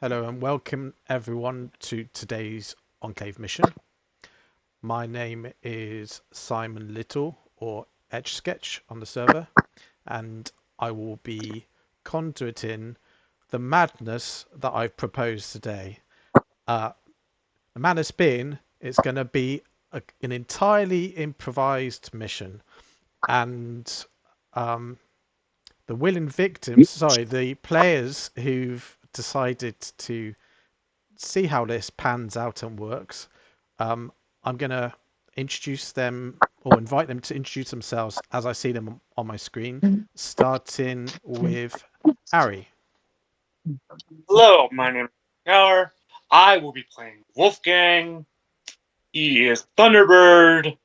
Hello and welcome everyone to today's Enclave mission. My name is Simon Little, or Etchasketch on the server, and I will be conduiting the madness that I've proposed today. The madness being, it's going to be an entirely improvised mission, and the willing victims, the players who've decided to see how this pans out and works, I'm going to introduce them or invite them to introduce themselves as I see them on my screen, starting with Ari. Hello, my name is Keller. I will be playing Wolfgang. He is Thunderbird.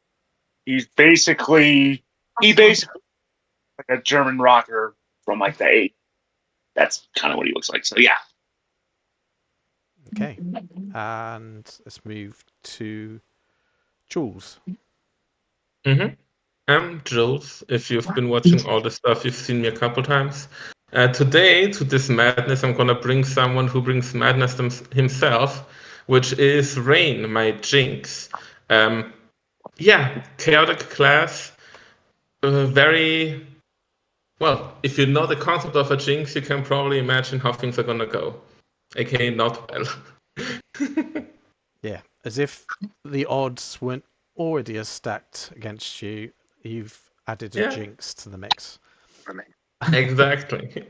He's basically like a German rocker from like the 80s. That's kind of what he looks like. So yeah. Okay, and let's move to Jules. I'm Jules. If you've been watching all the stuff, you've seen me a couple times. Today, to this madness, I'm gonna bring someone who brings madness himself, which is Rayne, my jinx. Chaotic class. Very well. If you know the concept of a jinx, you can probably imagine how things are gonna go. AKA not well. Yeah, as if the odds weren't already as stacked against you, you've added a jinx to the mix. Exactly.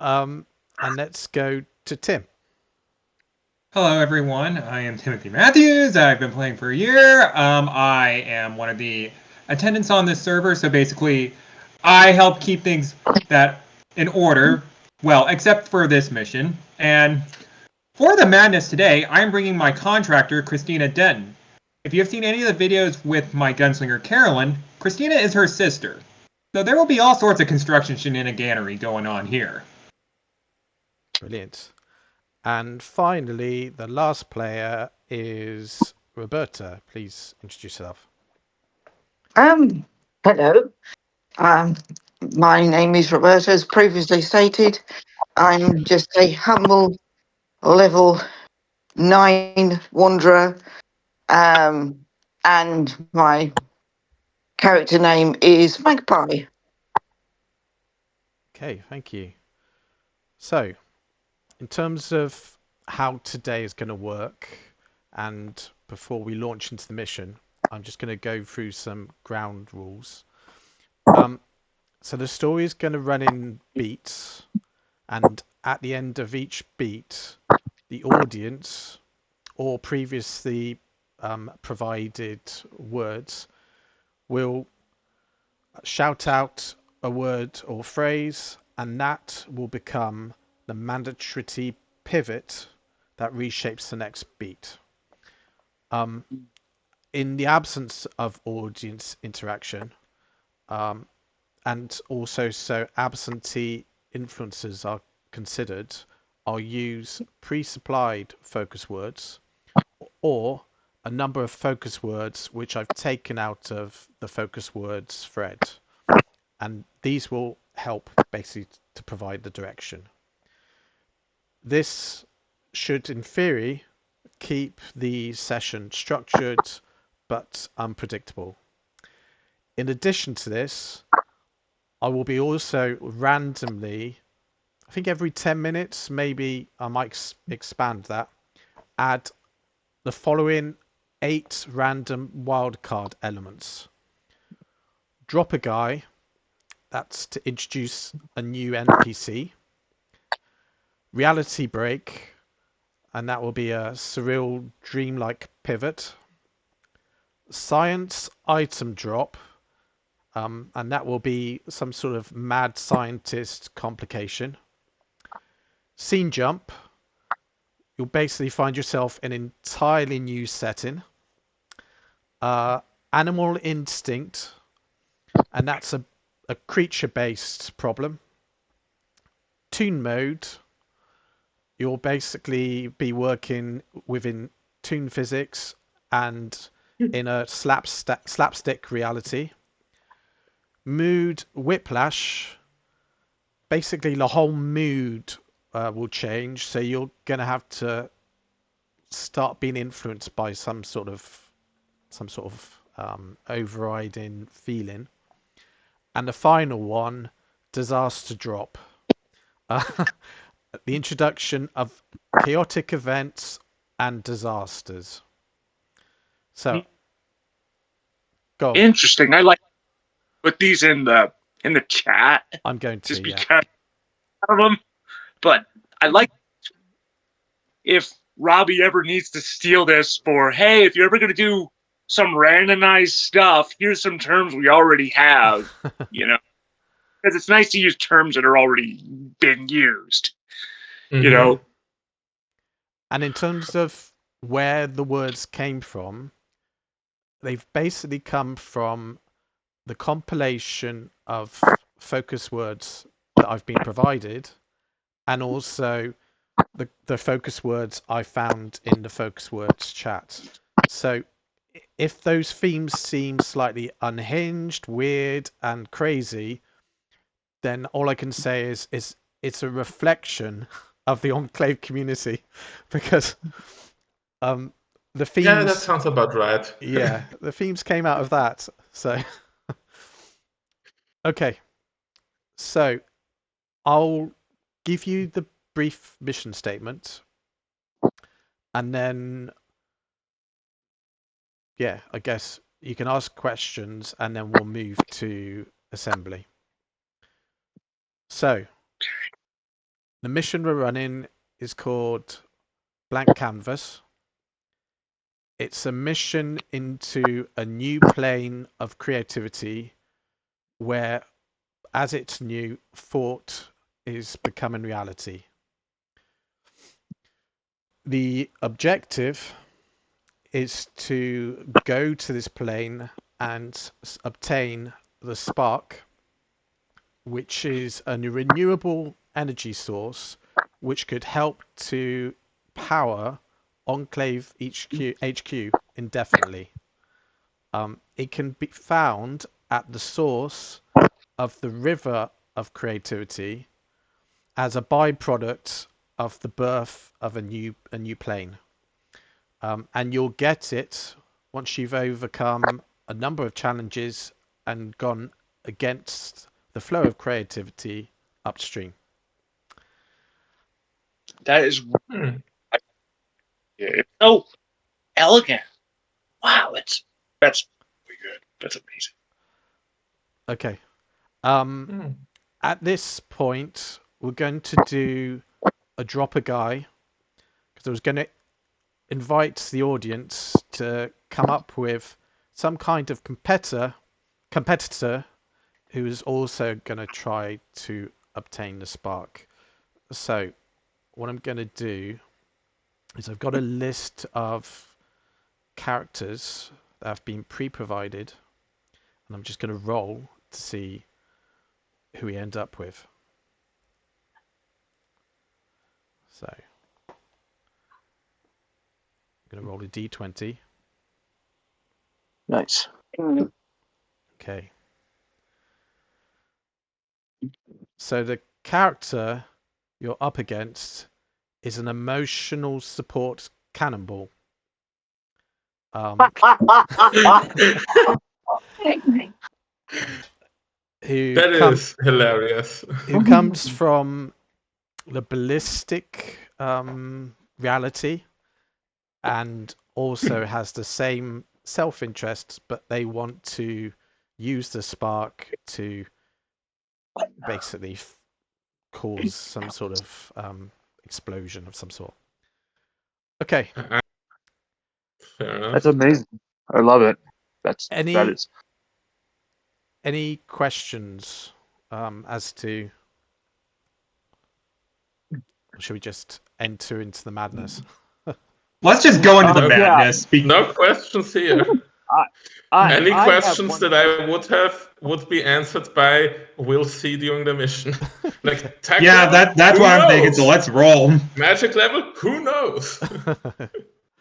And let's go to Tim. Hello, everyone. I am Timothy Matthews. I've been playing for a year. I am one of the attendants on this server, so basically, I help keep things in order. Well, except for this mission. And for the madness today, I'm bringing my contractor, Christina Denton. If you have seen any of the videos with my gunslinger, Carolyn, Christina is her sister. So there will be all sorts of construction shenaniganery going on here. Brilliant. And finally, the last player is Roberta. Please introduce yourself. Hello. My name is Roberta, as previously stated. I'm just a humble level 9 wanderer. And my character name is Magpie. Okay, thank you. So, in terms of how today is going to work, and before we launch into the mission, I'm just going to go through some ground rules. So the story is going to run in beats, and at the end of each beat, the audience or previously provided words will shout out a word or phrase, and that will become the mandatory pivot that reshapes the next beat. In the absence of audience interaction, and also so absentee influences are considered, I'll use pre-supplied focus words or a number of focus words which I've taken out of the focus words thread, and these will help basically to provide the direction. This should, in theory, keep the session structured but unpredictable. In addition to this, I will be also randomly, I think every 10 minutes, maybe I might expand that, add the following 8 random wildcard elements. Drop a guy, that's to introduce a new NPC. Reality break, and that will be a surreal dreamlike pivot. Science item drop, and that will be some sort of mad scientist complication. Scene jump, you'll basically find yourself in an entirely new setting. Animal instinct, and that's a creature-based problem. Toon mode, you'll basically be working within toon physics and in a slapstick reality. Mood whiplash, basically the whole mood will change. So you're going to have to start being influenced by some sort of overriding feeling. And the final one, disaster drop. The introduction of chaotic events and disasters. So, go on. Interesting. I like to put these in the chat I'm going to, just yeah. because of them. But I like if Robbie ever needs to steal this for, hey, if you're ever going to do some randomized stuff, here's some terms we already have, you know, because it's nice to use terms that are already been used, you know. And in terms of where the words came from, they've basically come from the compilation of focus words that I've been provided, and also the focus words I found in the focus words chat. So if those themes seem slightly unhinged, weird, and crazy, then all I can say is it's a reflection of the Enclave community, because the themes. Yeah, that sounds about right. Yeah, the themes came out of that. So okay, so I'll give you the brief mission statement, and then yeah, I guess you can ask questions, and then we'll move to assembly. So the mission we're running is called Blank Canvas. It's a mission into a new plane of creativity where, as it's new, thought is becoming reality. The objective is to go to this plane and obtain the spark, which is a renewable energy source which could help to power Enclave HQ indefinitely. It can be found at the source of the river of creativity as a byproduct of the birth of a new plane. And you'll get it once you've overcome a number of challenges and gone against the flow of creativity upstream. That is it's so elegant. Wow, that's really good. That's amazing. Okay. At this point, we're going to do a drop a guy, because I was going to invite the audience to come up with some kind of competitor who is also going to try to obtain the spark. So what I'm going to do is I've got a list of characters that have been pre-provided, and I'm just going to roll to see who we end up with. So I'm going to roll a d20. Nice. Okay. So the character you're up against is an emotional support cannonball. Is hilarious. Who comes from the ballistic reality, and also has the same self-interest, but they want to use the spark to basically cause some sort of explosion of some sort. Okay. Fair enough. That's amazing. I love it. That is. Any questions as to, or should we just enter into the madness? Let's just go into the madness. No questions here. Any questions that I would have would be answered by we'll see during the mission. Like tech level, that's what I'm thinking. So let's roll. Magic level, who knows?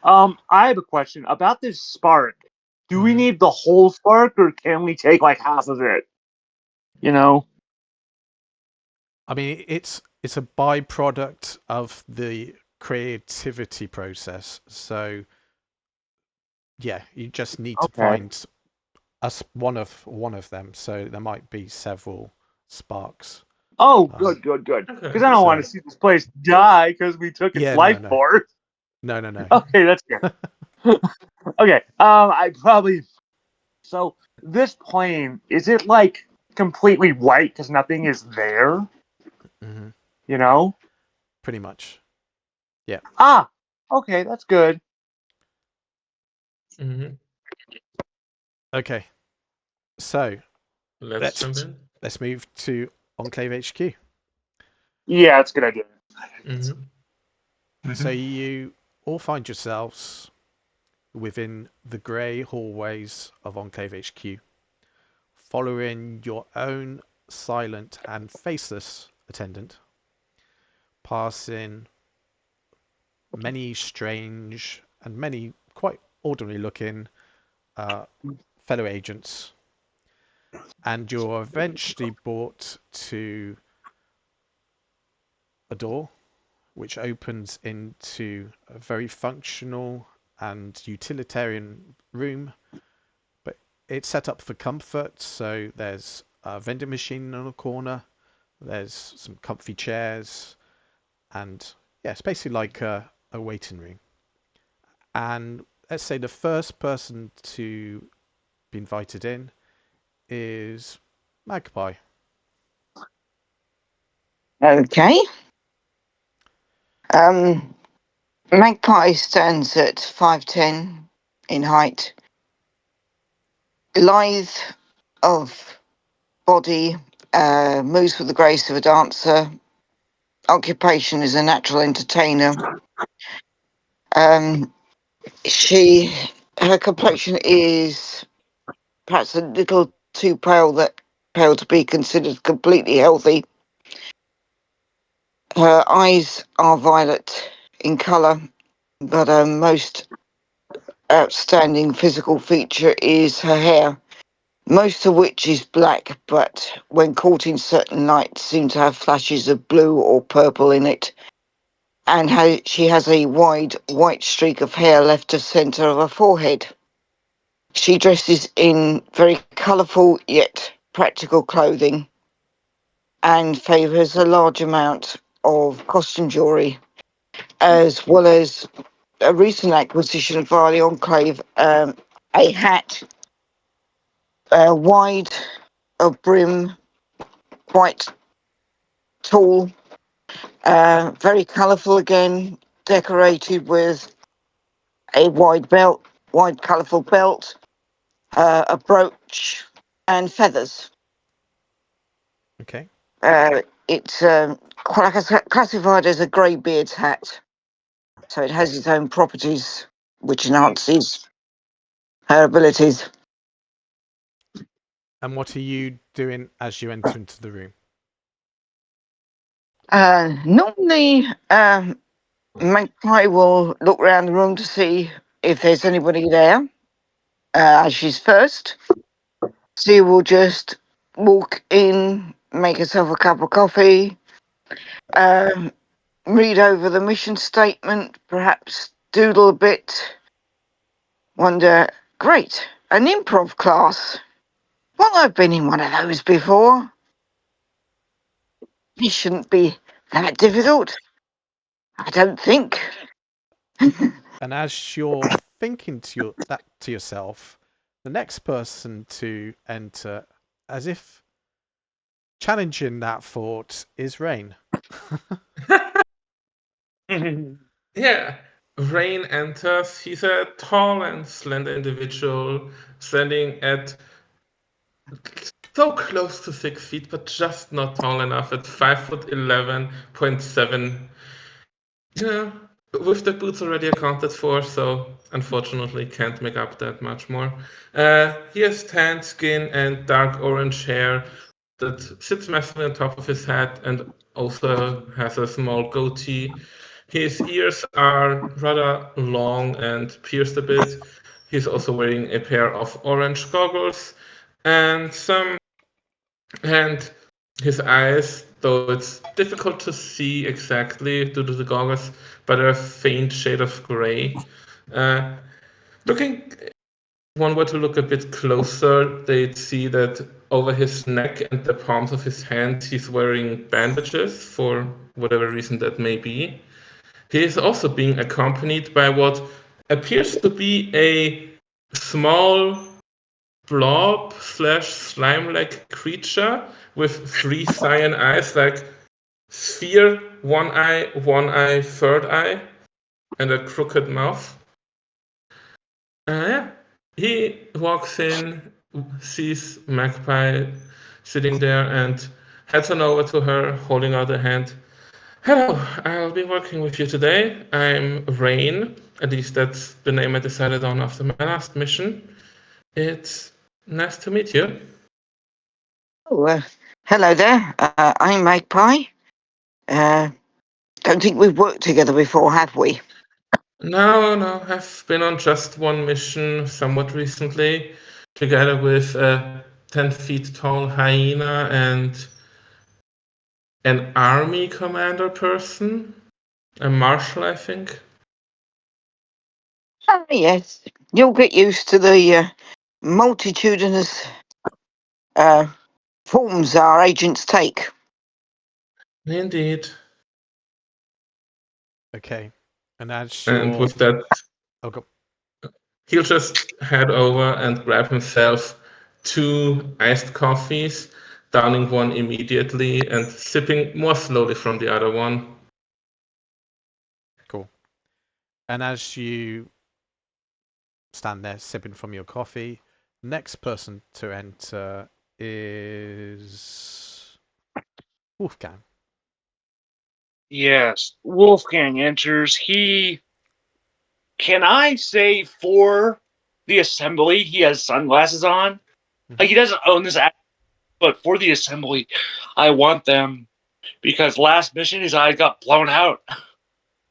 I have a question about this spark. Do we need the whole spark, or can we take like half of it? You know? I mean, it's a byproduct of the creativity process. So yeah, you just need to find one of them. So there might be several sparks. Oh, good. Because I don't want to see this place die because we took its life force. No. Okay, that's good. Okay, I probably. So this plane, is it like completely white because nothing is there? Mm-hmm. You know? Pretty much. Yeah. Ah, okay, that's good. Mm-hmm. Okay. So Let's jump in. let's move to Enclave HQ. Yeah, that's a good idea. Mm-hmm. So you all find yourselves within the grey hallways of Enclave HQ, following your own silent and faceless attendant, passing many strange and many quite ordinary looking fellow agents, and you're eventually brought to a door which opens into a very functional and utilitarian room, but it's set up for comfort. So there's a vending machine in the corner, there's some comfy chairs, and yeah, it's basically like a waiting room. And let's say the first person to be invited in is Magpie. Okay. Magpie stands at 5'10" in height, lithe of body, moves with the grace of a dancer. Occupation is a natural entertainer. Her complexion is perhaps a little too pale to be considered completely healthy. Her eyes are violet in colour, but her most outstanding physical feature is her hair, most of which is black, but when caught in certain light seems to have flashes of blue or purple in it. And she has a wide white streak of hair left to centre of her forehead. She dresses in very colourful yet practical clothing and favours a large amount of costume jewellery, as well as a recent acquisition via the Enclave, a hat, wide of brim, quite tall, very colourful again, decorated with a wide colourful belt, a brooch, and feathers. Okay. It's classified as a greybeard's hat, so it has its own properties, which enhances her abilities. And what are you doing as you enter into the room? Normally, Magpie will look around the room to see if there's anybody there. As she's first, she will just walk in, make herself a cup of coffee, read over the mission statement, perhaps doodle a bit, wonder, great, an improv class. Well, I've been in one of those before. It shouldn't be that difficult, I don't think. And as you're thinking to yourself, the next person to enter, as if challenging that thought, is Rayne. Yeah. Rayne enters. He's a tall and slender individual, standing at so close to 6 feet, but just not tall enough at 5'11.7. Yeah, with the boots already accounted for, so unfortunately can't make up that much more. He has tan skin and dark orange hair that sits massively on top of his head and also has a small goatee. His ears are rather long and pierced a bit. He's also wearing a pair of orange goggles and his eyes though it's difficult to see exactly due to the goggles, but a faint shade of gray. Looking, if one were to look a bit closer, they'd see that over his neck and the palms of his hands, he's wearing bandages for whatever reason that may be. He is also being accompanied by what appears to be a small blob / slime-like creature with 3 cyan eyes, like sphere, one eye, third eye, and a crooked mouth. Yeah. He walks in, sees Magpie sitting there, and heads on over to her, holding out a hand. Hello, I'll be working with you today. I'm Rayne. At least that's the name I decided on after my last mission. It's nice to meet you. Oh, hello there. I'm Magpie. Don't think we've worked together before, have we? No, I've been on just one mission somewhat recently, together with a 10 feet tall hyena and an army commander person, a marshal, I think. Ah, yes. You'll get used to the multitudinous forms our agents take. Indeed. Okay. And as And you're... with that, Oh, go. he'll just head over and grab himself 2 iced coffees, downing one immediately and sipping more slowly from the other one. Cool. And as you stand there sipping from your coffee, next person to enter is Wolfgang. Yes, Wolfgang enters. Can I say for the assembly, he has sunglasses on? Like, he doesn't own this act, but for the assembly, I want them because last mission his eyes got blown out.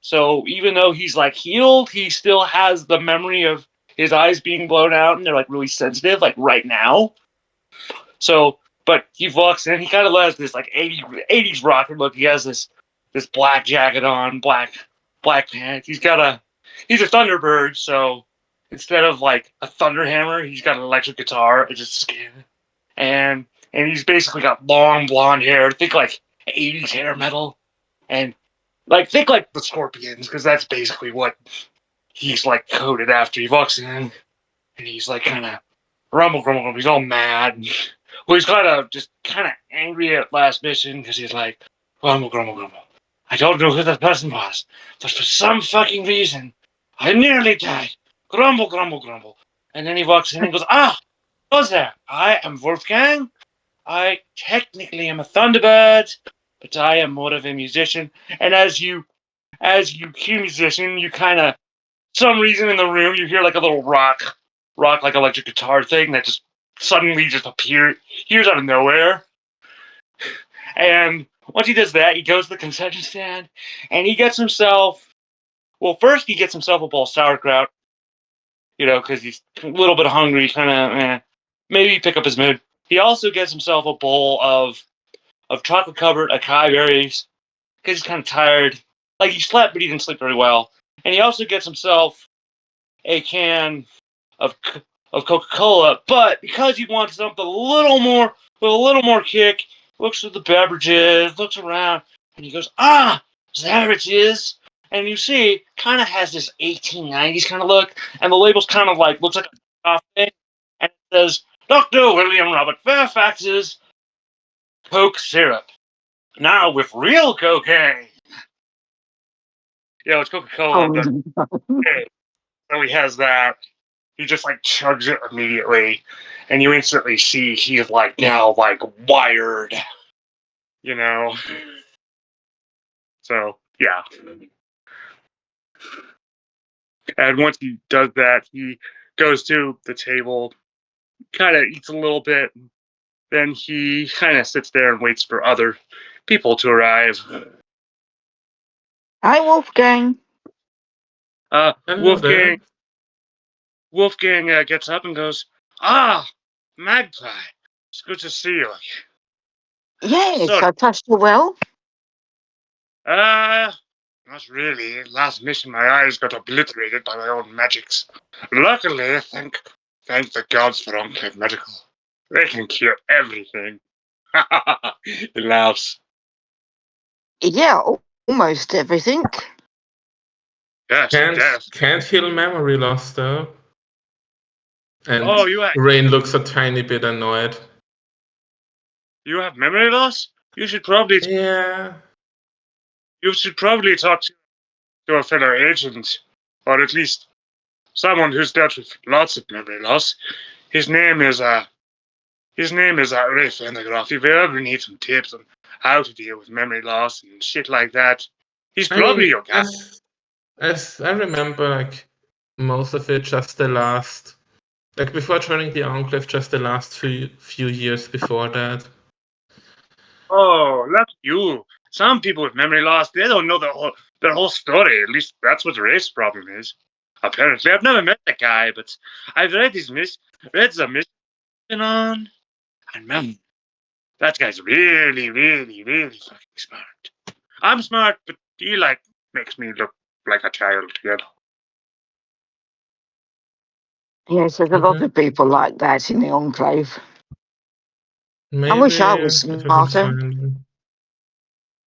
So even though he's like healed, he still has the memory of his eyes being blown out, and they're like really sensitive, like right now. So, but he walks in, he kind of has this like 80s rocker look. He has this black jacket on, black pants. He's a Thunderbird, so instead of like a thunder hammer, he's got an electric guitar. It's just skin, and he's basically got long blonde hair. Think like 80s hair metal, and like think like the Scorpions, because that's basically what he's like coded after. He walks in, and he's like kind of grumble. He's all mad. Well, he's kind of angry at last mission because he's like, grumble. I don't know who that person was, but for some fucking reason, I nearly died. Grumble. And then he walks in and goes, who's there? I am Wolfgang. I technically am a Thunderbird, but I am more of a musician. And as you hear musician, you kind of, some reason in the room, you hear like a little rock like electric guitar thing that just suddenly just appears out of nowhere. And once he does that, he goes to the concession stand and he gets himself, well, first he gets himself a bowl of sauerkraut, because he's a little bit hungry, kind of, maybe pick up his mood. He also gets himself a bowl of chocolate covered acai berries because he's kind of tired. Like, he slept, but he didn't sleep very well. And he also gets himself a can of Coca-Cola, but because he wants something with a little more kick, looks through the beverages, looks around, and he goes, there it is. And you see, kind of has this 1890s kind of look, and the label's kind of like, looks like a coffee thing, and it says, Dr. William Robert Fairfax's Coke syrup. Now with real cocaine. It's Coca-Cola, but okay. So he has that. He just like chugs it immediately, and you instantly see he's like now like wired, So yeah. And once he does that, he goes to the table, kind of eats a little bit, then he kind of sits there and waits for other people to arrive. Hi, Wolfgang. Wolfgang gets up and goes, Magpie, it's good to see you. Yes, So, I touched her well. not really. Last mission, my eyes got obliterated by my own magics. Luckily, thank the gods for Enclave Medical. They can cure everything. He laughs. Yeah, almost everything. Yes, death. Can't heal memory loss though. And Oh, you Rayne looks a tiny bit annoyed. have memory loss? You should probably Yeah. talk to a fellow agent, or at least someone who's dealt with lots of memory loss. His name is Ray Fendergroff. If you ever need some tips on how to deal with memory loss and shit like that, he's I probably mean, your guy. as I remember, like most of it, just the last, like before joining the Enclave, just the last few years before that. Oh, that's you. Some people with memory loss, they don't know their whole story. At least that's what Ray's problem is. Apparently, I've never met the guy, but I've read some mission on, and man, that guy's really, really, really fucking smart. I'm smart, but he makes me look like a child, you know. Yes, there's a lot of people like that in the Enclave. I wish I Maybe was if I can smarter. find him.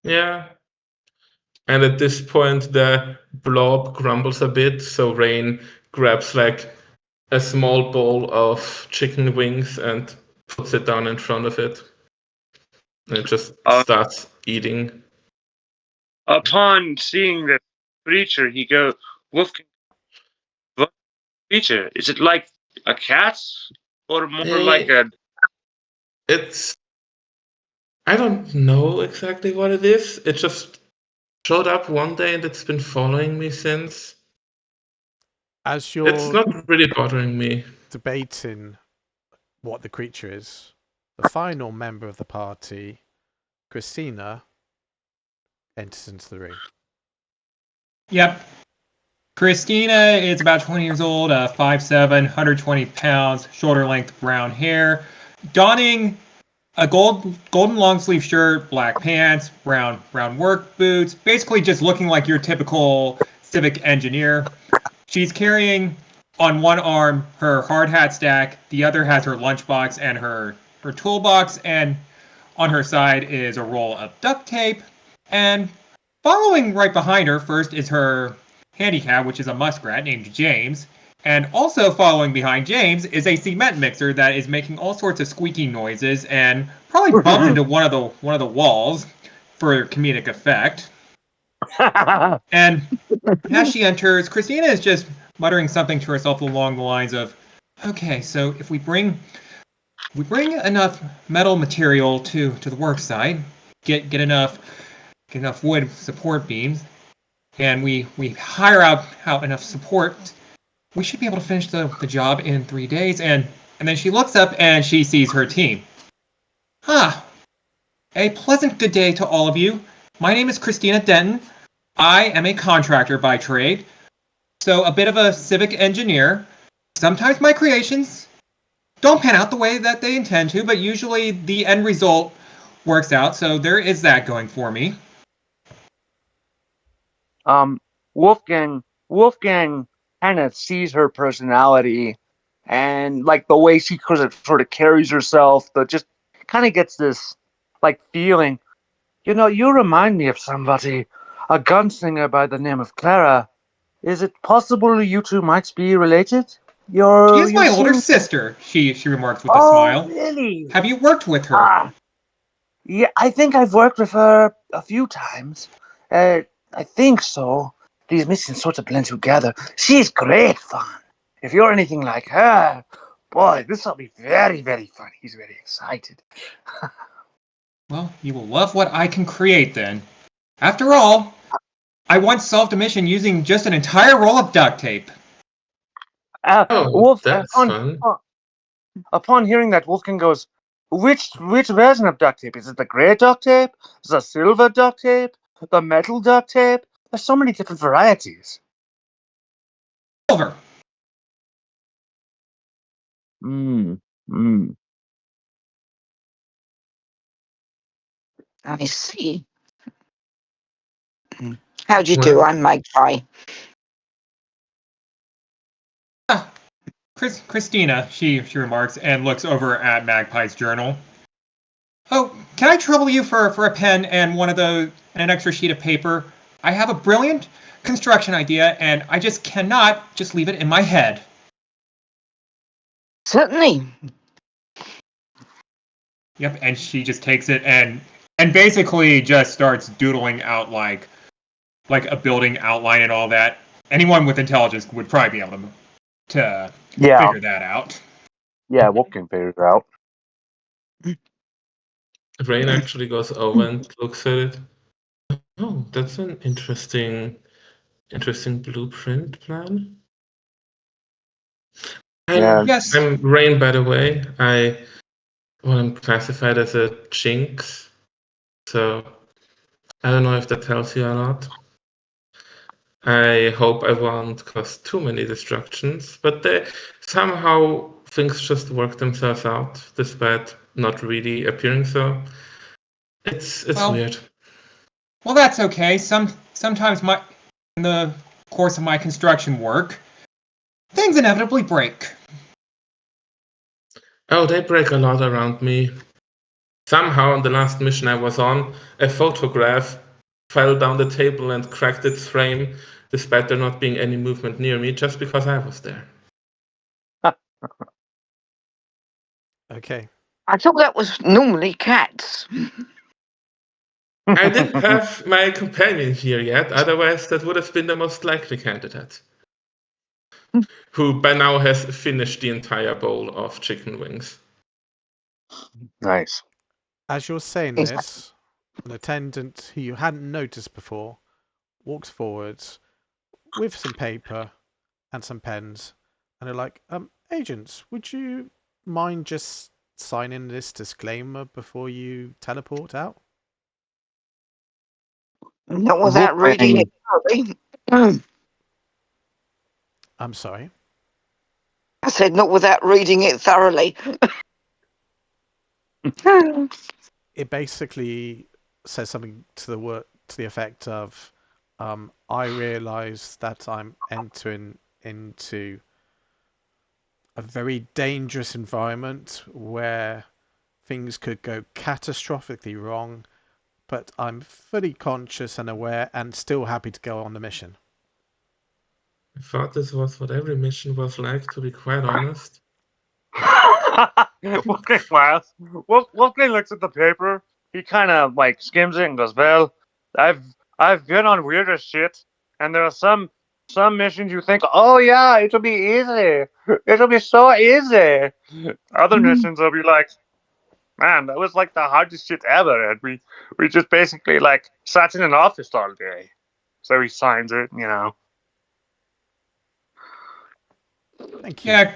Yeah. And at this point, the blob grumbles a bit, so Rayne grabs like a small bowl of chicken wings and puts it down in front of it. And it just starts eating. Upon seeing the creature, he goes, Wolfgang, what creature? Is it like a cat? Or more like a... I don't know exactly what it is. It just showed up one day and it's been following me since. As It's you're not really bothering me. debating what the creature is, the final member of the party, Christina, enters into the room. Yep. Christina is about 20 years old, 5'7", 120 pounds, shoulder-length brown hair, donning a golden long sleeve shirt, black pants, brown work boots, basically just looking like your typical civic engineer. She's carrying on one arm her hard hat stack, the other has her lunchbox and her toolbox, and on her side is a roll of duct tape. And following right behind her first is her handicap, which is a muskrat named James. And also following behind James is a cement mixer that is making all sorts of squeaking noises and probably bumped into one of the walls for comedic effect. And as she enters, Christina is just muttering something to herself along the lines of, "Okay, so if we bring enough metal material to the work site, get enough wood support beams, and we hire out enough support, we should be able to finish the job in 3 days." And then she looks up and she sees her team. A pleasant good day to all of you. My name is Christina Denton. I am a contractor by trade, so a bit of a civic engineer. Sometimes my creations don't pan out the way that they intend to, but usually the end result works out, so there is that going for me. Wolfgang kind of sees her personality and like the way she sort of carries herself, but just kind of gets this like feeling. You know, you remind me of somebody, a gunslinger by the name of Clara. Is it possible you two might be related? She is my older sister, she remarks with a smile. Really? Have you worked with her? Yeah, I think I've worked with her a few times. I think so. These missions sort of blend together. She's great fun. If you're anything like her, boy, this will be very, very fun. He's very excited. Well, you will love what I can create then. After all, I once solved a mission using just an entire roll of duct tape. Wolf, that's fun. upon hearing that, Wolfgang goes, which version of duct tape? Is it the gray duct tape? Is it the silver duct tape? The metal duct tape? There's so many different varieties. Silver. I see. How do you do? I'm Magpie. Christina, she remarks and looks over at Magpie's journal. Oh, can I trouble you for a pen and an extra sheet of paper? I have a brilliant construction idea, and I just cannot just leave it in my head. Certainly. Yep, and she just takes it and basically just starts doodling out like a building outline and all that. Anyone with intelligence would probably be able to figure that out. Yeah, Wolfgang figured it out. Rayne actually goes over and looks at it. Oh, that's an interesting blueprint plan. Yes. I'm Rayne, by the way. I'm classified as a jinx, so I don't know if that tells you a lot. I hope I won't cause too many destructions, but somehow things just work themselves out, despite not really appearing so. It's weird. Well, that's okay. Sometimes in the course of my construction work, things inevitably break. Oh, they break a lot around me. Somehow, on the last mission I was on, a photograph fell down the table and cracked its frame, despite there not being any movement near me, just because I was there. Okay. I thought that was normally cats. I didn't have my companion here yet, otherwise that would have been the most likely candidate. Who by now has finished the entire bowl of chicken wings. Nice. As you're saying this, an attendant who you hadn't noticed before walks forwards with some paper and some pens, and they're like, agents, would you mind just signing this disclaimer before you teleport out? Not without reading it thoroughly. I'm sorry? I said not without reading it thoroughly. It basically says something to the effect of, I realise that I'm entering into a very dangerous environment where things could go catastrophically wrong, but I'm fully conscious and aware and still happy to go on the mission. I thought this was what every mission was like, to be quite honest. Wolfgang laughs. Wolfgang looks at the paper. He kind of like skims it and goes, "Well, I've been on weirder shit, and there are some missions you think, oh yeah, it'll be easy, it'll be so easy. Other missions will be like, man, that was like the hardest shit ever, and we just basically like sat in an office all day." So he signs it, you know. Thank you. Yeah,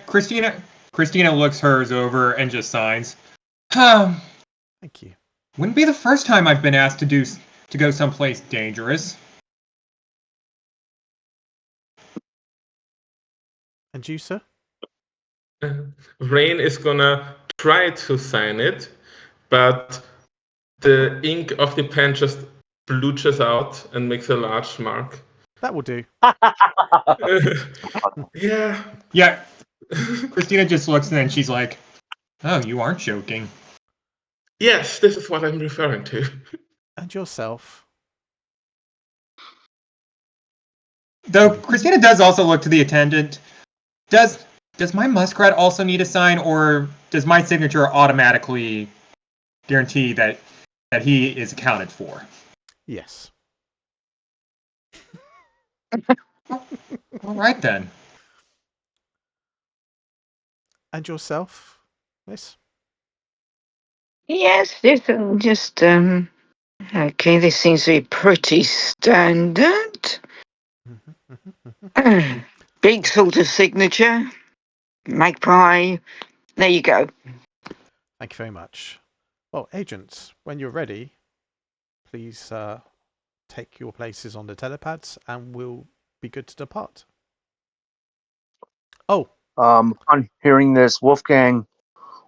Christina looks hers over and just signs. Thank you. Wouldn't be the first time I've been asked to go someplace dangerous. And you, sir? Rayne is gonna try to sign it, but the ink of the pen just blooches out and makes a large mark. That will do. Yeah. Yeah. Christina just looks and then she's like, oh, you aren't joking. Yes, this is what I'm referring to. And yourself? Though Christina does also look to the attendant. Does my muskrat also need a sign, or does my signature automatically guarantee that he is accounted for? Yes. All right then. And yourself, miss? Yes, this just okay, this seems to be pretty standard. Big sort of signature. Magpie. There you go. Thank you very much. Well, agents, when you're ready, please take your places on the telepads and we'll be good to depart. Oh. On hearing this, Wolfgang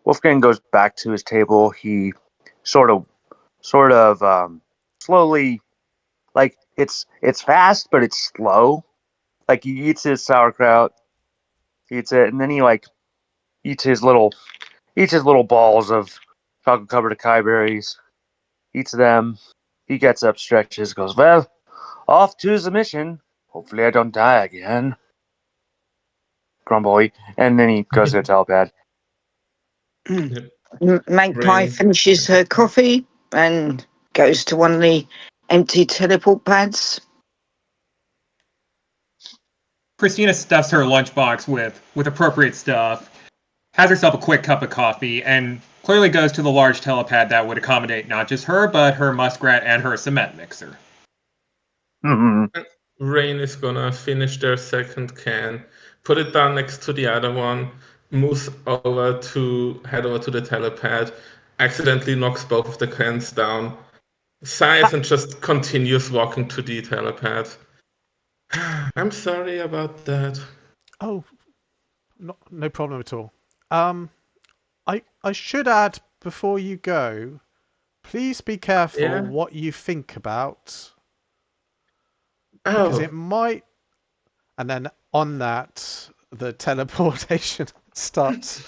goes back to his table. He sort of sort of slowly, like it's fast, but it's slow. Like he eats his sauerkraut, eats it, and then he like eats his little balls of chocolate covered acai berries, eats them. He gets up, stretches, goes, well, off to the mission. Hopefully I don't die again. Grumbly. And then he goes to the telepad. Magpie Rayne. finishes her coffee and goes to one of the empty teleport pads. Christina stuffs her lunchbox with appropriate stuff, has herself a quick cup of coffee, and clearly goes to the large telepad that would accommodate not just her, but her muskrat and her cement mixer. Rayne is gonna finish their second can, put it down next to the other one, moves over to head over to the telepad, accidentally knocks both of the cans down, sighs and just continues walking to the telepad. I'm sorry about that. Oh, no problem at all. I should add before you go, please be careful Yeah? what you think about, because Oh, it might. And then on that, the teleportation starts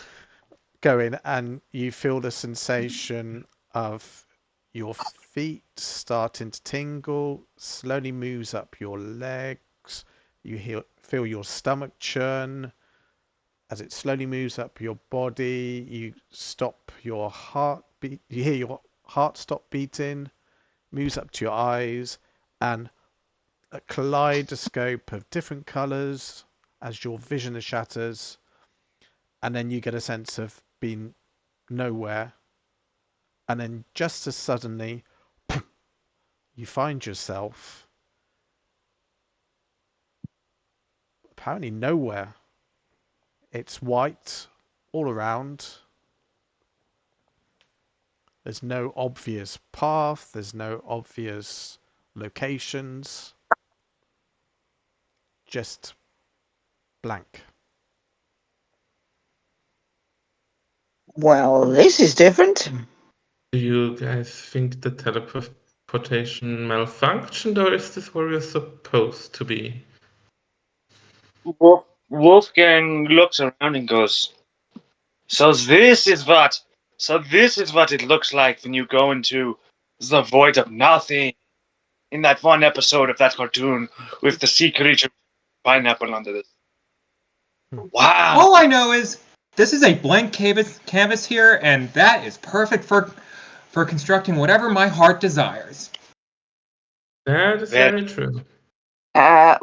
going, and you feel the sensation of your feet starting to tingle, slowly moves up your legs. You feel your stomach churn as it slowly moves up your body. You stop your heartbeat. You hear your heart stop beating, moves up to your eyes, and a kaleidoscope of different colors as your vision shatters, and then you get a sense of being nowhere, and then just as suddenly you find yourself apparently nowhere. It's white all around. There's no obvious path, there's no obvious locations, just blank. Well, this is different. do you guys think the teleportation malfunctioned, or is this where we're supposed to be? Wolfgang looks around and goes, So this is what it looks like when you go into the void of nothing. In that one episode of that cartoon with the sea creature pineapple under this. Wow. All I know is this is a blank canvas here, and that is perfect for constructing whatever my heart desires. That is very true.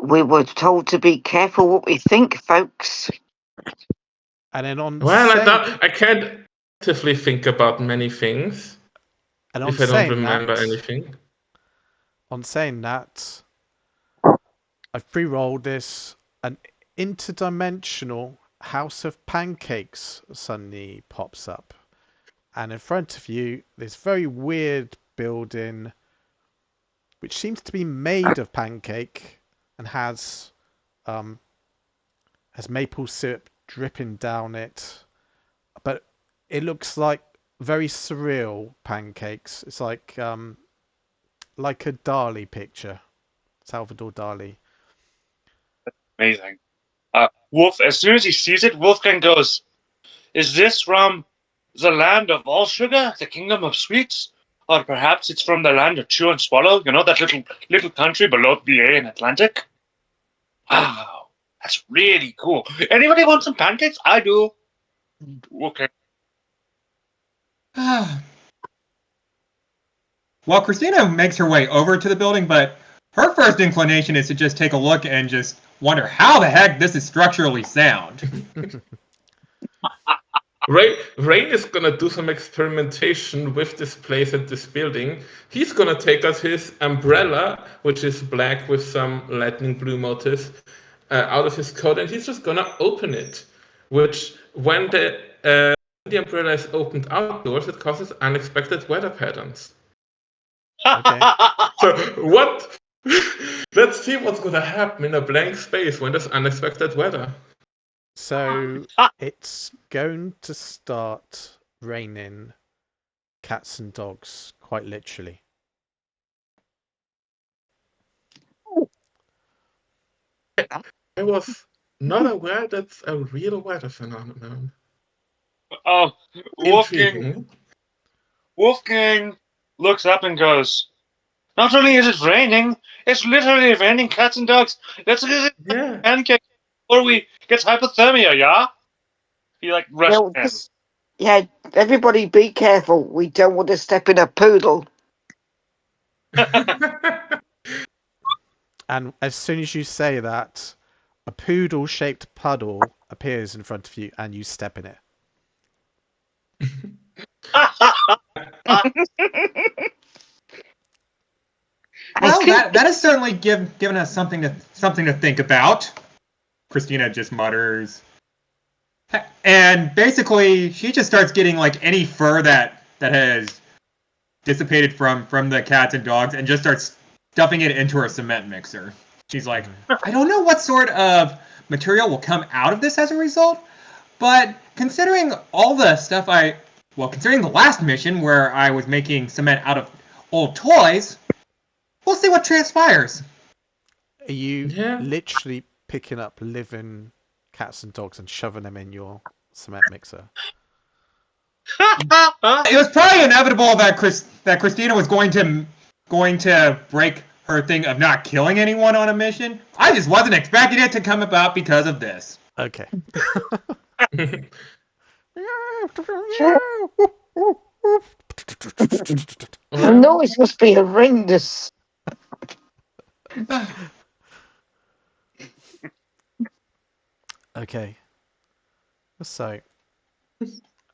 We were told to be careful what we think, folks. And then I can't actively think about many things if I don't remember anything. On saying that, I've pre-rolled this. An interdimensional House of Pancakes suddenly pops up, and in front of you, this very weird building, which seems to be made of pancake and has maple syrup dripping down it, but it looks like very surreal pancakes. It's like a Dali picture, Salvador Dali. Amazing. As soon as he sees it, Wolfgang goes, Is this from the land of all sugar, the kingdom of sweets? Or perhaps it's from the land of chew and swallow, you know, that little country below VA and Atlantic? Wow, that's really cool. Anybody want some pancakes? I do. Okay. Well, Christina makes her way over to the building, but her first inclination is to just take a look and just wonder how the heck this is structurally sound. Rayne is gonna do some experimentation with this place and this building. He's gonna take out his umbrella, which is black with some lightning blue motifs, out of his coat, and he's just gonna open it. Which, when the umbrella is opened outdoors, it causes unexpected weather patterns. Okay. So what? Let's see what's gonna happen in a blank space when there's unexpected weather. So it's going to start raining cats and dogs, quite literally. I was not aware that's a real weather phenomenon. Wolfgang looks up and goes, "Not only is it raining, it's literally raining cats and dogs. Let's get Yeah. pancakes before we get hypothermia, yeah?" He like rushed Well, in. yeah, everybody be careful. We don't want to step in a poodle. And as soon as you say that, a poodle-shaped puddle appears in front of you, and you step in it. Well, that has certainly given us something to think about. Christina just mutters, and basically she just starts getting like any fur that has dissipated from the cats and dogs, and just starts stuffing it into her cement mixer. She's like, I don't know what sort of material will come out of this as a result, but considering all the stuff considering the last mission where I was making cement out of old toys, we'll see what transpires. Are you Yeah. literally picking up living cats and dogs and shoving them in your cement mixer? It was probably inevitable that Christina was going to break her thing of not killing anyone on a mission. I just wasn't expecting it to come about because of this. Okay. The noise must be horrendous. Okay. So,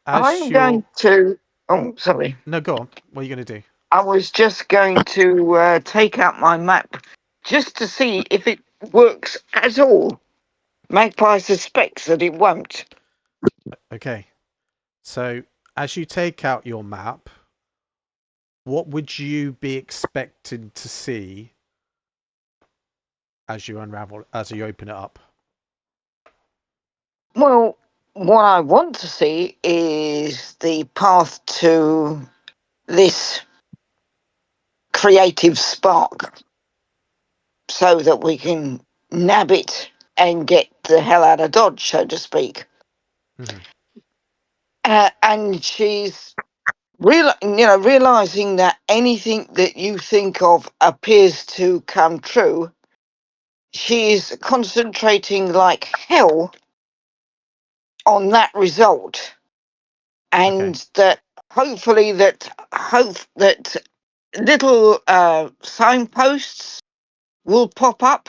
I'm going to. Oh, sorry. No, go on. What are you going to do? I was just going to take out my map just to see if it works at all. Magpie suspects that it won't. Okay. So, as you take out your map, what would you be expecting to see as you open it up? Well, what I want to see is the path to this creative spark so that we can nab it and get the hell out of Dodge, so to speak. Mm-hmm. And she's realizing that anything that you think of appears to come true. She's concentrating like hell on that result, and that hopefully that little signposts will pop up,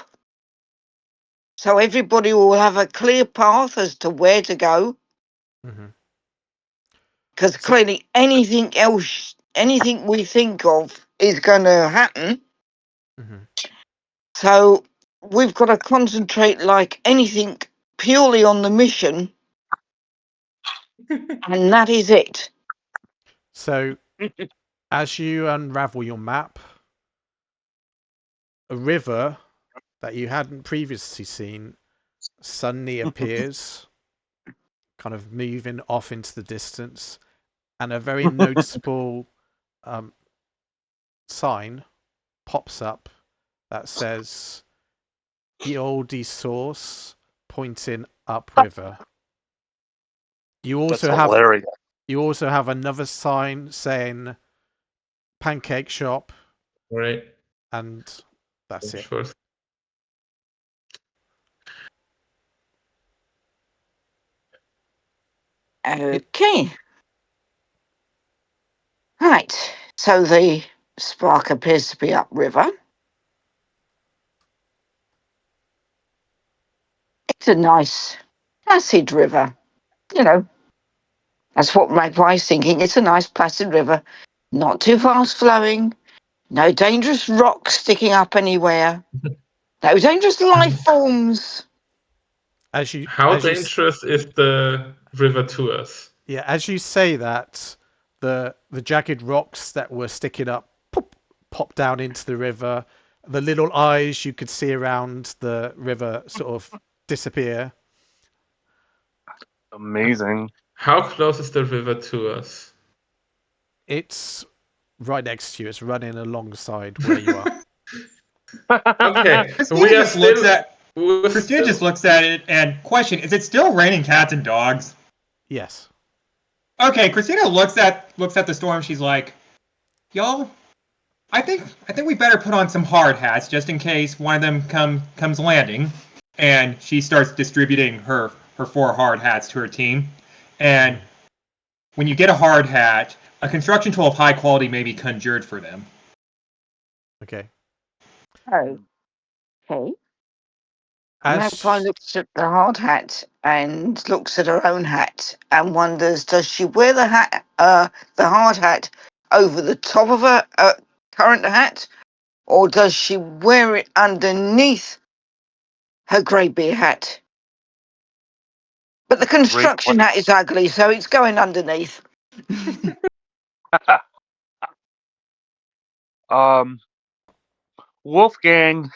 so everybody will have a clear path as to where to go. Mm-hmm. Because clearly anything we think of is going to happen. Mm-hmm. So we've got to concentrate like anything purely on the mission, and that is it. So, as you unravel your map, a river that you hadn't previously seen suddenly appears, kind of moving off into the distance, and a very noticeable sign pops up that says Eoldi source pointing upriver. You also have another sign saying pancake shop, Right. and that's it. Sure. Okay. Right. So the spark appears to be upriver. It's a nice, placid river. You know, that's what Magpie's thinking. It's a nice, placid river. Not too fast flowing. No dangerous rocks sticking up anywhere. No dangerous life forms. How dangerous is the river to us? Yeah, as you say that, the jagged rocks that were sticking up pop down into the river. The little eyes you could see around the river sort of disappear. Amazing. How close is the river to us? It's right next to you. It's running alongside where you are. Okay, Christina just looks at it and question: is it still raining cats and dogs? Yes. Okay, Christina looks at the storm. She's like, "Y'all, I think we better put on some hard hats just in case one of them comes landing." And she starts distributing her 4 hard hats to her team. And when you get a hard hat, a construction tool of high quality may be conjured for them. Okay. Oh, okay. Magpie looks at the hard hat and looks at her own hat and wonders: does she wear the hard hat over the top of her current hat, or does she wear it underneath her grey beer hat? But the construction hat is ugly, so it's going underneath. Wolfgang,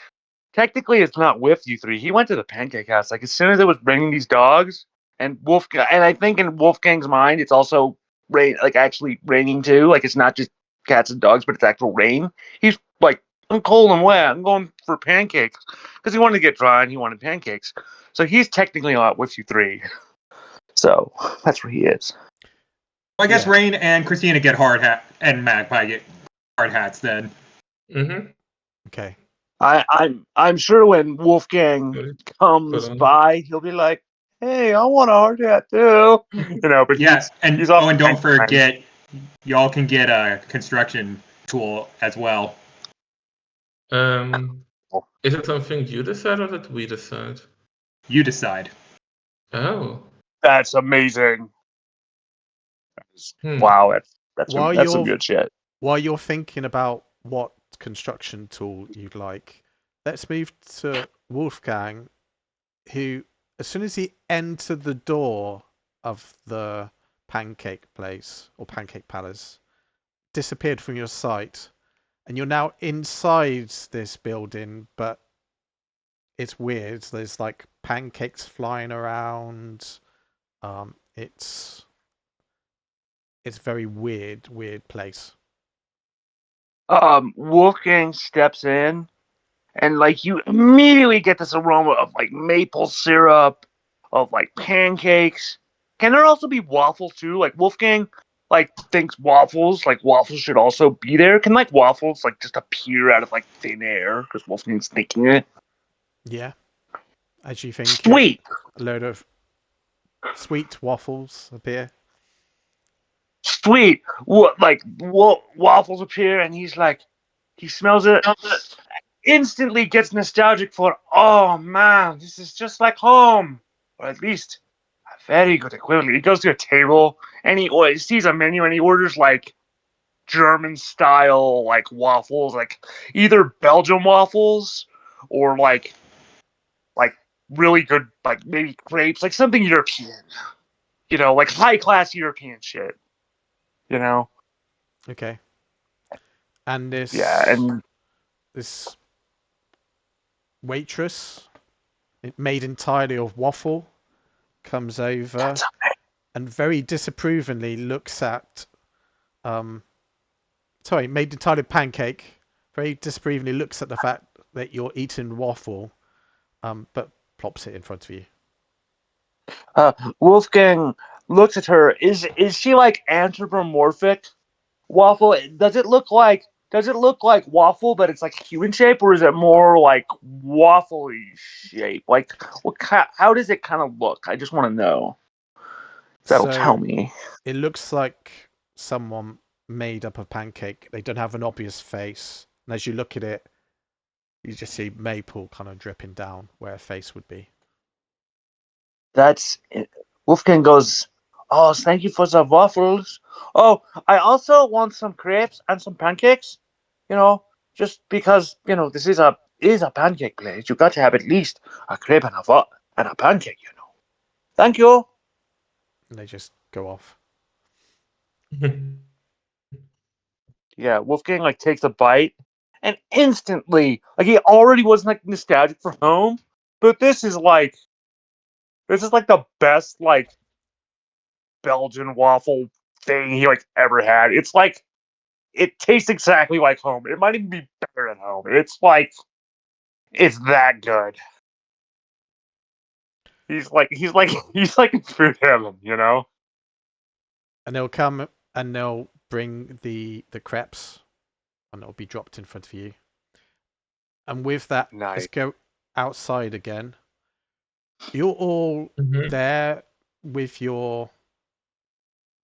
technically it's not with you three. He went to the pancake house. Like, as soon as it was bringing these dogs, and Wolfgang, and I think in Wolfgang's mind, it's also rain, like actually raining too. Like, it's not just cats and dogs, but it's actual rain. He's like, I'm cold and wet. I'm going for pancakes. Because he wanted to get dry and he wanted pancakes. So he's technically not with you three. So that's where he is. Well, I guess Rayne and Christina get hard hat, and Magpie get hard hats then. Mm-hmm. Okay. I'm sure when Wolfgang comes by, he'll be like, "Hey, I want a hard hat too." But yes, and don't forget, y'all can get a construction tool as well. Is it something you decide or that we decide? You decide. Oh, that's amazing. Wow, that's some good shit. While you're thinking about what construction tool you'd like, let's move to Wolfgang, who, as soon as he entered the door of the pancake place or pancake palace, disappeared from your sight, and you're now inside this building, but it's weird. There's like pancakes flying around. It's very weird place. Wolfgang steps in, and like you immediately get this aroma of like maple syrup, of like pancakes. Can there also be waffles too? Like Wolfgang like thinks waffles should also be there. Can like waffles like just appear out of like thin air because Wolfgang's thinking it? Yeah. As you think, sweet, a load of sweet waffles appear. Sweet, waffles appear, and he's like, he smells it, instantly gets nostalgic for. Oh man, this is just like home, or at least a very good equivalent. He goes to a table and he sees a menu and he orders like German style like waffles, like either Belgian waffles or like really good, like maybe grapes, like something European, like high class European shit, Okay. And this this waitress, made entirely of waffle, comes over and very disapprovingly looks at made entirely of pancake, very disapprovingly looks at the fact that you're eating waffle, but plops it in front of you. Wolfgang looks at her. Is she like anthropomorphic waffle? Does it look like waffle, but it's like human shape, or is it more like waffly shape? Like, how does it kind of look? I just want to know. That'll tell me. It looks like someone made up a pancake. They don't have an obvious face, and as you look at it, you just see maple kind of dripping down where a face would be. That's it. Wolfgang goes, "Oh, thank you for the waffles. Oh, I also want some crepes and some pancakes. Just because this is a pancake place. You got to have at least a crepe and a pancake. Thank you." And they just go off. Yeah, Wolfgang like takes a bite, and instantly, like he already wasn't like nostalgic for home, but this is like the best like Belgian waffle thing he like ever had. It's like it tastes exactly like home. It might even be better at home. It's that good. He's like in food heaven, you know. And they'll come and they'll bring the crepes, and it'll be dropped in front of you. And with that, Nice. let's go outside again. You're all there with your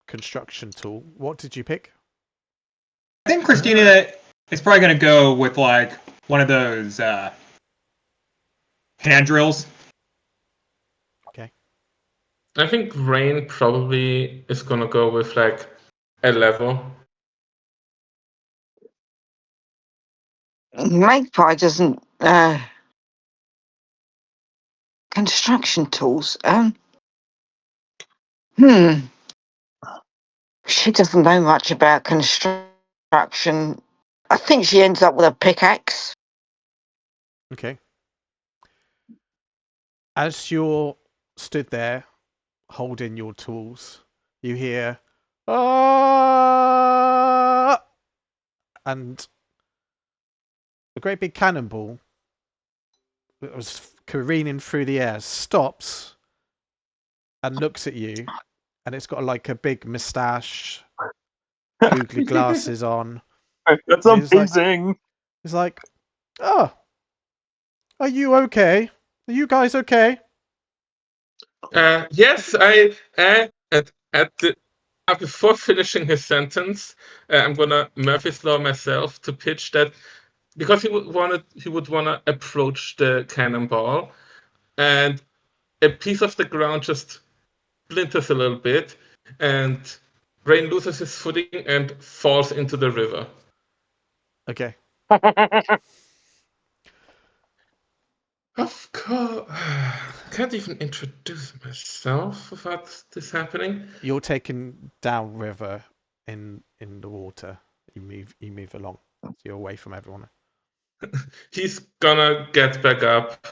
construction tool. What did you pick? I think Christina is probably going to go with like one of those hand drills. Okay. I think Rayne probably is going to go with like a level. Magpie doesn't construction tools. She doesn't know much about construction. I think she ends up with a pickaxe. Okay. As you're stood there holding your tools, you hear "Ah!" and a great big cannonball that was careening through the air stops and looks at you, and it's got like a big moustache, googly glasses on. That's And amazing. It's like, oh, are you okay? Are you guys okay? Yes, before finishing his sentence, I'm gonna Murphy's Law myself to pitch that because he would wanna approach the cannonball, and a piece of the ground just splinters a little bit, and Rayne loses his footing and falls into the river. Okay. Of course, can't even introduce myself without this happening. You're taken downriver in the water. You move along. So you're away from everyone. He's gonna get back up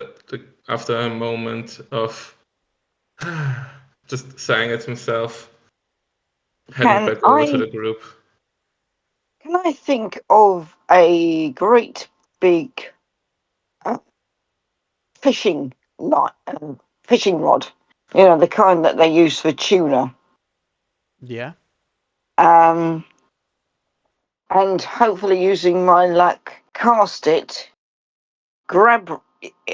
after a moment of just sighing at himself, heading back over to the group. Can I think of a great big fishing rod? You know, the kind that they use for tuna. Yeah. And hopefully using my luck, cast it, the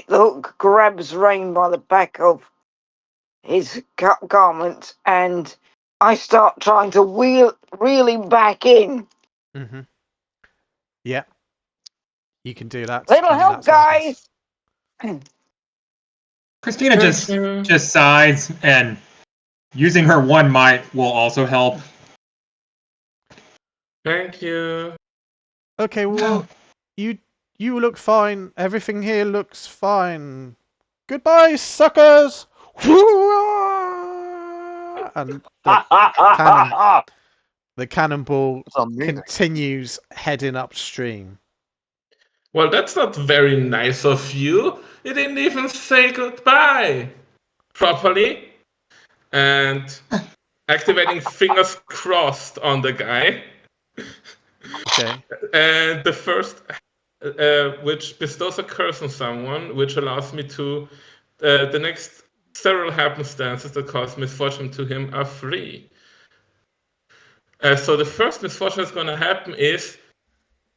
hook grabs Rayne by the back of his garment, and I start trying to reel him back in. Mm-hmm. Yeah. You can do that. Little and help, that's what guys. Christina just sighs, and using her one might will also help. Thank you. Okay, well, you look fine. Everything here looks fine. Goodbye, suckers! And the cannonball continues heading upstream. Well, that's not very nice of you. You didn't even say goodbye properly. And activating fingers crossed on the guy. Okay. And the first, which bestows a curse on someone, which allows me to, the next several happenstances that cause misfortune to him are free. So the first misfortune that's going to happen is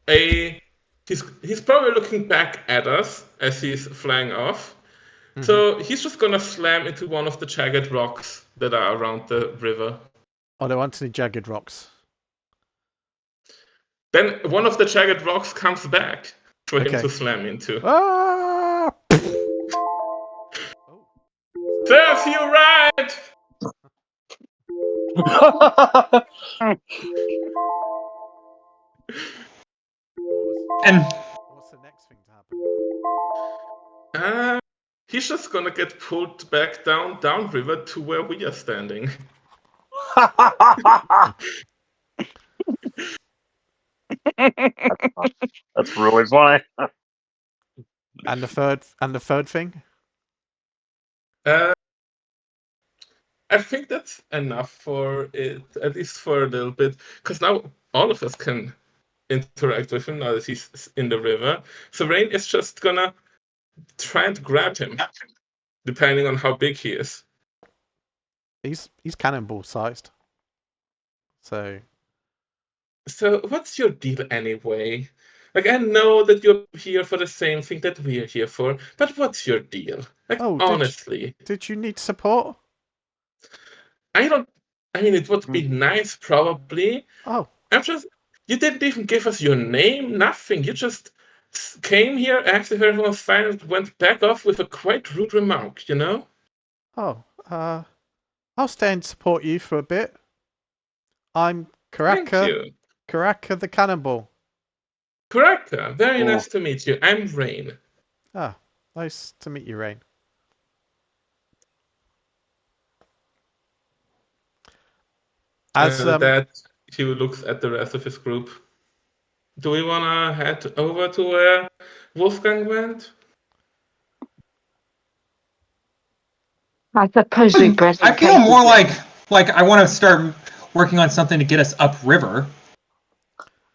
he's probably looking back at us as he's flying off. Mm-hmm. So he's just going to slam into one of the jagged rocks that are around the river. Oh, there aren't any jagged rocks. Then one of the jagged rocks comes back for him to slam into. Ah! Serves you right! And what's the next thing to happen? He's just gonna get pulled back downriver to where we are standing. That's really funny. And the third thing? I think that's enough for it, at least for a little bit, because now all of us can interact with him now that he's in the river. So Rayne is just gonna try and grab him, depending on how big he is. He's cannonball sized. So what's your deal anyway? Like, I know that you're here for the same thing that we're here for, but what's your deal? Like, honestly. Did you need support? I mean, it would be nice, probably. Oh. You didn't even give us your name, nothing. You just came here, asked if everyone was fine, and went back off with a quite rude remark, you know? Oh, I'll stay and support you for a bit. I'm Thank Karaka. you. Karaka the Cannonball. Karaka, very nice to meet you. I'm Rayne. Ah, nice to meet you, Rayne. As that he looks at the rest of his group. Do we want to head over to where Wolfgang went? I suppose we better. I feel more like I want to start working on something to get us upriver.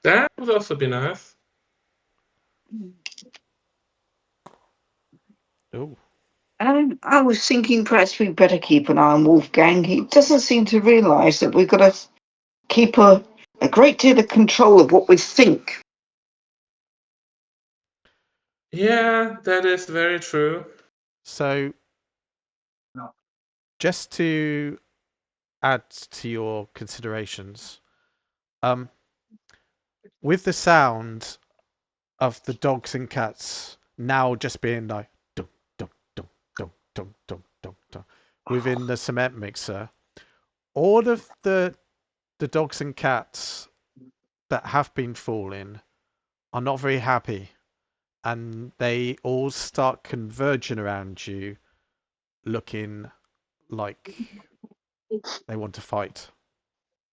That would also be nice. Oh. I was thinking perhaps we better keep an eye on Wolfgang. He doesn't seem to realise that we've got to keep a great deal of control of what we think. Yeah, that is very true. So, just to add to your considerations, with the sound of the dogs and cats now just being like dum dum dum dum dum dum dum dum within the cement mixer, all of the dogs and cats that have been falling are not very happy, and they all start converging around you, looking like they want to fight.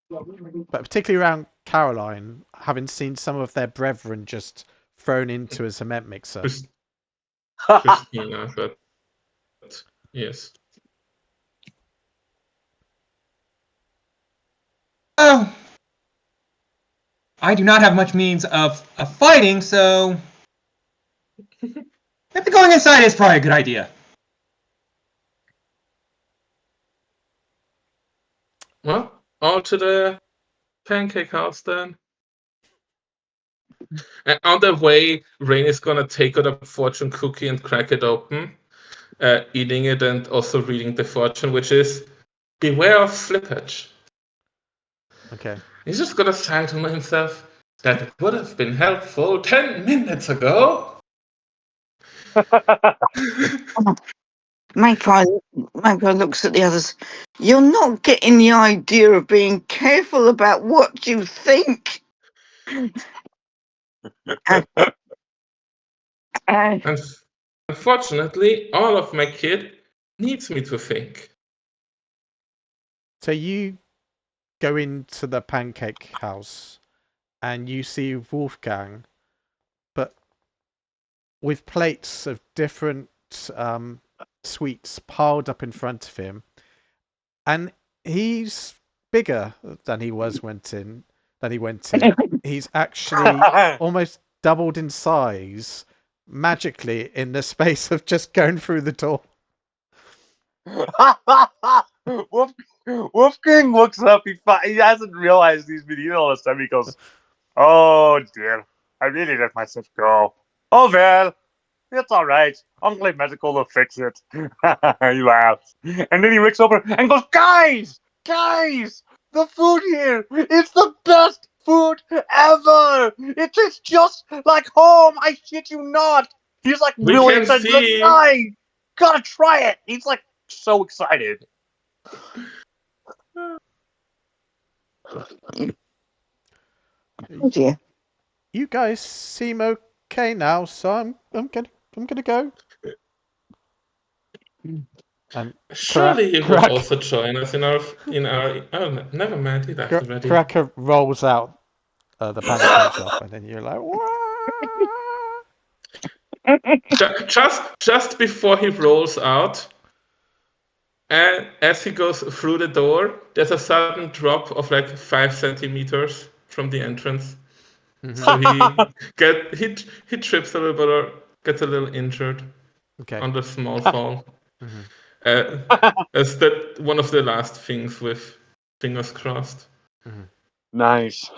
But particularly around Caroline, having seen some of their brethren just thrown into a cement mixer. Christina, but yes. Oh, I do not have much means of fighting, so maybe going inside is probably a good idea. Well, all to the pancake house then. And on the way, Rayne is gonna take out a fortune cookie and crack it open, eating it and also reading the fortune, which is beware of slippage. Okay. He's just gonna sigh to himself. That would have been helpful 10 minutes ago. Magpie looks at the others. You're not getting the idea of being careful about what you think. Unfortunately, all of my kid needs me to think. So you go into the pancake house and you see Wolfgang, but with plates of different sweets piled up in front of him, and he's bigger than he was went in. He's actually almost doubled in size magically in the space of just going through the door. Wolfgang looks up. He hasn't realized he's been eating all this time. He goes, "Oh dear, I really let myself go. Oh well, it's all right. Uncle Medical will fix it." He laughs, and then he looks over and goes, "Guys, the food here, it's the best food ever. It tastes just like home. I shit you not." He's like We really can excited. see. Guys, gotta try it. He's like so excited. Oh dear. You guys seem okay now, so I'm gonna go. And Surely he will also join us in our. Oh, never mind. He left already. Cracker rolls out the pancake shop, and then you're like, just before he rolls out, And as he goes through the door, there's a sudden drop of like 5 centimeters from the entrance. So he trips a little bit or gets a little injured Okay. on the small fall. Mhm. As that one of the last things with fingers crossed. Nice.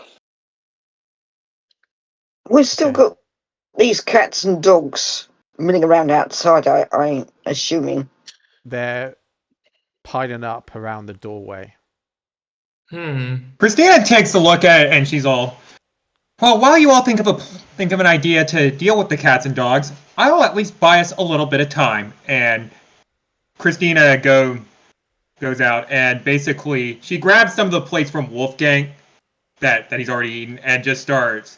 We've still Okay. got these cats and dogs milling around outside, I'm assuming. They're piling up around the doorway. Christina takes a look at it and she's all, well, while you all think of an idea to deal with the cats and dogs, I'll at least buy us a little bit of time. And Christina goes out and basically she grabs some of the plates from Wolfgang that he's already eaten and just starts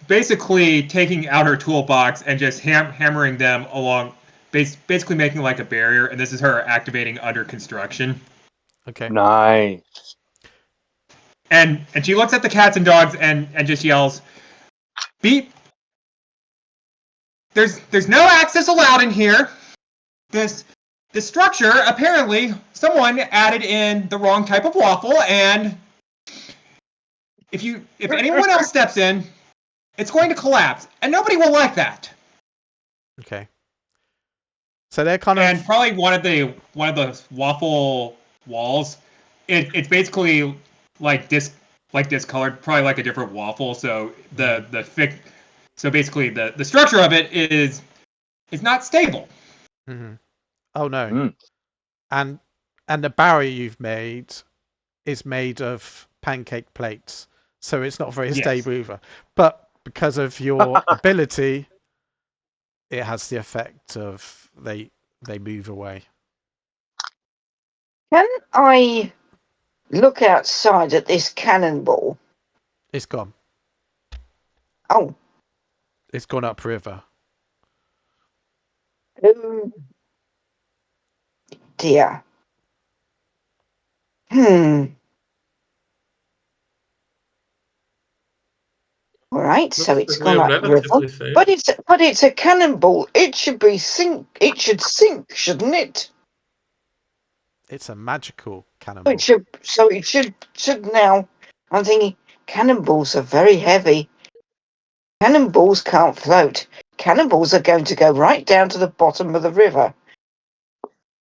basically taking out her toolbox and just hammering them along, basically making like a barrier. And this is her activating under construction. Okay. Nice. And she looks at the cats and dogs and just yells, "Beep! There's no access allowed in here. This structure, apparently someone added in the wrong type of waffle, and if anyone else steps in, it's going to collapse, and nobody will like that." Okay. So they're kind And of probably one of the waffle walls, it's basically like discolored, probably like a different waffle. So so basically the structure of it is not stable. Oh no. Mm. And the barrier you've made is made of pancake plates, so it's not very Yes. stable either. But because of your ability, it has the effect of they move away. Can I look outside at this cannonball? It's gone. Oh, It's gone upriver. oh dear. All right, so Looks it's like gone we're up river, relatively safe. but it's a cannonball. It should sink, shouldn't it? It's a magical cannonball. It should now. I'm thinking cannonballs are very heavy. Cannonballs can't float. Cannonballs are going to go right down to the bottom of the river,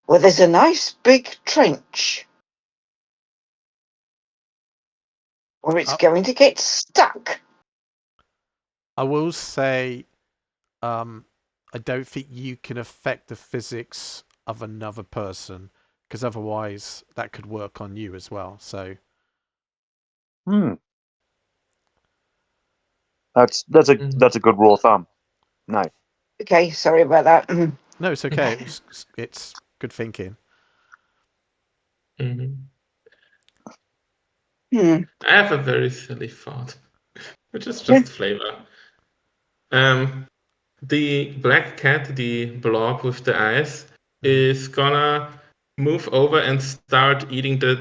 where there's a nice big trench, where it's going to get stuck. I will say, I don't think you can affect the physics of another person, because otherwise that could work on you as well. So That's a good rule of thumb. Nice. Okay, sorry about that. no, it's okay. It's good thinking. I have a very silly thought, which is just flavor. The black cat, the blob with the eyes, is gonna move over and start eating the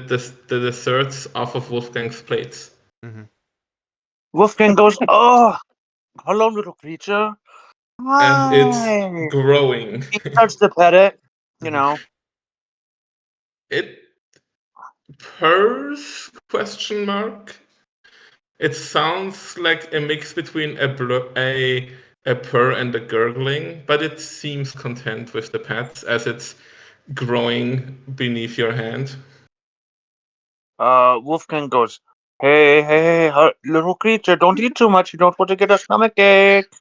desserts off of Wolfgang's plates. Wolfgang goes, "Oh, hello, little creature." And it's growing. He starts to pet it, you know. It purrs? Question mark. It sounds like a mix between a purr and a gurgling, but it seems content with the pets as it's growing beneath your hand. Wolfgang goes, hey, little creature, don't eat too much. You don't want to get a stomachache.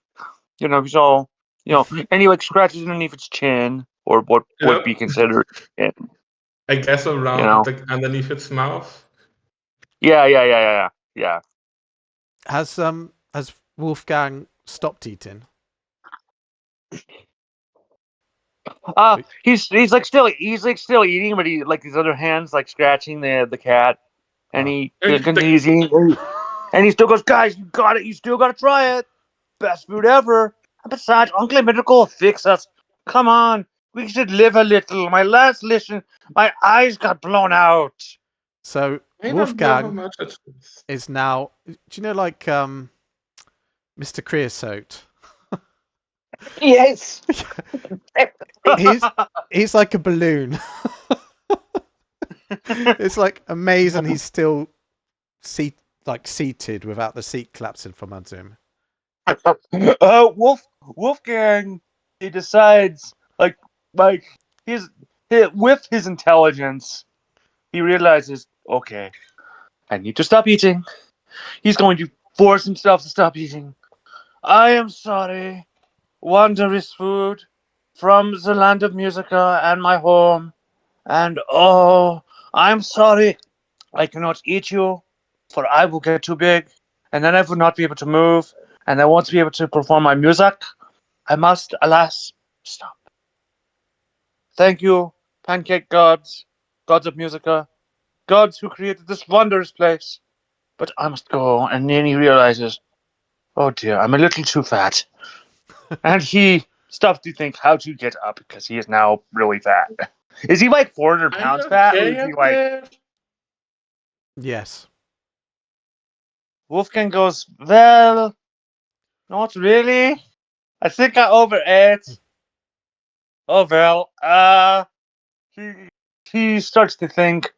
You know, so, and he like scratches underneath its chin, or what would be considered chin. I guess around, like underneath its mouth. Yeah. Has Wolfgang stopped eating? He's still eating, but he like his other hands like scratching the cat, and he continues eating, and he still goes, guys, you got it, you still got to try it, best food ever. And besides, Uncle Medical will fix us. Come on, we should live a little. My last listen, my eyes got blown out. So Wolfgang is now. Do you know like Mr. Creosote? Yes. he's like a balloon. It's like amazing he's still seated without the seat collapsing from under him. Wolfgang, he decides like with his intelligence, he realizes, okay, I need to stop eating. He's going to force himself to stop eating. I am sorry, wondrous food from the land of Musica and my home. And oh, I'm sorry, I cannot eat you, for I will get too big, and then I will not be able to move, and I won't be able to perform my music. I must, alas, stop. Thank you, pancake gods, gods of Musica, gods who created this wondrous place. But I must go, and then he realizes, oh dear, I'm a little too fat. And he stops to think how to get up because he is now really fat. Is he like 400 pounds fat? Or is he like... Yes. Wolfgang goes, well, not really. I think I overate. Oh well, he starts to think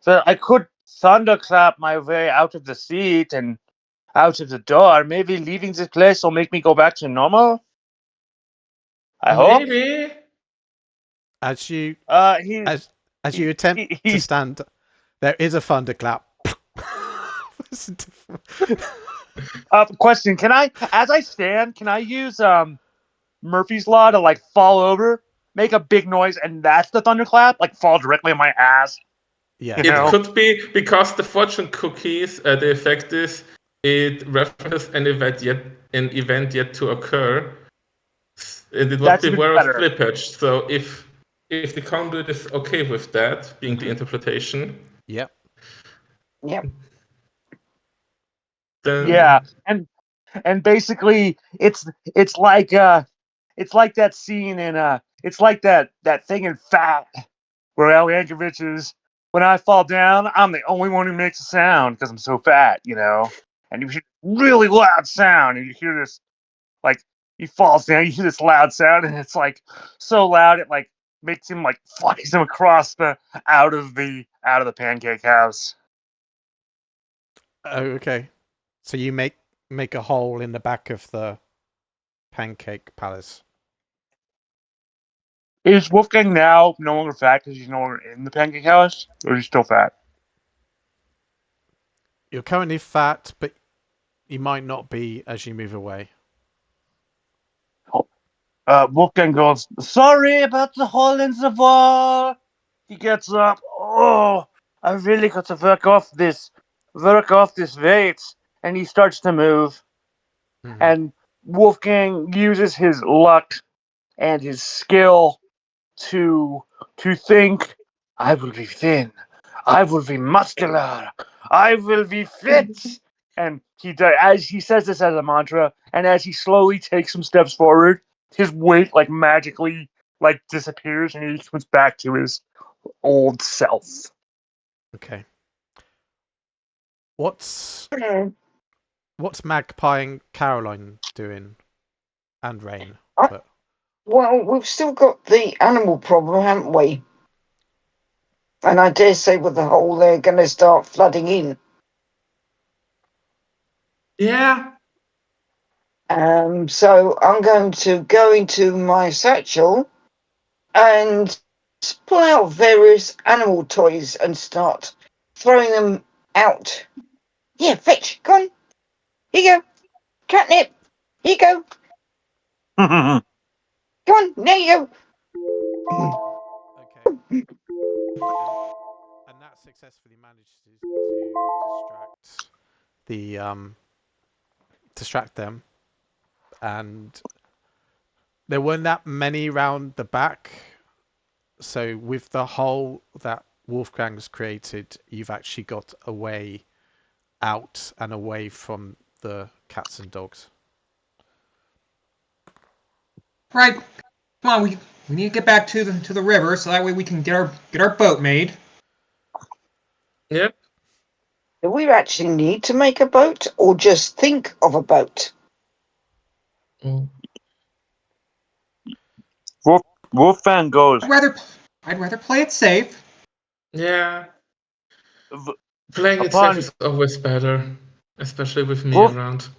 that I could thunderclap my way out of the seat and out of the door. Maybe leaving this place will make me go back to normal. I hope. Maybe. As you He as you attempt to stand, there is a thunderclap. Question: Can I, as I stand, can I use Murphy's Law to like fall over, make a big noise, and that's the thunderclap? Like fall directly on my ass? Yeah. You know? It could be because the fortune cookies. The effect is it references an event yet to occur. And it would That's be even very better. flippage. So if the conduit is okay with that being the interpretation, Yep. Yep. then Yeah, and basically it's like that scene in it's like that thing in Fat where Al Yankovic is, when I fall down, I'm the only one who makes a sound because I'm so fat, you know. And you hear really loud sound, and you hear this like he falls down, you hear this loud sound, and it's like so loud it like makes him like flies him across the out of the pancake house. Oh, okay. So you make a hole in the back of the pancake palace. Is Wolfgang now no longer fat because he's no longer in the pancake house, or is he still fat? You're currently fat, but you might not be as you move away. Wolfgang goes, sorry about the hole in the wall. He gets up. Oh, I really got to work off this weight. And he starts to move. Mhm. And Wolfgang uses his luck and his skill to think, I will be thin. I will be muscular. I will be fit. And as he says this as a mantra, and as he slowly takes some steps forward, his weight like magically like disappears, and he comes back to his old self. Okay. What's Magpie and Caroline doing? And Rayne. Well, we've still got the animal problem, haven't we? And I dare say with the hole, they're going to start flooding in. yeah. So I'm going to go into my satchel and pull out various animal toys and start throwing them out. Yeah, fetch, come on. Here you go. Catnip. Here you go. Come on, there you go. Okay. And that successfully manages to distract them. And there weren't that many round the back. So with the hole that Wolfgang's created, you've actually got a way out and away from the cats and dogs. Right. Come on, we need to get back to the river so that way we can get our boat made. Yep. Do we actually need to make a boat or just think of a boat? Wolfgang goes, I'd rather play it safe. Yeah. V- Playing it Upon safe is always better, especially with me Wolf, around.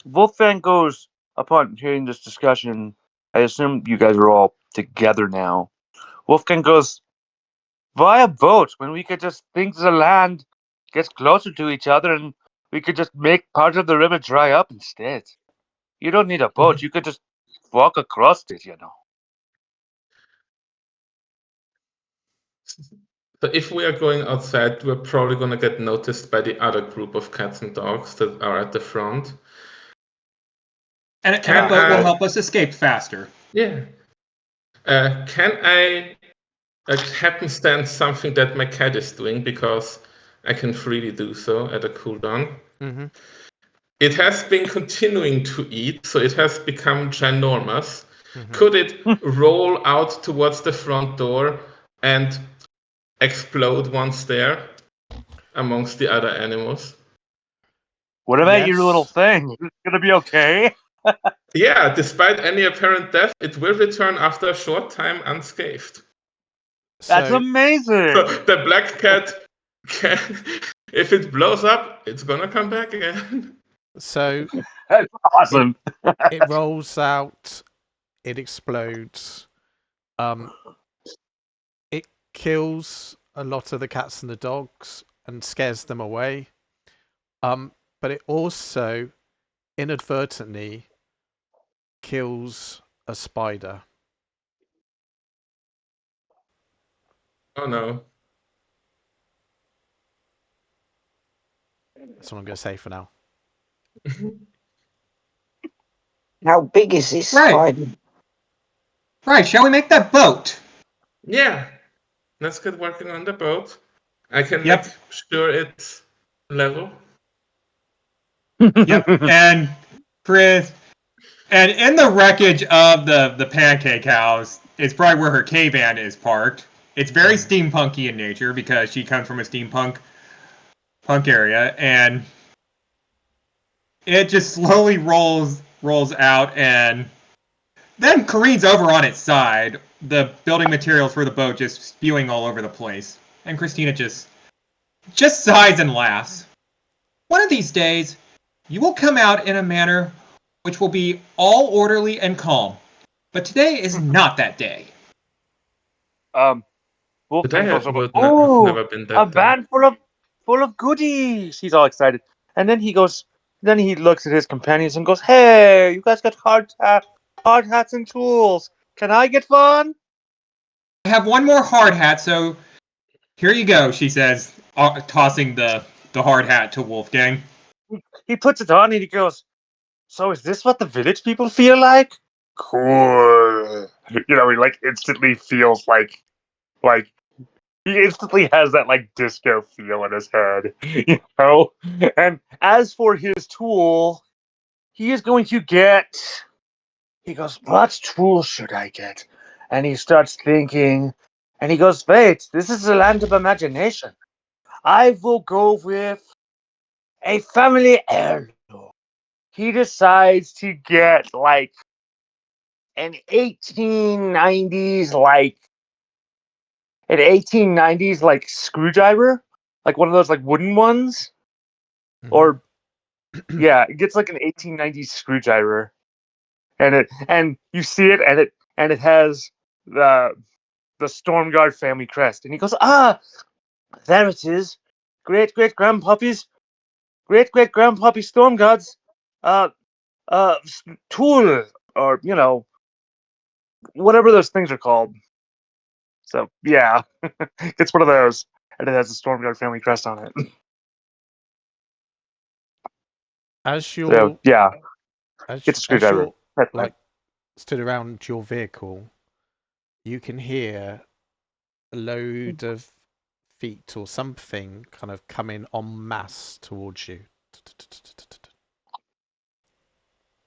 Wolfgang goes, upon hearing this discussion, I assume you guys are all together now. Wolfgang goes, why a boat when we could just think the land gets closer to each other and we could just make part of the river dry up instead? You don't need a boat. You could just walk across it, you know. So if we are going outside, we're probably gonna get noticed by the other group of cats and dogs that are at the front. And a Can boat will I? help us escape faster. Yeah. Can I happenstance something that my cat is doing, because I can freely do so at a cooldown? Mm-hmm. It has been continuing to eat, so it has become ginormous. Mm-hmm. Could it roll out towards the front door and explode once there amongst the other animals? What about your little Yes. thing? Is it gonna be okay? Yeah, despite any apparent death, it will return after a short time unscathed. That's So amazing. So the black cat can, if it blows up, it's gonna come back again. so That's awesome. it rolls out, it explodes, it kills a lot of the cats and the dogs and scares them away. But it also inadvertently kills a spider. Oh no. That's what I'm going to say for now. How big is this Right. spider? Right, shall we make that boat? Yeah, let's get working on the boat. I can Yep. make sure it's level. Yep. And Chris, and in the wreckage of the pancake house, it's probably where her K-van is parked. It's very steampunky in nature because she comes from a steampunk area, and it just slowly rolls out, and then careens over on its side. The building materials for the boat just spewing all over the place, and Christina just sighs and laughs. One of these days, you will come out in a manner which will be all orderly and calm. But today is not that day. Wolfgang goes over. Would have Oh, never been a that day. van full of goodies. He's all excited, and then he goes. Then he looks at his companions and goes, "Hey, you guys got hard hats and tools. Can I get fun?" I have one more hard hat, so here you go, she says, tossing the hard hat to Wolfgang. He puts it on and he goes, "So is this what the village people feel like?" Cool. You know, he like instantly feels like he instantly has that like disco feel in his head, you know. And as for his tool, he is going to get. He goes, "What tool should I get?" And he starts thinking, and he goes, "Wait, this is a land of imagination. I will go with a family heirloom." He decides to get like an 1890s screwdriver, like one of those like wooden ones, or yeah, it gets like an 1890s screwdriver, and you see it, and it has the Stormguard family crest, and he goes, "Ah, there it is, great grandpappy's Stormguard's uh tool, or you know, whatever those things are called." So yeah, it's one of those, and it has the Stormguard family crest on it. As So you're yeah, it's a as screwdriver. you're That's fine. like stood around your vehicle, you can hear a load of feet or something kind of coming en masse towards you.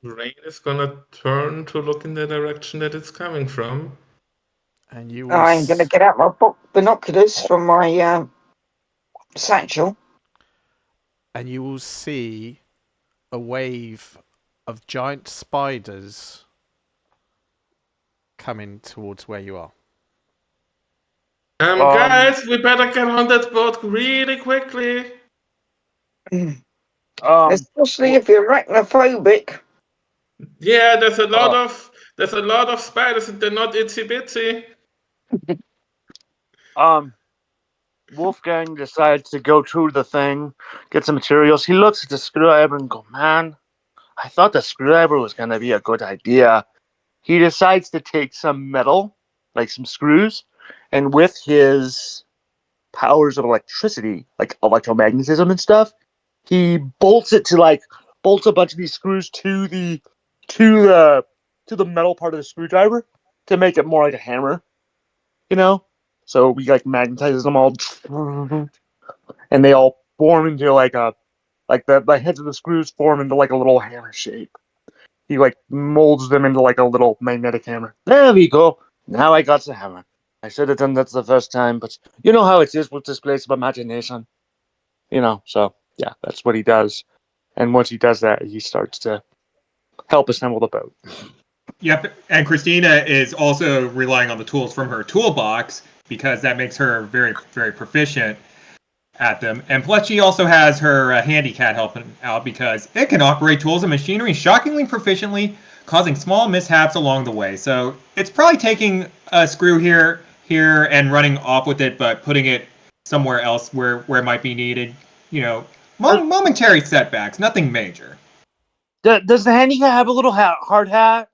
Rayne is gonna turn to look in the direction that it's coming from. And you will I'm going to get out my binoculars from my satchel. and you will see a wave of giant spiders coming towards where you are. Guys, we better get on that boat really quickly. Especially if you're arachnophobic. Yeah, there's a lot of spiders and they're not itsy bitsy. Wolfgang decides to go to the thing, get some materials. He looks at the screwdriver and go, man, I thought the screwdriver was going to be a good idea. He decides to take some metal, like some screws, and with his powers of electricity, like electromagnetism and stuff, he bolts a bunch of these screws to the metal part of the screwdriver to make it more like a hammer, you know? So we magnetizes them all, and they all form into the heads of the screws form into a little hammer shape. He molds them into a little magnetic hammer. There we go. Now I got the hammer. I should have done that the first time, but you know how it is with displays of imagination. So yeah, that's what he does. And once he does that, he starts to help assemble the boat. Yep, and Christina is also relying on the tools from her toolbox because that makes her very, very proficient at them. And Fletchy also has her handy cat helping out because it can operate tools and machinery shockingly proficiently, causing small mishaps along the way. So it's probably taking a screw here, and running off with it, but putting it somewhere else where it might be needed. Momentary setbacks, nothing major. Does the handy cat have a little hard hat?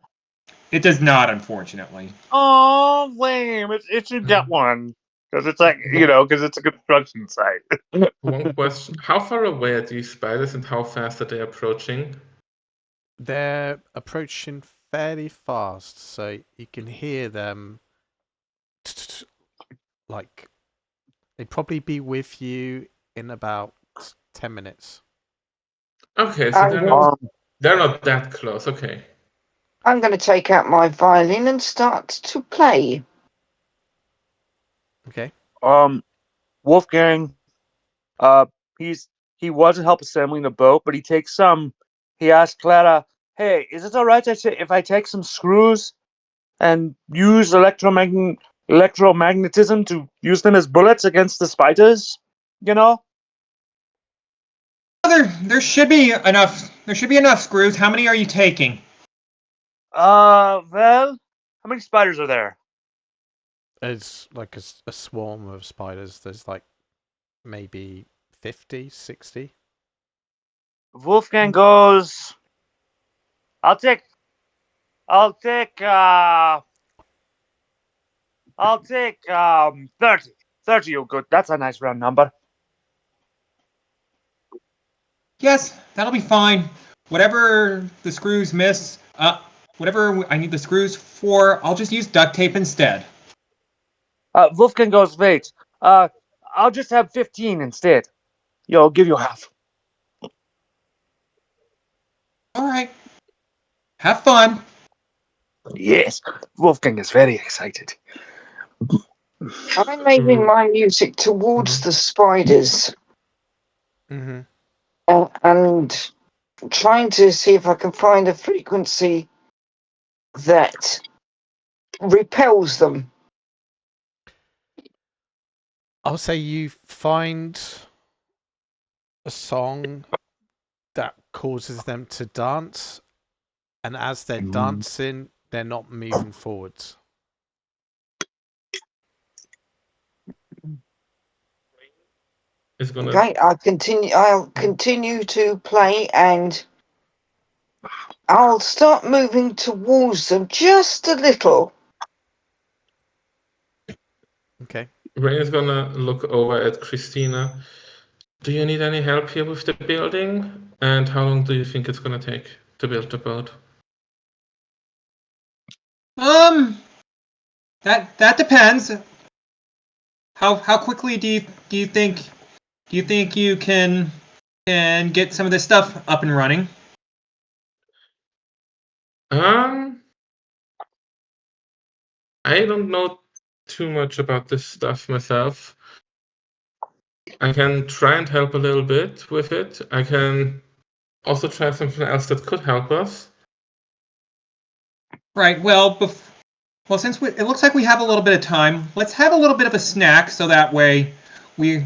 It does not, unfortunately. Oh, lame! It should get one because it's because it's a construction site. One question: how far away are these spiders, and how fast are they approaching? They're approaching fairly fast, so you can hear them. Like they'd probably be with you in about 10 minutes. Okay, so they're not that close. Okay. I'm going to take out my violin and start to play. Okay. Wolfgang, he was to help assembling the boat, but he asked Clara, "Hey, is it all right if I take some screws and use electromagnetism to use them as bullets against the spiders? You know?" There should be enough. There should be enough screws. How many are you taking? Well, how many spiders are there? It's like a swarm of spiders. There's maybe 50, 60. Wolfgang goes, I'll take 30. 30, oh good. That's a nice round number. Yes, that'll be fine. Whatever the screws miss, whatever I need the screws for, I'll just use duct tape instead. Wolfgang goes, wait, I'll just have 15 instead. I'll give you half. All right. Have fun. Yes, Wolfgang is very excited. I'm moving my music towards the spiders and trying to see if I can find a frequency that repels them. I'll say you find a song that causes them to dance, and as they're dancing, they're not moving forwards. Okay, I'll continue to play, and I'll start moving towards them just a little. Okay. Rayne is gonna look over at Christina. Do you need any help here with the building? And how long do you think it's gonna take to build the boat? That depends. How quickly do you think you can get some of this stuff up and running? I don't know too much about this stuff myself. I can try and help a little bit with it. I can also try something else that could help us. Right. Well, Well, since it looks like we have a little bit of time, let's have a little bit of a snack so that way we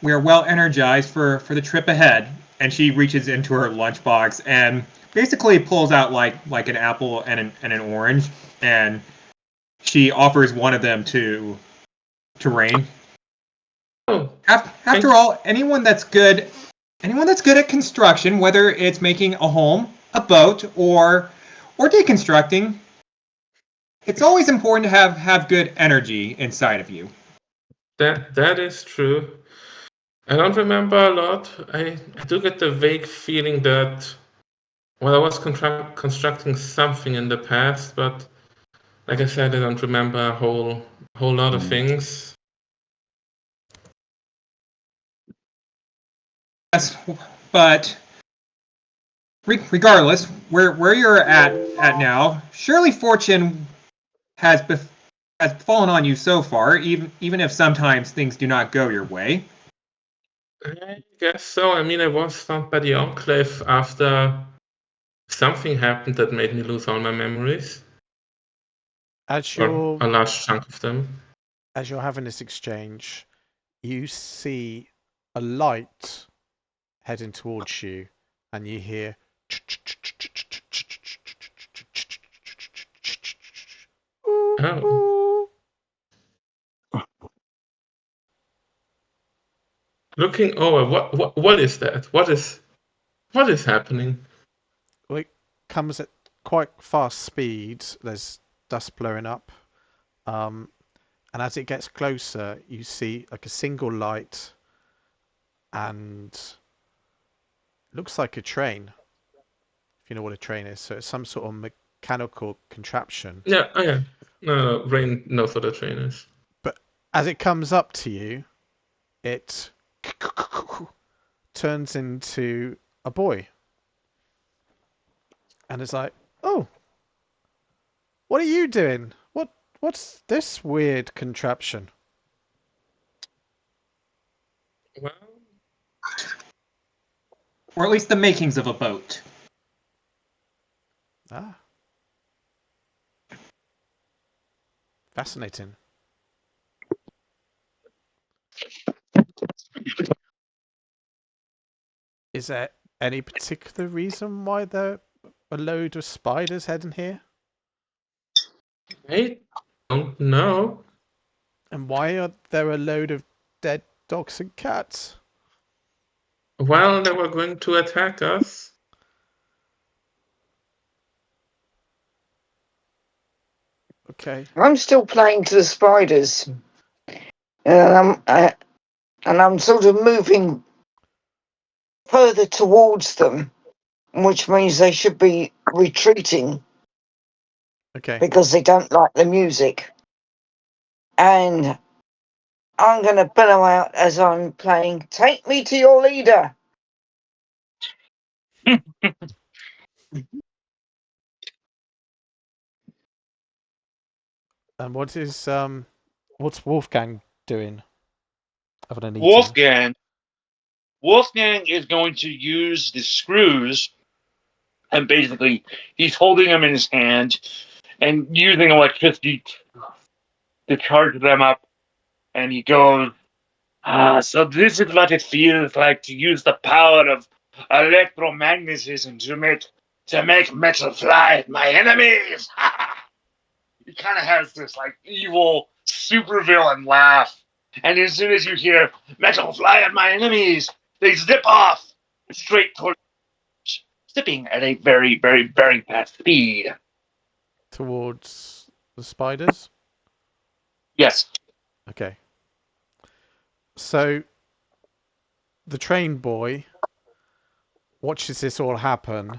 are well energized for the trip ahead. And she reaches into her lunchbox and basically pulls out like an apple and an orange, and she offers one of them to Rayne. Oh, After all, anyone that's good at construction, whether it's making a home, a boat, or deconstructing, it's always important to have good energy inside of you. that is true. I don't remember a lot. I do get the vague feeling that, well, I was constructing something in the past, but like I said, I don't remember a whole lot of things. Yes, but regardless, where you're at now, surely fortune has fallen on you so far, even if sometimes things do not go your way. I guess so. I mean, I was found by the Enclave after something happened that made me lose all my memories, As or you're a large chunk of them. as you're having this exchange, you see a light heading towards you, and you hear. Oh. Looking over, what is that? What is happening? Well, it comes at quite fast speed. There's dust blowing up, and as it gets closer, you see like a single light, and it looks like a train. If you know what a train is, so it's some sort of mechanical contraption. Yeah, oh yeah. No, Rayne knows what a train is. But as it comes up to you, it turns into a boy, and it's like, "Oh, what are you doing? What's this weird contraption?" Well, Or at least the makings of a boat. Ah, fascinating. Is there any particular reason why there are a load of spiders heading here? I don't know. And why are there a load of dead dogs and cats? Well, they were going to attack us. Okay. I'm still playing to the spiders, and I'm sort of moving further towards them, which means they should be retreating Okay. because they don't like the music. And I'm going to bellow out as I'm playing, "Take me to your leader." And what's Wolfgang doing? Other than eating? Wolfgang is going to use the screws, and basically he's holding them in his hand and using electricity to charge them up. And he goes, so this is what it feels like to use the power of electromagnetism to make metal fly at my enemies. He kind of has this like evil supervillain laugh. And as soon as you hear metal fly at my enemies, they zip off straight towards, zipping at a very, very, very fast speed. Towards the spiders? Yes. Okay. So the train boy watches this all happen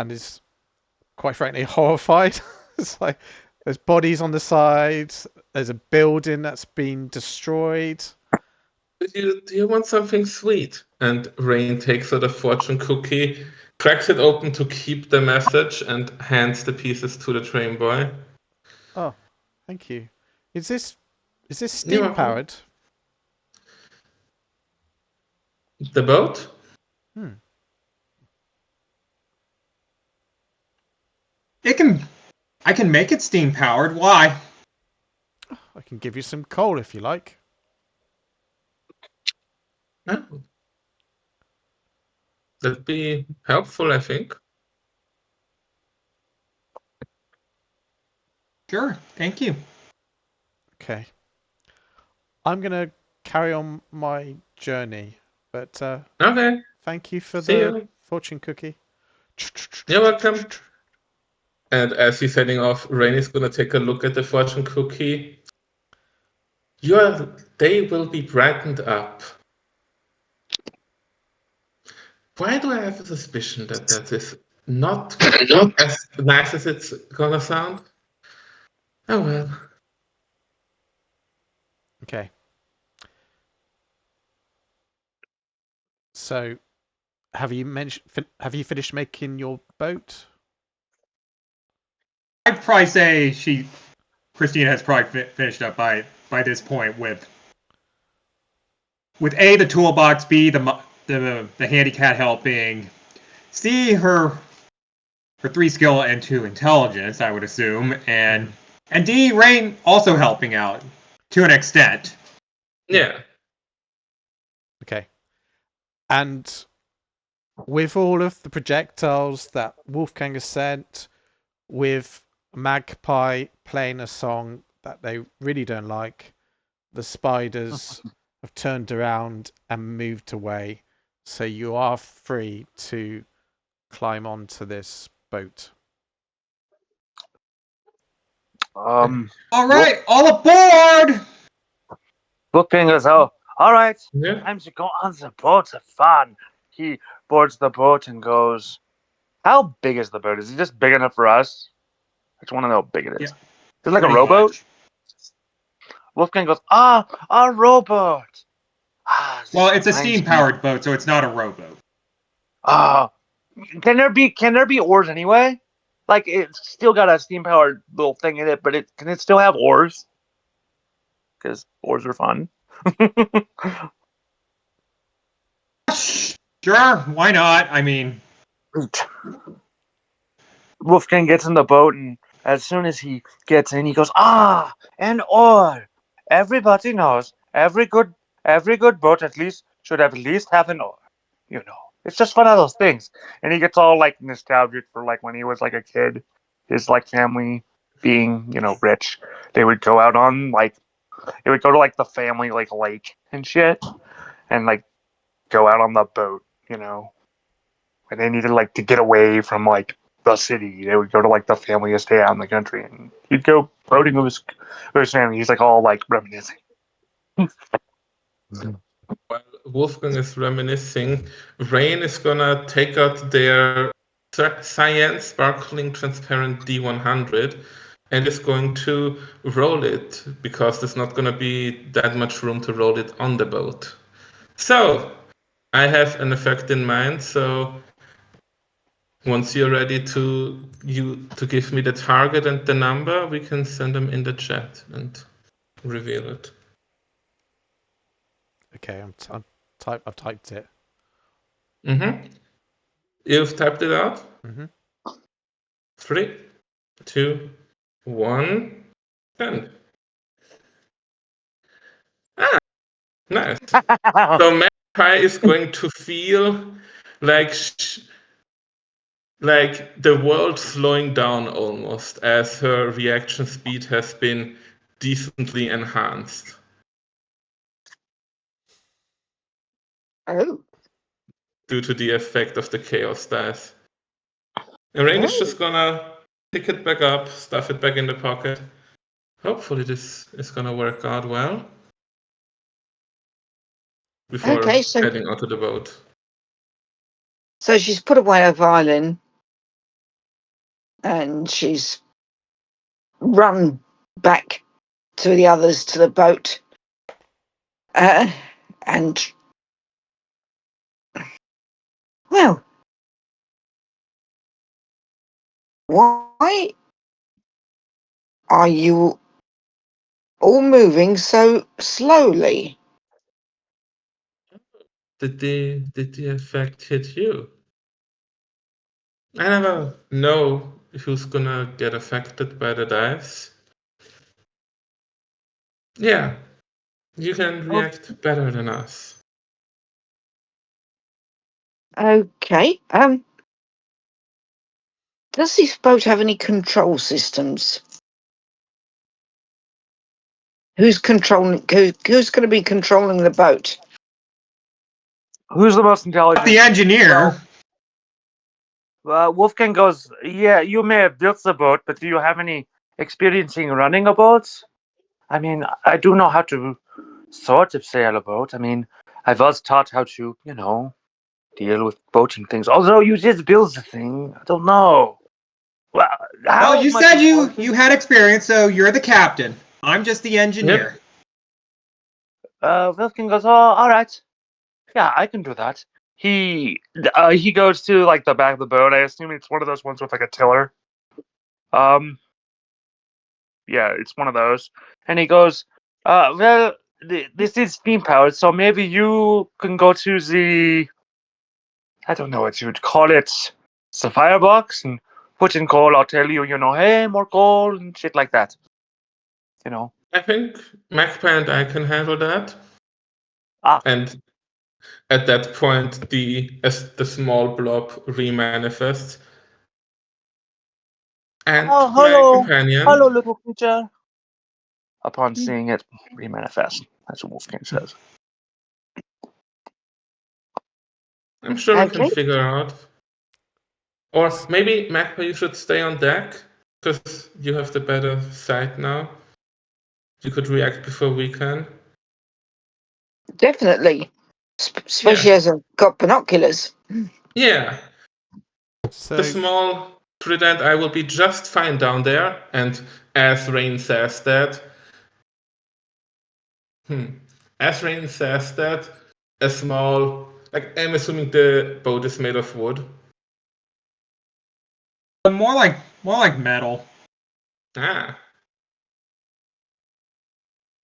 and is quite frankly horrified. It's like there's bodies on the side, there's a building that's been destroyed. Do you want something sweet? And Rayne takes out a fortune cookie, cracks it open to keep the message, and hands the pieces to the train boy. Oh, thank you. Is this You're steam welcome. powered? The boat? It can I can make it steam powered. Why? I can give you some coal if you like. Oh. That'd be helpful, I think. Sure, thank you. Okay. I'm gonna carry on my journey, but Okay. thank you for See the you. fortune cookie. You're welcome. And as he's heading off, Rayne is gonna take a look at the fortune cookie. Your day will be brightened up. Why do I have a suspicion that that is not as nice as it's gonna sound? Oh well. Okay. So, have you finished making your boat? I'd probably say Christina has probably finished up by this point with A, the toolbox, B, the handy cat helping, C, her 3 skill and 2 intelligence, I would assume, and D, Rayne also helping out to an extent. Yeah. Okay. And with all of the projectiles that Wolfgang has sent, with Magpie playing a song that they really don't like, the spiders have turned around and moved away, so you are free to climb onto this boat. All right, all aboard! Wolfgang goes, oh, all right, Yeah. time to go on the boat. Have fun. He boards the boat and goes, how big is the boat? Is it just big enough for us? I just want to know how big it is. Yeah, Is it like a pretty rowboat? much. Wolfgang goes, a rowboat. Well, it's a reminds me- steam-powered boat, so it's not a rowboat. Can there be oars anyway? Like it's still got a steam powered little thing in it, but can it still have oars? Because oars are fun. Sure, why not? I mean, Wolfgang gets in the boat, and as soon as he gets in, he goes, an oar. Everybody knows every good boat should at least have an oar. You know, it's just one of those things. And he gets all like nostalgic for like when he was like a kid, his like family being rich. They would go out on they would go to like the family like lake and shit, and like go out on the boat. When they needed like to get away from like the city, they would go to like the family estate out in the country, and he'd go boating with his family. He's like all like reminiscing. While Wolfgang is reminiscing, Rayne is gonna take out their cyan sparkling transparent D100 and is going to roll it because there's not gonna be that much room to roll it on the boat. So I have an effect in mind, so once you're ready to give me the target and the number, we can send them in the chat and reveal it. Okay, I've typed it. Mm-hmm. You've typed it out? Mm-hmm. 3, 2, 1, send. Nice. So Magpie is going to feel like the world slowing down almost, as her reaction speed has been decently enhanced. Oh. Due to the effect of the chaos dice. And Rayne is just gonna pick it back up, stuff it back in the pocket. Hopefully this is gonna work out well before heading onto the boat. So she's put away her violin and she's run back to the others to the boat. And well, why are you all moving so slowly? Did the effect hit you? I never know who's gonna get affected by the dice. Yeah, you can react better than us. Okay. Does this boat have any control systems? Who's controlling? Who's going to be controlling the boat? Who's the most intelligent? The engineer. Wolfgang goes, yeah, you may have built the boat, but do you have any experience in running a boat? I mean, I do know how to sort of sail a boat. I mean, I was taught how to, deal with boating things. Although you did build the thing, I don't know. Well, how Well, you much said you had experience, so you're the captain. I'm just the engineer. Wolfgang goes, oh, all right. Yeah, I can do that. He goes to like the back of the boat. I assume it's one of those ones with like a tiller. Yeah, it's one of those. And he goes, well, this is steam powered, so maybe you can go to the, I don't know what you would call it, the firebox and put in coal. I'll tell you, hey, more coal and shit like that. I think Magpie and I can handle that. Ah. And at that point, as the small blob remanifests. And my companion. Hello, little creature. Upon seeing it remanifest, that's what Wolfgang says. I'm sure we can figure out. Or maybe, Magpie, you should stay on deck, because you have the better sight now. You could react before we can. Definitely. Especially as I've got binoculars. Yeah. So, The small trident, I will be just fine down there. And as Rayne says that, a small, like, I'm assuming the boat is made of wood. More like metal. Ah.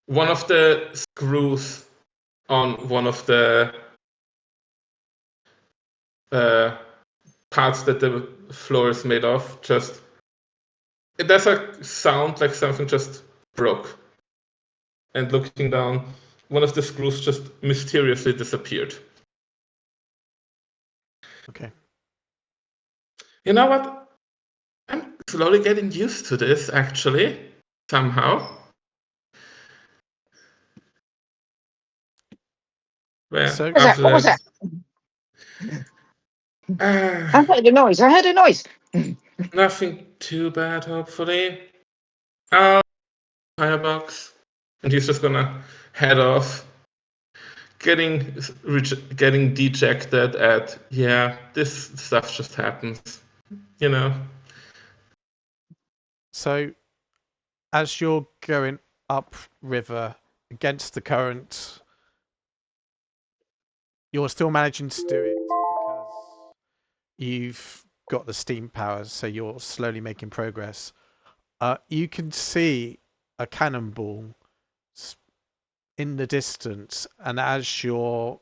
One of the screws on one of the parts that the floor is made of it does a sound like something just broke. And looking down, one of the screws just mysteriously disappeared. Okay. You know what? I'm slowly getting used to this, actually, somehow. Well, So, What was that? I heard a noise. Nothing too bad, hopefully. Oh, firebox. And he's just gonna head off, getting dejected at, this stuff just happens, So, as you're going up river against the current, you're still managing to do it because you've got the steam powers, so you're slowly making progress. You can see a cannonball in the distance, and as you're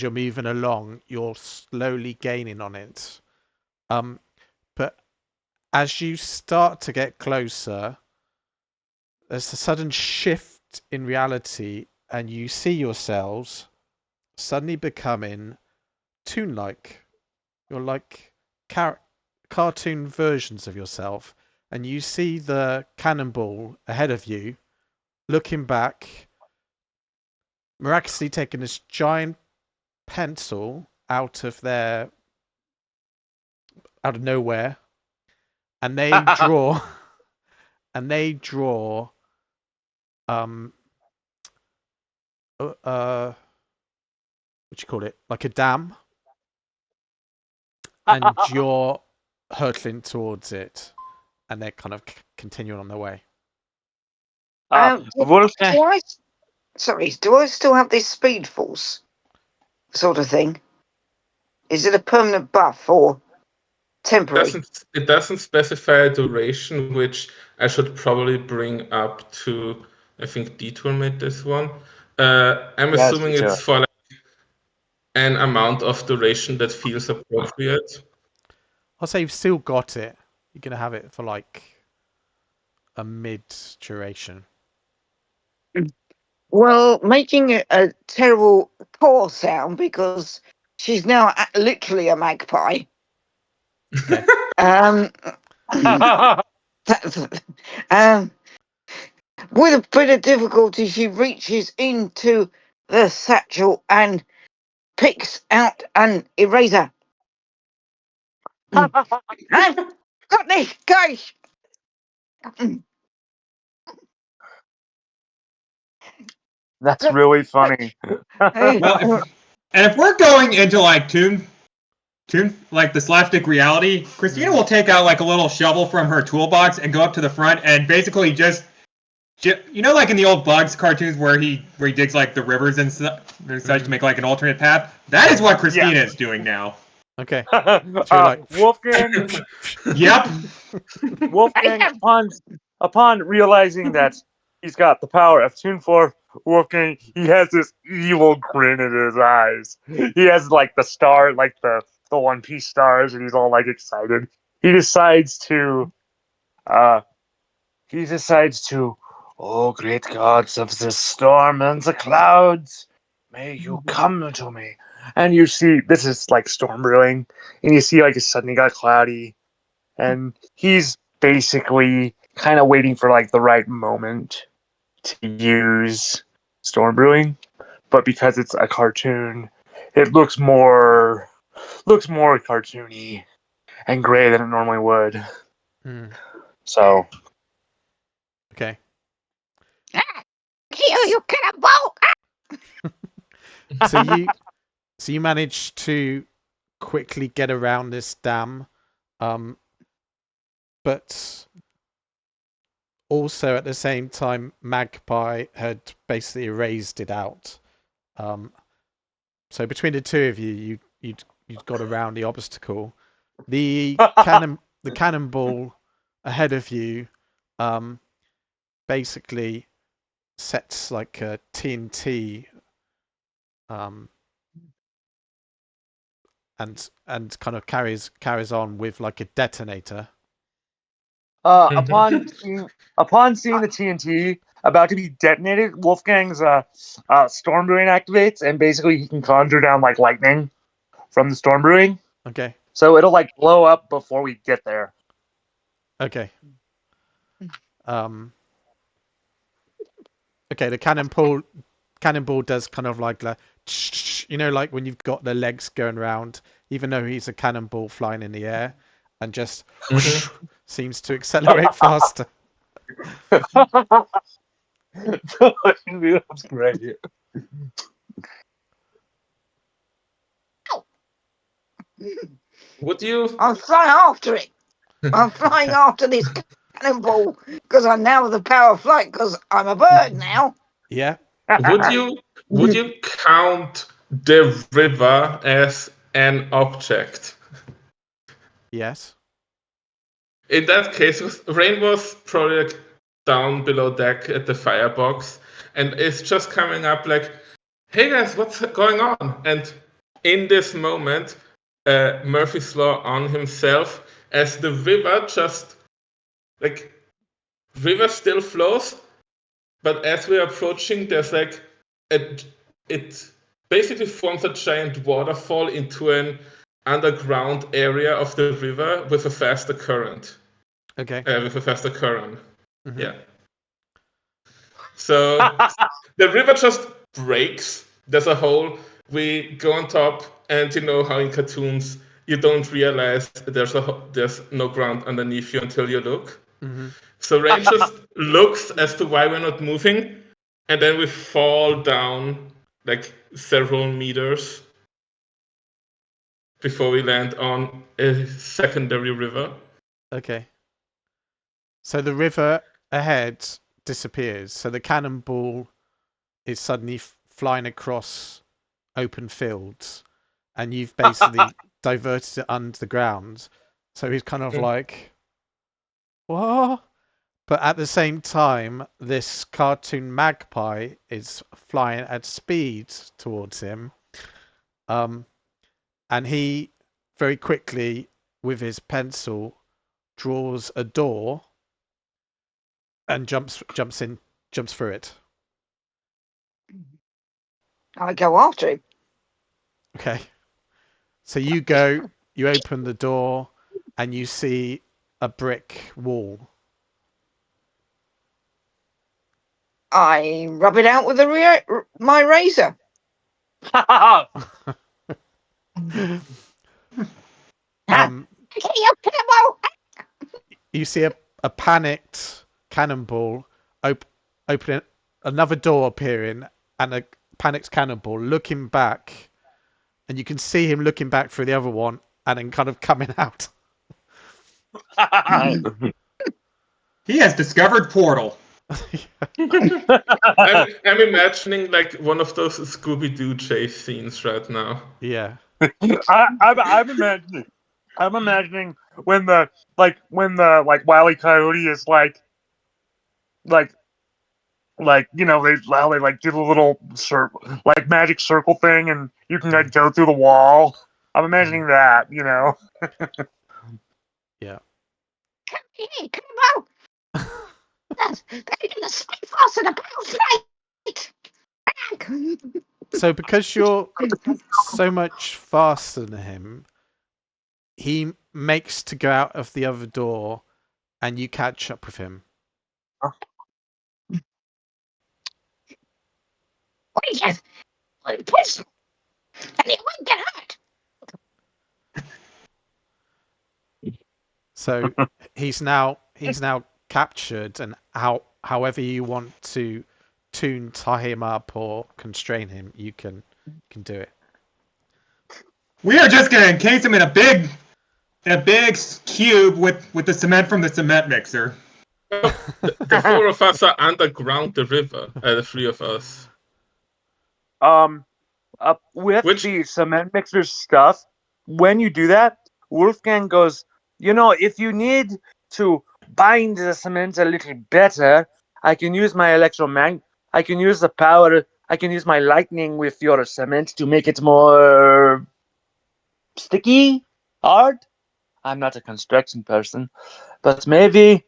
moving along, you're slowly gaining on it. But as you start to get closer, there's a sudden shift in reality, and you see yourselves suddenly becoming toon-like. You're like cartoon versions of yourself, and you see the cannonball ahead of you, looking back, miraculously taking this giant pencil out of nowhere, and they draw what you call it, like a dam, and you're hurtling towards it, and they're kind of continuing on their way. Wolfgang. Do I still have this speed force sort of thing? Is it a permanent buff or temporary? It doesn't specify a duration, which I should probably bring up to, I think Detour made this one. I'm assuming it's for like an amount of duration that feels appropriate. I'll say you've still got it. You're gonna have it for like a mid duration. Well, making a terrible caw sound because she's now literally a magpie. Okay. With a bit of difficulty, she reaches into the satchel and picks out an eraser. I've got this, guys. That's really funny. Well, if we're going into like toon like the slapstick reality, Christina will take out like a little shovel from her toolbox and go up to the front and basically just you know, like in the old Bugs cartoons where he digs like the rivers and such to make like an alternate path. That is what Christina is doing now. Okay. Wolfgang. Yep. Wolfgang, upon realizing that he's got the power of Toon 4, Wolfgang, he has this evil grin in his eyes. He has like the star, like the One Piece stars, and he's all like excited. He decides to, oh great gods of the storm and the clouds, may you come to me. And you see, this is like storm brewing, and you see like it suddenly got cloudy, and he's basically kind of waiting for like the right moment to use storm brewing, but because it's a cartoon, it looks more cartoony and gray than it normally would. So Kill you, cannonball! So you manage to quickly get around this dam, but also at the same time, Magpie had basically erased it out. So between the two of you, you'd got around the obstacle. The cannonball ahead of you, basically sets like a TNT, and kind of carries on with like a detonator. upon seeing the TNT about to be detonated, Wolfgang's storm brewing activates, and basically he can conjure down like lightning from the storm brewing. Okay. So it'll like blow up before we get there. Okay. Okay. The cannonball does kind of like the, you know, like when you've got the legs going around, even though he's a cannonball flying in the air, and just seems to accelerate faster. That's great. Would you? I'll fly after it. I'm flying after this cannonball because I now have the power of flight because I'm a bird now. Yeah. Would you count the river as an object? Yes. In that case, Rayne was probably like down below deck at the firebox, and it's just coming up like, "Hey guys, what's going on?" And in this moment, Murphy's Law on himself, as the river just like river still flows, but as we're approaching, there's like it basically forms a giant waterfall into an underground area of the river with a faster current. Okay. With a faster current. Mm-hmm. Yeah. So the river just breaks. There's a hole. We go on top, and you know how in cartoons you don't realize there's no ground underneath you until you look. Mm-hmm. So Rayne just looks as to why we're not moving, and then we fall down like several meters before we land on a secondary river. Okay. So the river ahead disappears. So the cannonball is suddenly flying across open fields, and you've basically diverted it underground. So he's kind of like, what? But at the same time, this cartoon magpie is flying at speed towards him. And he very quickly with his pencil, draws a door, and jumps through it. I go after him. Okay. So you go, you open the door, and you see a brick wall. I rub it out with my razor. You see a panicked cannonball opening, another door appearing, and a panicked cannonball looking back, and you can see him looking back through the other one, and then kind of coming out. He has discovered Portal. I'm imagining like one of those Scooby-Doo chase scenes right now. Yeah. I'm imagining when the Wile E. Coyote is like you know how they like do the little magic circle thing and you can like go through the wall. I'm imagining that, you know. Yeah. Hey, come on! They're gonna stay faster than a So because you're so much faster than him, he makes to go out of the other door, and you catch up with him. Yes, push, and he won't get hurt. So he's now captured, and however you want to tie him up or constrain him, you can do it. We are just gonna encase him in a big cube with the cement from the cement mixer. The four of us are underground the river, the three of us. With the cement mixer stuff, when you do that, Wolfgang goes, you know, if you need to bind the cement a little better, I can use my I can use the power, I can use my lightning with your cement to make it more sticky, hard. I'm not a construction person, but maybe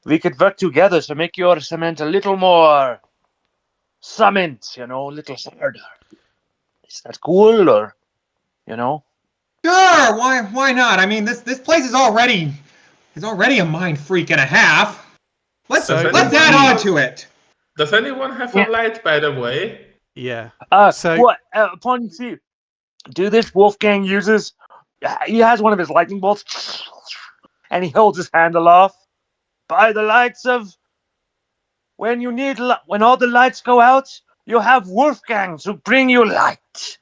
we could work together to make your cement a little more cement, you know, a little harder. Is that cool, or, you know? Sure, why not? I mean, this place is already a mind freak and a half. Let's add on to it. Does anyone have a light, by the way? Yeah. Upon you see, do this Wolfgang uses, he has one of his lightning bolts, and he holds his hand aloft. By the lights of, when all the lights go out, you have Wolfgang to bring you light.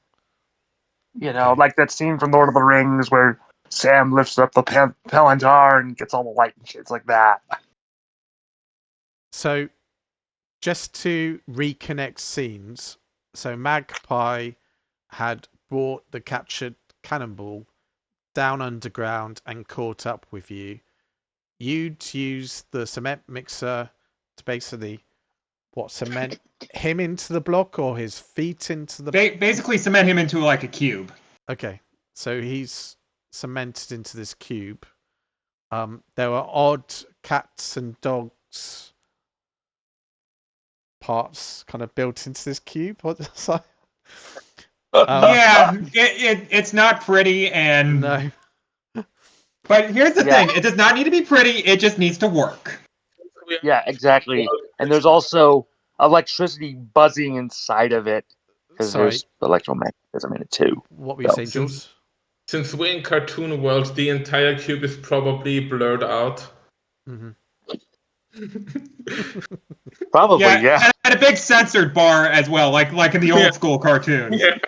You know, like that scene from Lord of the Rings where Sam lifts up the Palantir and gets all the light and shit. It's like that. So, just to reconnect scenes, so Magpie had brought the captured cannonball down underground and caught up with you. You'd use the cement mixer to basically cement him into the block or his feet into the basically cement him into like a cube. Okay, so he's cemented into this cube. There were odd cats and dogs parts kind of built into this cube. Yeah, it's not pretty, and no. But here's the thing: it does not need to be pretty. It just needs to work. Yeah, exactly. And there's also electricity buzzing inside of it because there's electromagnetism in it too. What were you saying, Jules? Since we're in cartoon world, the entire cube is probably blurred out. Mm-hmm. Probably, yeah. And a big censored bar as well, like in the old school cartoons. Yeah,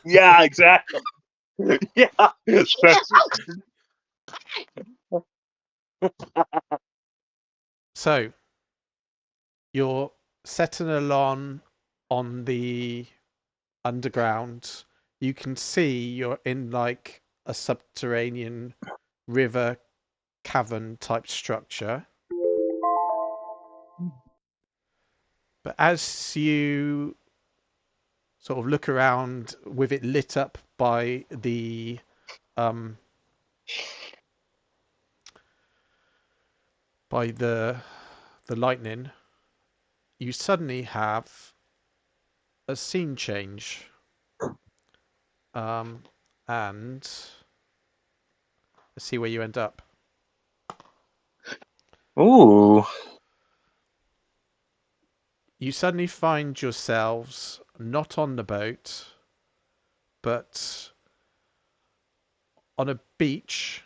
yeah, exactly. Yeah. So, you're setting along on the underground. You can see you're in like a subterranean river cavern type structure. But as you sort of look around with it lit up by the By the lightning, you suddenly have a scene change. And let's see where you end up. Ooh. You suddenly find yourselves not on the boat, but on a beach.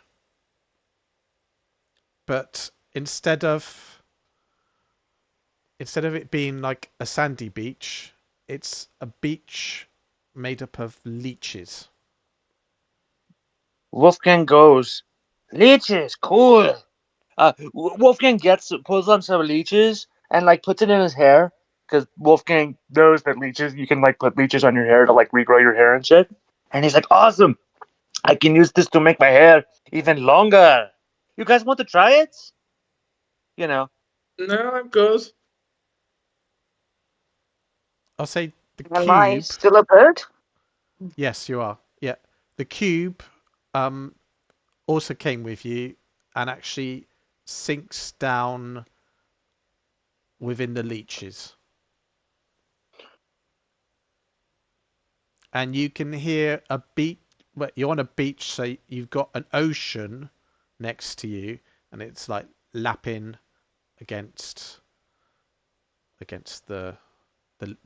But instead of it being like a sandy beach, it's a beach made up of leeches. Wolfgang goes, leeches, cool. Wolfgang pulls on some leeches and like puts it in his hair because Wolfgang knows that leeches, you can like put leeches on your hair to like regrow your hair and shit. And he's like, awesome! I can use this to make my hair even longer. You guys want to try it? You know. No, I'm good. I'll say the Am I cube. still a bird? Yes, you are. Yeah, the cube also came with you and actually sinks down within the leeches. And you can hear a beat. Well, you're on a beach, so you've got an ocean next to you, and it's like lapping against the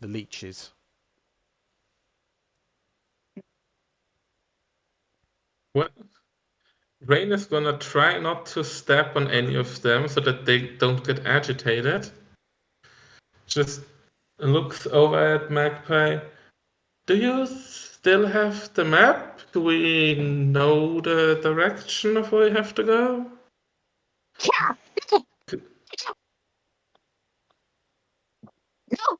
leeches. What? Rayne is gonna try not to step on any of them so that they don't get agitated. Just looks over at Magpie. Do you still have the map? Do we know the direction of where we have to go? Yeah. No.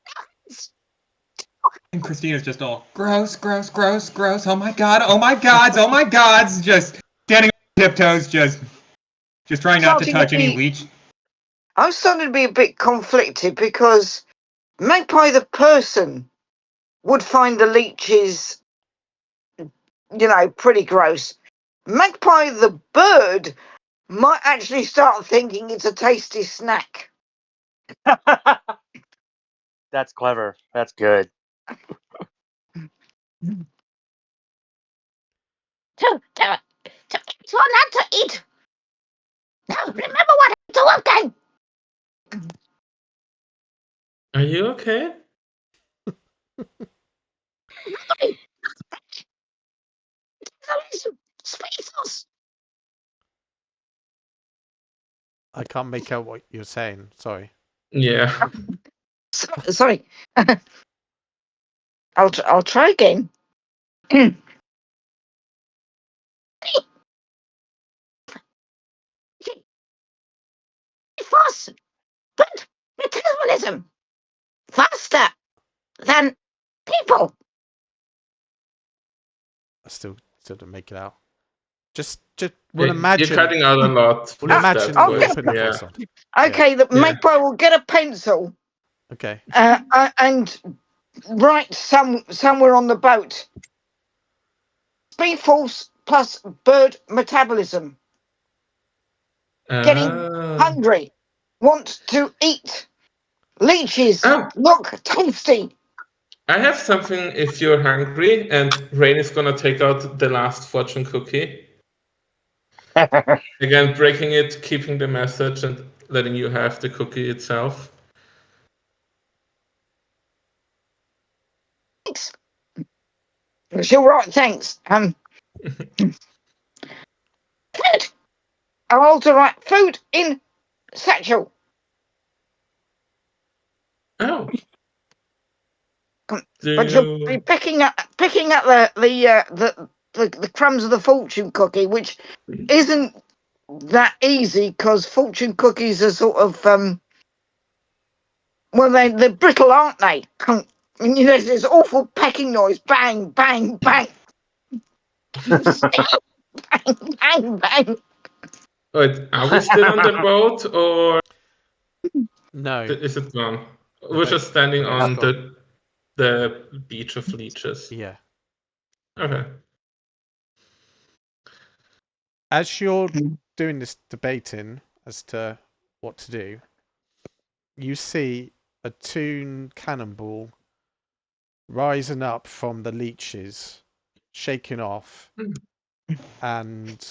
And Christina's just all gross, gross, gross, gross. Oh my god, oh my gods, oh my gods. Just standing on tiptoes, just trying not to touch any leech. I'm starting to be a bit conflicted because Magpie the person would find the leeches, pretty gross. Magpie the bird might actually start thinking it's a tasty snack. That's clever. That's good. So not to eat. Now remember what happened to Wolfgang. Are you okay? Speechless. I can't make out what you're saying. Sorry. Yeah. Sorry. I'll try again. Fast, but metabolism faster than people. I still don't make it out. Just we'll You're imagine. cutting out a lot. We'll imagine I'll you're get putting yeah. voice on. Okay, the Magpie will get a pencil. Okay. And write somewhere on the boat. Speed force plus bird metabolism. Getting hungry. Want to eat. Leeches look tasty. I have something if you're hungry, and Rayne is gonna take out the last fortune cookie. Again, breaking it, keeping the message, and letting you have the cookie itself. Thanks. It's all right, thanks. Food. I'll write food in satchel. Oh. But you'll be picking up the crumbs of the fortune cookie, which isn't that easy because fortune cookies are sort of they're brittle, aren't they? And there's this awful pecking noise, bang, bang, bang. Bang, bang, bang. Wait, are we still on the boat, or No. is it gone? We're just standing on the beach of leeches. Yeah. Okay. As you're doing this debating as to what to do, you see a toon cannonball rising up from the leeches, shaking off, and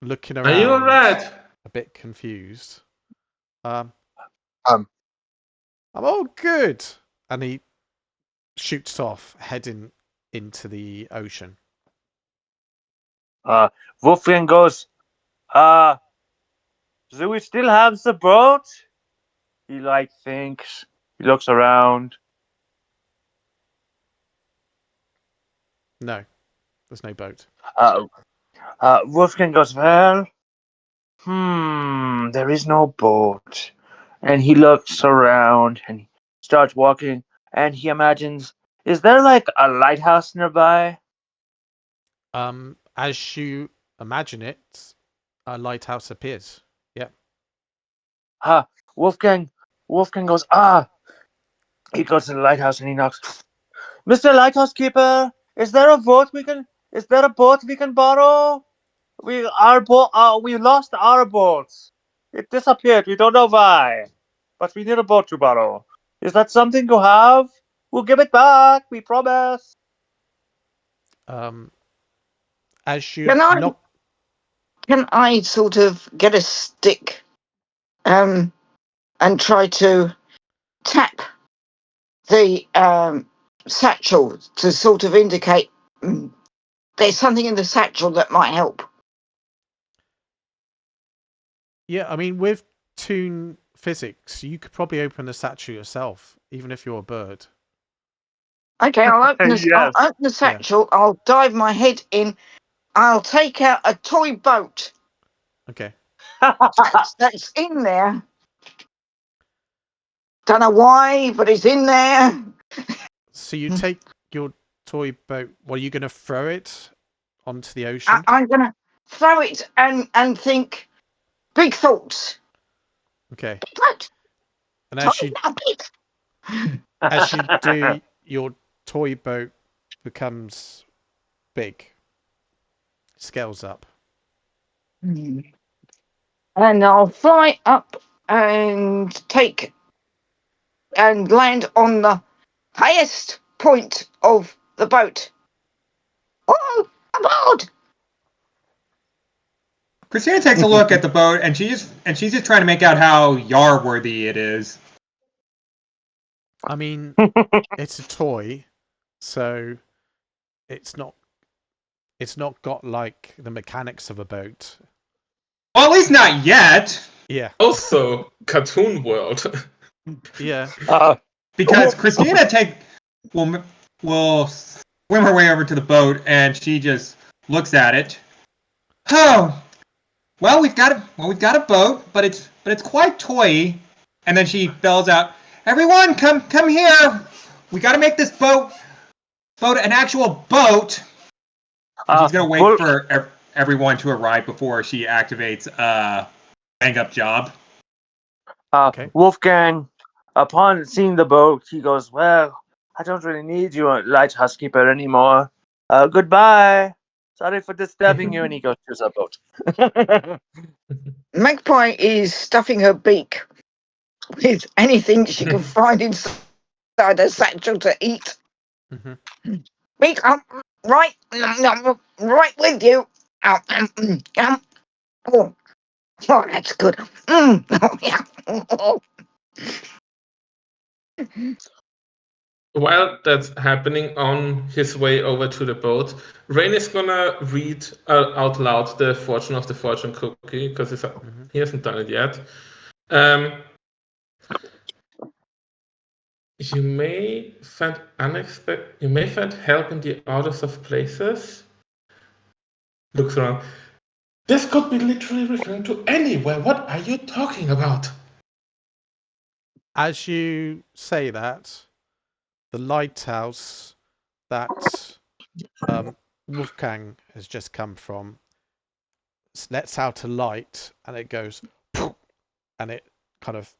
looking Are you around, alright? a bit confused. I'm Um, all good, and he shoots off, heading into the ocean. Wolfgang goes, do we still have the boat? He thinks. He looks around. No, there's no boat. Wolfgang goes, well, there is no boat. And he looks around and he starts walking and he imagines, is there a lighthouse nearby? As you imagine it, a lighthouse appears. Yep. Wolfgang goes, he goes to the lighthouse and he knocks. Mr. Lighthouse Keeper, is there a boat we can borrow? We lost our boats. It disappeared. We don't know why. But we need a boat to borrow. Is that something you have? We'll give it back. We promise. As you Can I sort of get a stick and try to tap the satchel to sort of indicate there's something in the satchel that might help? Yeah, I mean, with toon physics, you could probably open the satchel yourself, even if you're a bird. Okay, I'll open Yes. I'll open the satchel. I'll dive my head in. I'll take out a toy boat Okay. that's in there. Don't know why, but it's in there. So you take your toy boat. What, are you going to throw it onto the ocean? I'm gonna throw it and think big thoughts. Okay. What? And as you Big. do, your toy boat becomes big, scales up. And I'll fly up and land on the highest point of the boat. Oh, aboard! Christina takes a look at the boat, and she's just trying to make out how yar worthy it is. I mean, it's a toy, so it's not got like the mechanics of a boat. Well, at least not yet. Yeah. Also, cartoon world. Yeah. Because Christina will swim her way over to the boat, and she just looks at it. Oh, well, we've got a boat, but it's quite toy. And then she bells out, "Everyone, come here! We got to make this boat an actual boat." And she's gonna wait for everyone to arrive before she activates bang up job. Okay. Wolfgang, upon seeing the boat, he goes, well, I don't really need you, Lighthouse Keeper, anymore. Goodbye. Sorry for disturbing you. And he goes to the boat. Magpie is stuffing her beak with anything she can find inside her satchel to eat. Mm-hmm. Beak, right with you. Oh, that's good. Oh, yeah. While that's happening on his way over to the boat, Rayne is gonna read out loud the fortune of the fortune cookie because he hasn't done it yet. You may find help in the oddest of places. Looks around. This could be literally referring to anywhere. What are you talking about? As you say that, the lighthouse that Wolfgang has just come from lets out a light, and it goes, and it kind of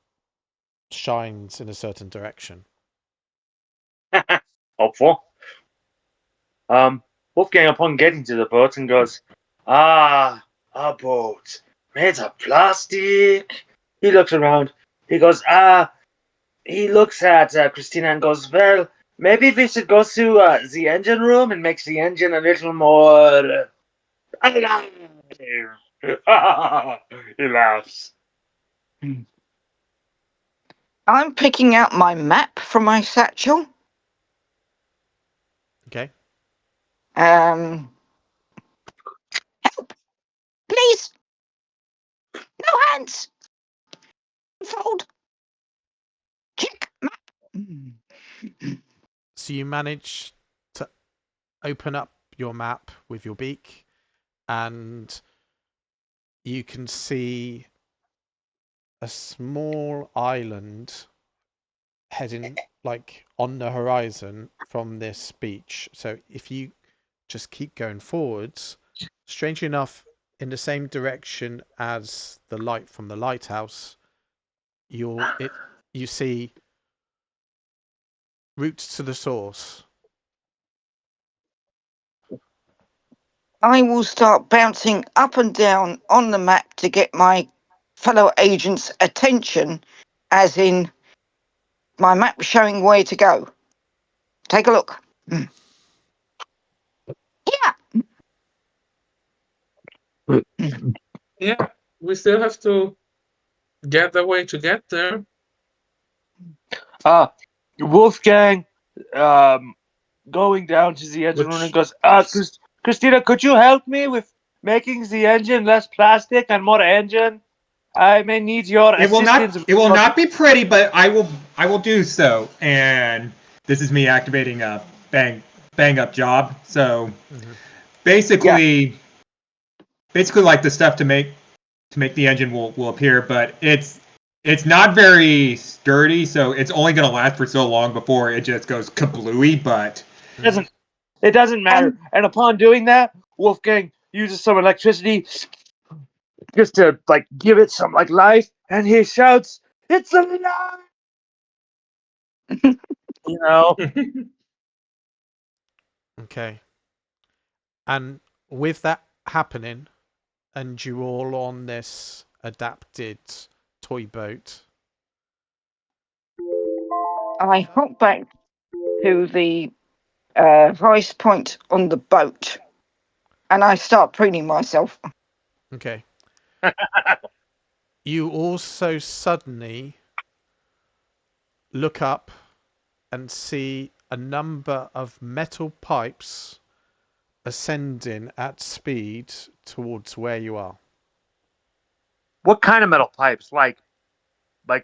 shines in a certain direction. Hopeful. Wolfgang, upon getting to the boat, and goes, A boat made of plastic. He looks around. He goes, he looks at Christina and goes, well, maybe we should go to the engine room and make the engine a little more alive. He laughs. I'm picking out my map from my satchel. Okay. Help, please. No hands. Fold. Check map. So you manage to open up your map with your beak, and you can see a small island heading like on the horizon from this beach. So if you just keep going forwards, strangely enough, in the same direction as the light from the lighthouse, you see routes to the source. I will start bouncing up and down on the map to get my fellow agents' attention, as in my map showing where to go. Take a look. Yeah. Yeah, we still have to get the way to get there. Wolfgang, going down to the engine room and goes, Christina, could you help me with making the engine less plastic and more engine? I may need your assistance. It will not be pretty, but I will do so. And this is me activating a bang up job. So basically like the stuff to make the engine will appear, but it's not very sturdy, so it's only going to last for so long before it just goes kablooey. But it doesn't matter. And upon doing that, Wolfgang uses some electricity just to like give it some like life, and he shouts, "It's alive!" You know. Okay. And with that happening, and you all on this adapted toy boat, I hop back to the highest point on the boat and I start preening myself. okay, you also suddenly look up and see a number of metal pipes ascending at speed towards where you are. What kind of metal pipes? Like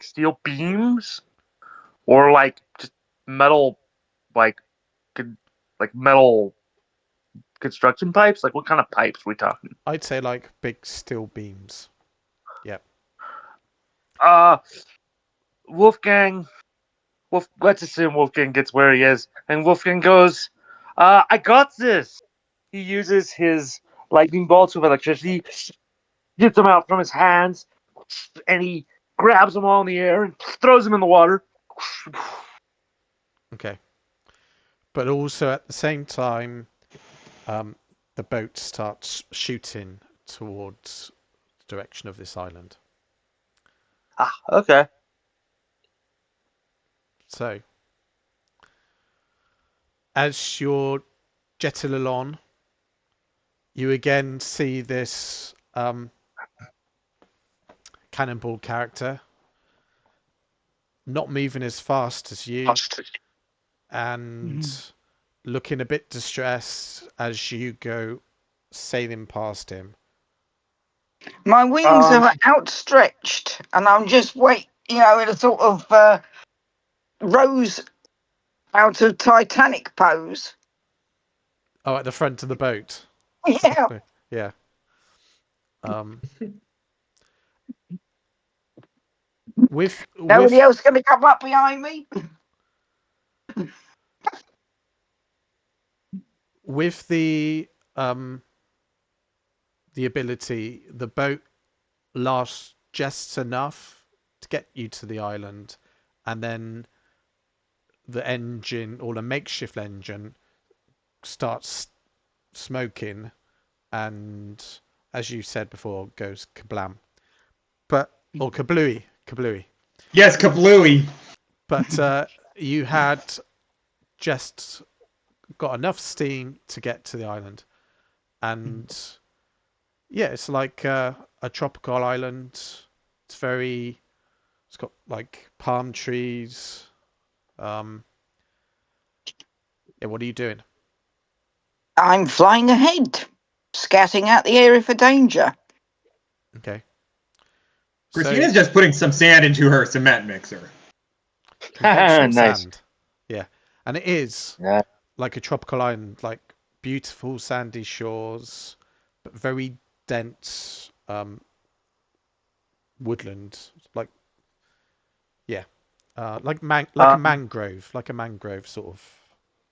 steel beams, or like just metal, like metal construction pipes? Like what kind of pipes are we talking? I'd say like big steel beams. Yep. Wolfgang. Let's assume Wolfgang gets where he is, and Wolfgang goes, "I got this." He uses his lightning bolts with electricity, gets them out from his hands, and he grabs them all in the air and throws them in the water. Okay. But also at the same time, the boat starts shooting towards the direction of this island. Okay. So, as you're jetting along, you again see this cannonball character not moving as fast as you and looking a bit distressed as you go sailing past him. My wings are outstretched and I'm just in a sort of rose out of Titanic pose. Oh, at the front of the boat. Yeah. Yeah. Nobody else going to come up behind me? With the ability, the boat lasts just enough to get you to the island, and then the engine or the makeshift engine starts smoking, and as you said before, goes kablam. Or kablooey. Yes, kablooey. But you had just got enough steam to get to the island. And yeah, it's like a tropical island. It's got like palm trees. Yeah, what are you doing? I'm flying ahead, scouting out the area for danger. Okay. Christina's just putting some sand into her cement mixer. Conventional Nice. sand. Yeah. And it is Yeah. like a tropical island, like beautiful sandy shores, but very dense woodland. Like, yeah. Like a mangrove sort of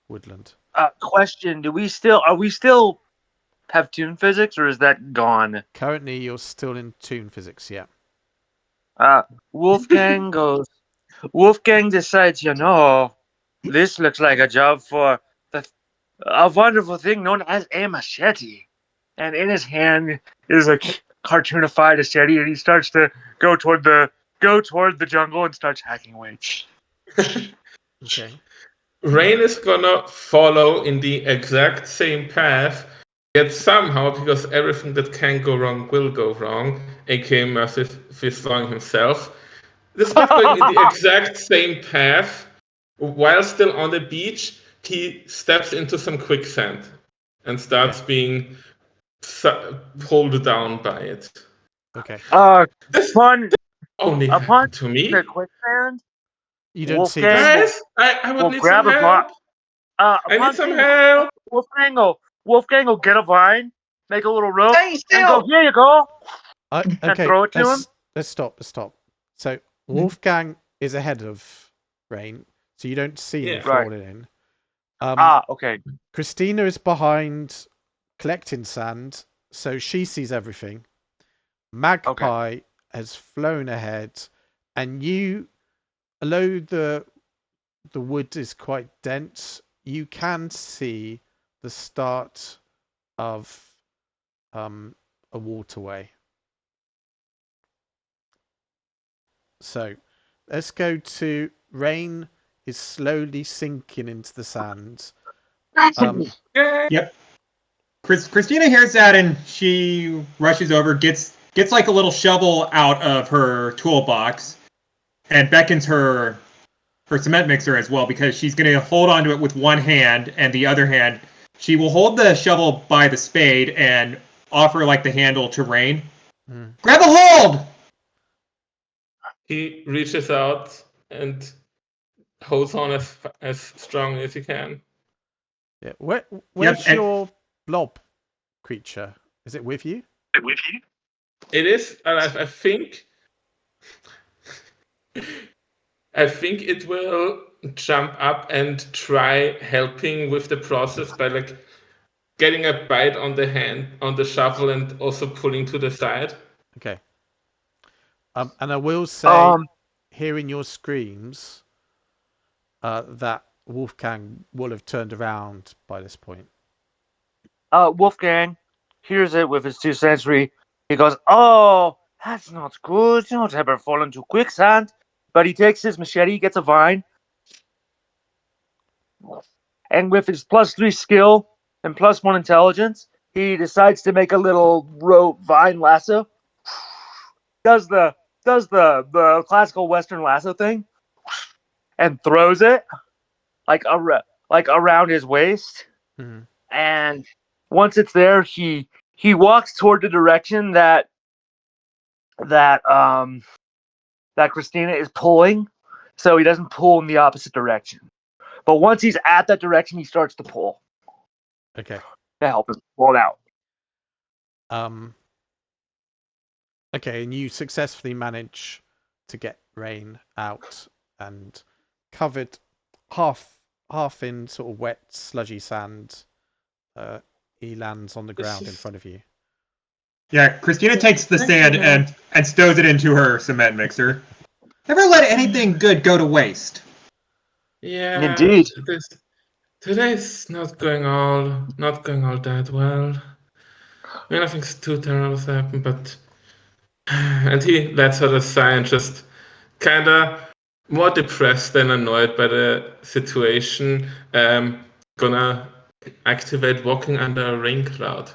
woodland. Question: are we still have tune physics, or is that gone? Currently, you're still in tune physics, yeah. Wolfgang goes. Wolfgang decides, this looks like a job for a wonderful thing known as a machete. And in his hand is a cartoonified machete, and he starts to go toward the jungle and starts hacking away. Okay. Rayne is gonna follow in the exact same path, yet somehow, because everything that can go wrong will go wrong, aka Massive Fist Long himself, despite going in the exact same path, while still on the beach, he steps into some quicksand and starts being pulled down by it. Okay. This Upon only happened to me. the quicksand, You don't see Wolfgang this. Guys, I would will need grab some a help. I need upon some seeing help. Wolfgang will get a vine, make a little rope, Stay and go, still! here you go, Okay, and throw it to him. let's stop. So Wolfgang is ahead of Rayne, so you don't see him Yeah. falling in. Okay. Christina is behind collecting sand, so she sees everything. Magpie has flown ahead, and you, although the wood is quite dense, you can see the start of a waterway. So let's go to Rayne is slowly sinking into the sand. Yep. Christina hears that and she rushes over, gets like a little shovel out of her toolbox, and beckons her cement mixer as well, because she's going to hold onto it with one hand, and the other hand she will hold the shovel by the spade and offer like the handle to Rayne. Grab a hold! He reaches out and holds on as strongly as he can. Yeah. Where's and- your blob creature? Is it with you? It is, I think. I think it will jump up and try helping with the process by like getting a bite on the hand on the shovel and also pulling to the side. Okay. And I will say, hearing your screams, that Wolfgang will have turned around by this point. Wolfgang hears it with his 2 sensory. He goes, oh, that's not good. You don't ever fall into quicksand. But he takes his machete, gets a vine, and with his +3 skill and +1 intelligence, he decides to make a little rope vine lasso. Does the classical Western lasso thing, and throws it like around his waist. Mhm. And once it's there, he walks toward the direction that Christina is pulling, so he doesn't pull in the opposite direction. But once he's at that direction, he starts to pull Okay. to help him pull it out. Okay, and you successfully manage to get Rayne out and covered half in sort of wet, sludgy sand. He lands on the ground in front of you. Yeah, Christina takes the sand and stows it into her cement mixer. Never let anything good go to waste. Yeah, Indeed. Today's not going all that well. I mean, nothing's too terrible has happened, but and he lets out a sigh and just kinda more depressed than annoyed by the situation. Gonna activate walking under a rain cloud,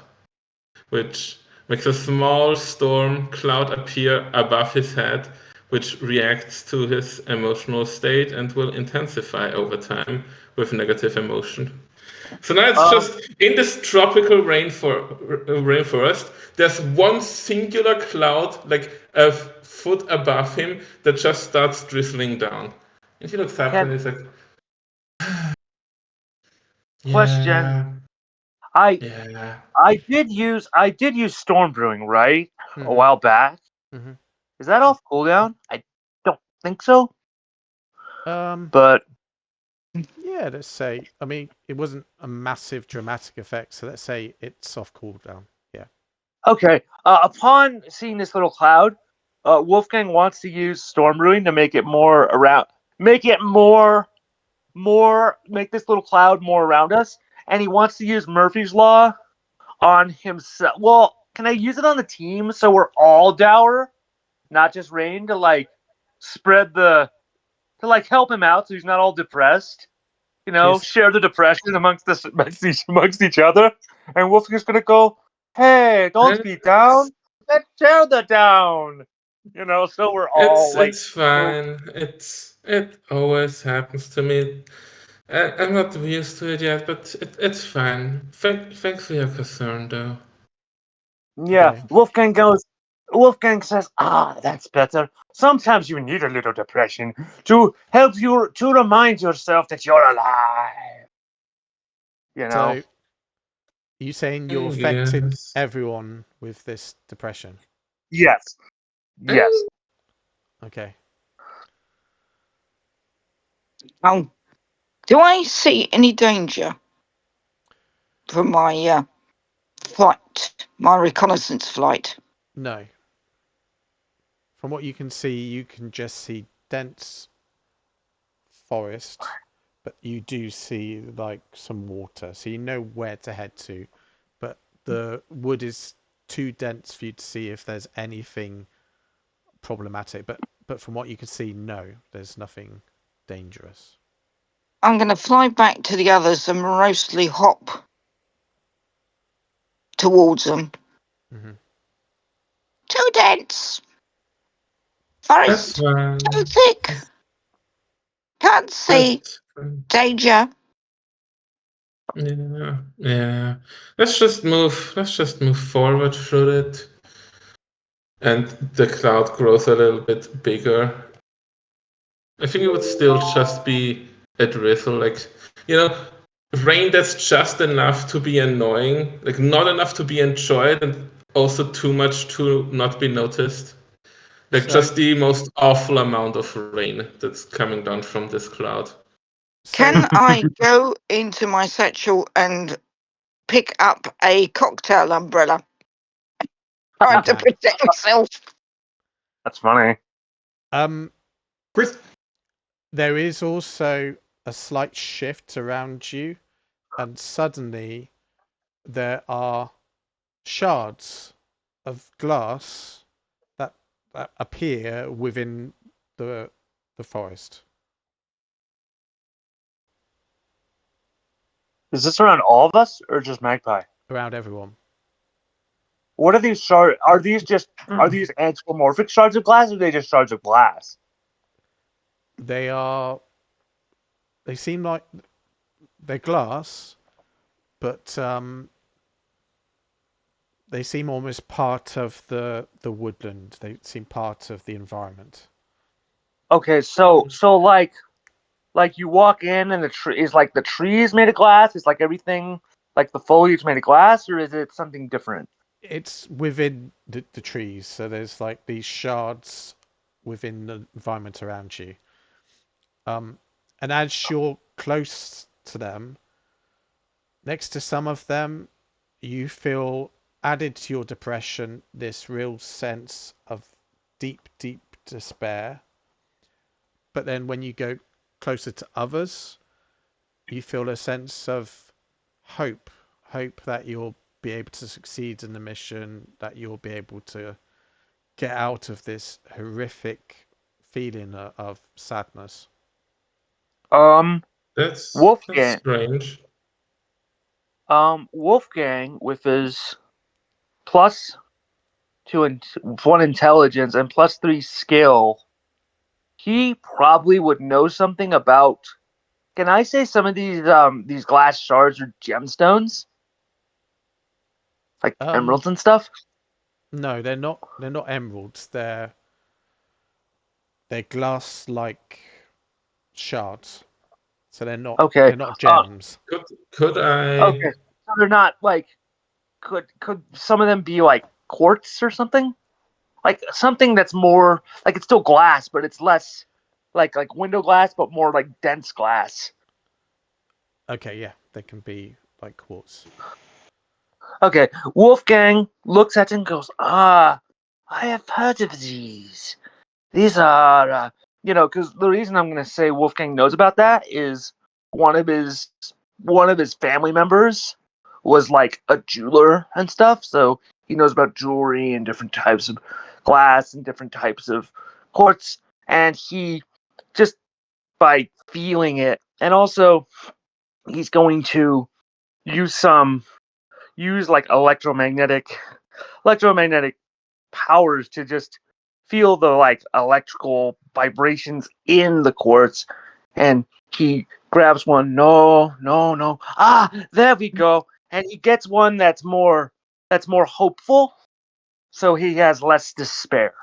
which makes a small storm cloud appear above his head, which reacts to his emotional state and will intensify over time with negative emotion. So now it's just in this tropical rainforest, there's one singular cloud, like a foot above him, that just starts drizzling down. And he looks up and he's like, Question. yeah. I did use storm brewing, right? Mhm. A while back. Mm-hmm. Is that off cooldown? I don't think so. Um, But yeah, let's say. I mean, it wasn't a massive dramatic effect, so let's say it's off cooldown. Yeah. okay. Upon seeing this little cloud, Wolfgang wants to use storm brewing to make it more around, make it more, make this little cloud more around us, and he wants to use Murphy's Law on himself. Well, can I use it on the team so we're all dour, not just Rayne, to like spread the, to like help him out so he's not all depressed? You know, Cheers. share the depression amongst each other. And Wolfgang's gonna go, "Hey, don't be down. Let's share the down." You know, so we're all like, It's fine. It always happens to me. I'm not used to it yet, but it's fine. Thanks for your concern, though. yeah. Okay. Wolfgang says, that's better. Sometimes you need a little depression to help you to remind yourself that you're alive. You know. So, you saying you're I affecting guess. everyone with this depression? Yes. Yes. Okay. Do I see any danger from my flight, my reconnaissance flight? No. From what you can see, you can just see dense forest, but you do see like some water, so you know where to head to. But the wood is too dense for you to see if there's anything problematic. But from what you can see, no, there's nothing dangerous. I'm going to fly back to the others and morosely hop towards them. Mm-hmm. Too dense. That's Forest fine. too thick. Can't see. That's fine. Danger. Yeah. Let's just move. Let's just move forward through it, and the cloud grows a little bit bigger. I think it would still just be a drizzle, like rain that's just enough to be annoying, like not enough to be enjoyed, and also too much to not be noticed. Like So, just the most awful amount of rain that's coming down from this cloud. Can I go into my satchel and pick up a cocktail umbrella? Trying to can. protect myself. That's funny. Chris, There is also a slight shift around you, and suddenly there are shards of glass that appear within the forest. Is this around all of us or just Magpie? Around everyone. What are these shards? Are these anthropomorphic shards of glass, or are they just shards of glass? They seem like they're glass, but they seem almost part of the woodland. They seem part of the environment. Okay, so like you walk in and the tree is like the tree is made of glass. Is like everything like the foliage made of glass, or is it something different? It's within the trees, so there's like these shards within the environment around you. And as you're close to them, next to some of them, you feel added to your depression this real sense of deep, deep despair. But then when you go closer to others, you feel a sense of hope that you're be able to succeed in the mission, that you'll be able to get out of this horrific feeling of sadness. That's Wolfgang. strange. Wolfgang with his +2 1 intelligence and +3 skill, he probably would know something about. Can I say some of these glass shards are gemstones, like emeralds and stuff? No, they're not. They're not emeralds. They're glass-like shards. So they're not. Okay. They're not gems. Could I? Okay. So they're not like. Could some of them be like quartz or something? Like something that's more like it's still glass, but it's less like window glass, but more like dense glass. Okay, yeah, they can be like quartz. Okay, Wolfgang looks at it and goes, "Ah, I have heard of these. These are, because the reason I'm going to say Wolfgang knows about that is one of his family members was like a jeweler and stuff, so he knows about jewelry and different types of glass and different types of quartz, and he just by feeling it, and also he's going to use like electromagnetic powers to just feel the like electrical vibrations in the quartz, and he grabs one. No. There we go. And he gets one that's more hopeful, so he has less despair.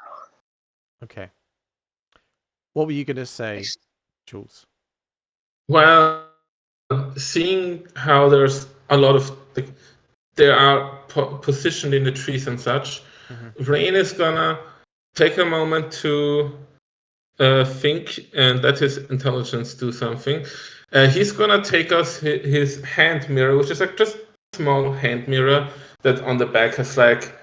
Okay. What were you gonna say, Jules? Well, seeing how there's a lot of they are positioned in the trees and such, Rayne is gonna take a moment to think and let his intelligence do something. He's gonna take us his hand mirror, which is like just a small hand mirror that on the back has like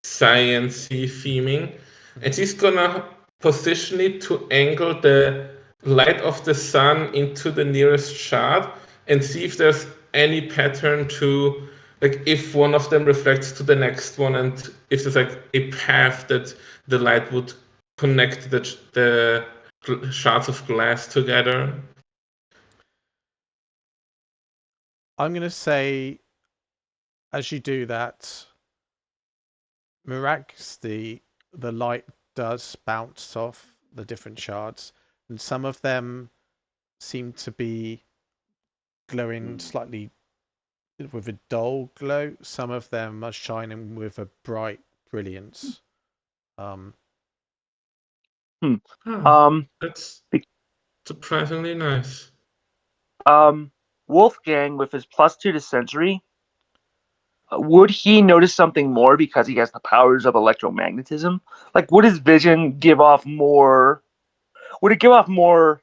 science-y theming, and he's gonna position it to angle the light of the sun into the nearest shard and see if there's any pattern to, like, if one of them reflects to the next one, and if there's like a path that the light would connect the shards of glass together. I'm gonna say, as you do that, miraculously, the light does bounce off the different shards, and some of them seem to be glowing slightly with a dull glow. Some of them are shining with a bright brilliance. That's surprisingly nice. Wolfgang with his +2 to sensory, would he notice something more because he has the powers of electromagnetism? Like, would his vision give off more? Would it give off more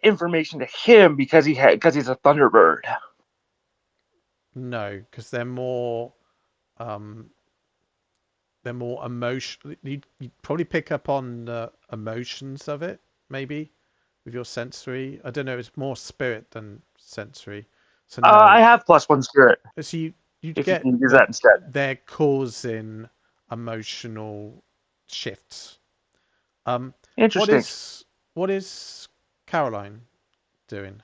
information to him because he's a Thunderbird? No, because they're more emotion. You'd probably pick up on the emotions of it, maybe, with your sensory. I don't know. It's more spirit than sensory. So no. I have +1 spirit. So you'd If get you can use that instead. they're causing emotional shifts. Interesting. What is Caroline doing?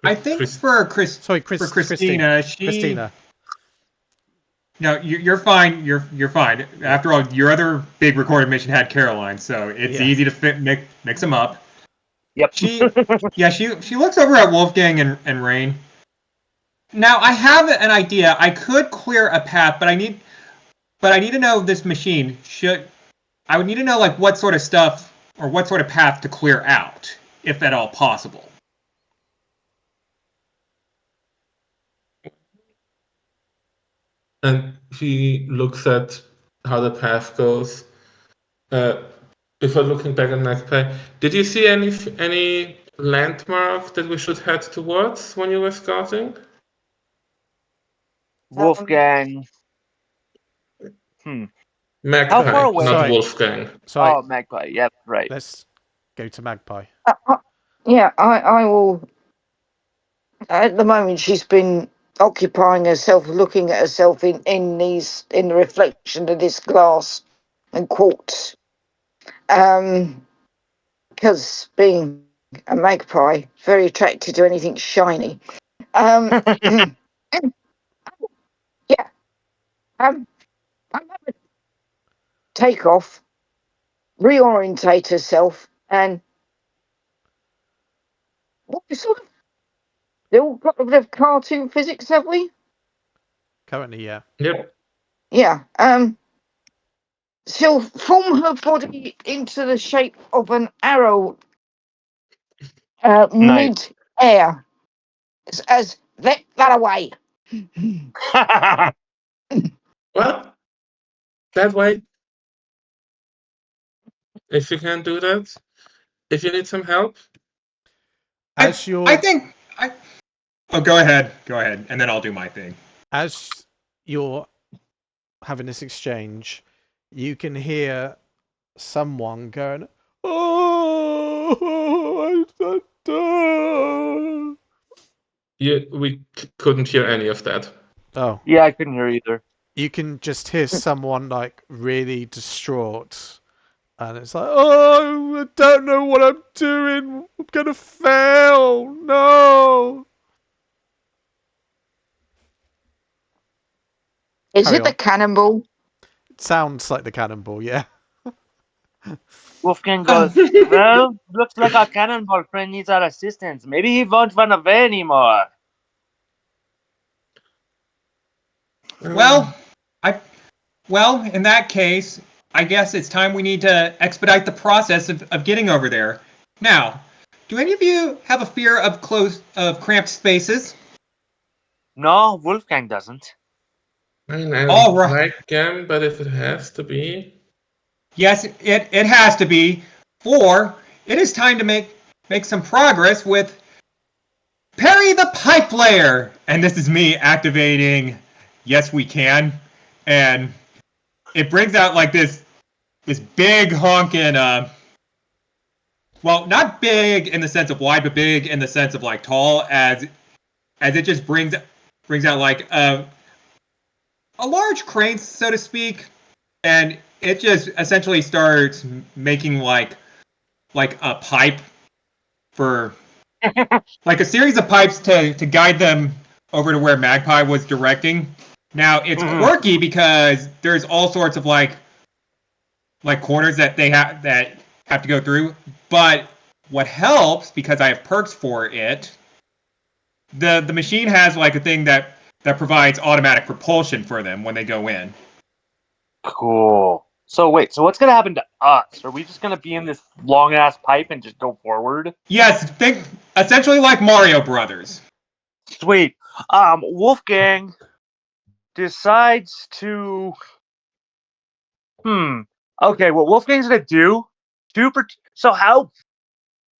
I think for Christina, Christina. No, you're fine. You're fine. After all, your other big recorded mission had Caroline, so it's easy to mix them up. Yep. She looks over at Wolfgang and Rayne. Now I have an idea. I could clear a path, but I need to know this machine. I would need to know like what sort of stuff or what sort of path to clear out, if at all possible. And he looks at how the path goes. Before looking back at Magpie, did you see any landmark that we should head towards when you were scouting? Wolfgang. Magpie, How far away? not Wolfgang. Sorry. Oh, Magpie. Yep, right. Let's go to Magpie. Yeah, I will. At the moment, she's been occupying herself, looking at herself in the reflection of this glass and quartz. Because being a magpie, very attracted to anything shiny. Yeah. I'm gonna take off, reorientate herself, and what sort of still got a bit of cartoon physics, have we? Currently, yeah. Yep. Yeah. She'll form her body into the shape of an arrow Nice. mid-air. As let that away. Well, that way. If you can do that, if you need some help. As you're Oh, go ahead, and then I'll do my thing. as you're having this exchange, you can hear someone going, "Oh, We couldn't hear any of that. oh." Yeah, I couldn't hear either. You can just hear someone like really distraught, and it's like, "Oh, I don't know what I'm doing. I'm gonna fail. No." Is Carry it the on. cannonball? It sounds like the cannonball, yeah. Wolfgang goes, well, looks like our cannonball friend needs our assistance. Maybe he won't run away anymore. Well, in that case, I guess it's time we need to expedite the process of getting over there. Now, do any of you have a fear of cramped spaces? No, Wolfgang doesn't. I mean, I All right. like them, but if it has to be. Yes, it has to be, for it is time to make some progress with Perry the Pipe Layer. And this is me activating Yes We Can. And it brings out like this big honking well, not big in the sense of wide, but big in the sense of like tall, as it just brings out like a large crane, so to speak, and it just essentially starts making like a pipe for like a series of pipes to guide them over to where Magpie was directing. Now it's quirky because there's all sorts of like corners that they have to go through, but what helps, because I have perks for it, the machine has like a thing that provides automatic propulsion for them when they go in. Cool. So wait, so what's gonna happen to us? Are we just gonna be in this long ass pipe and just go forward? Yes, think essentially like Mario Brothers. Sweet. Wolfgang decides to. Okay, what Wolfgang's gonna do? So how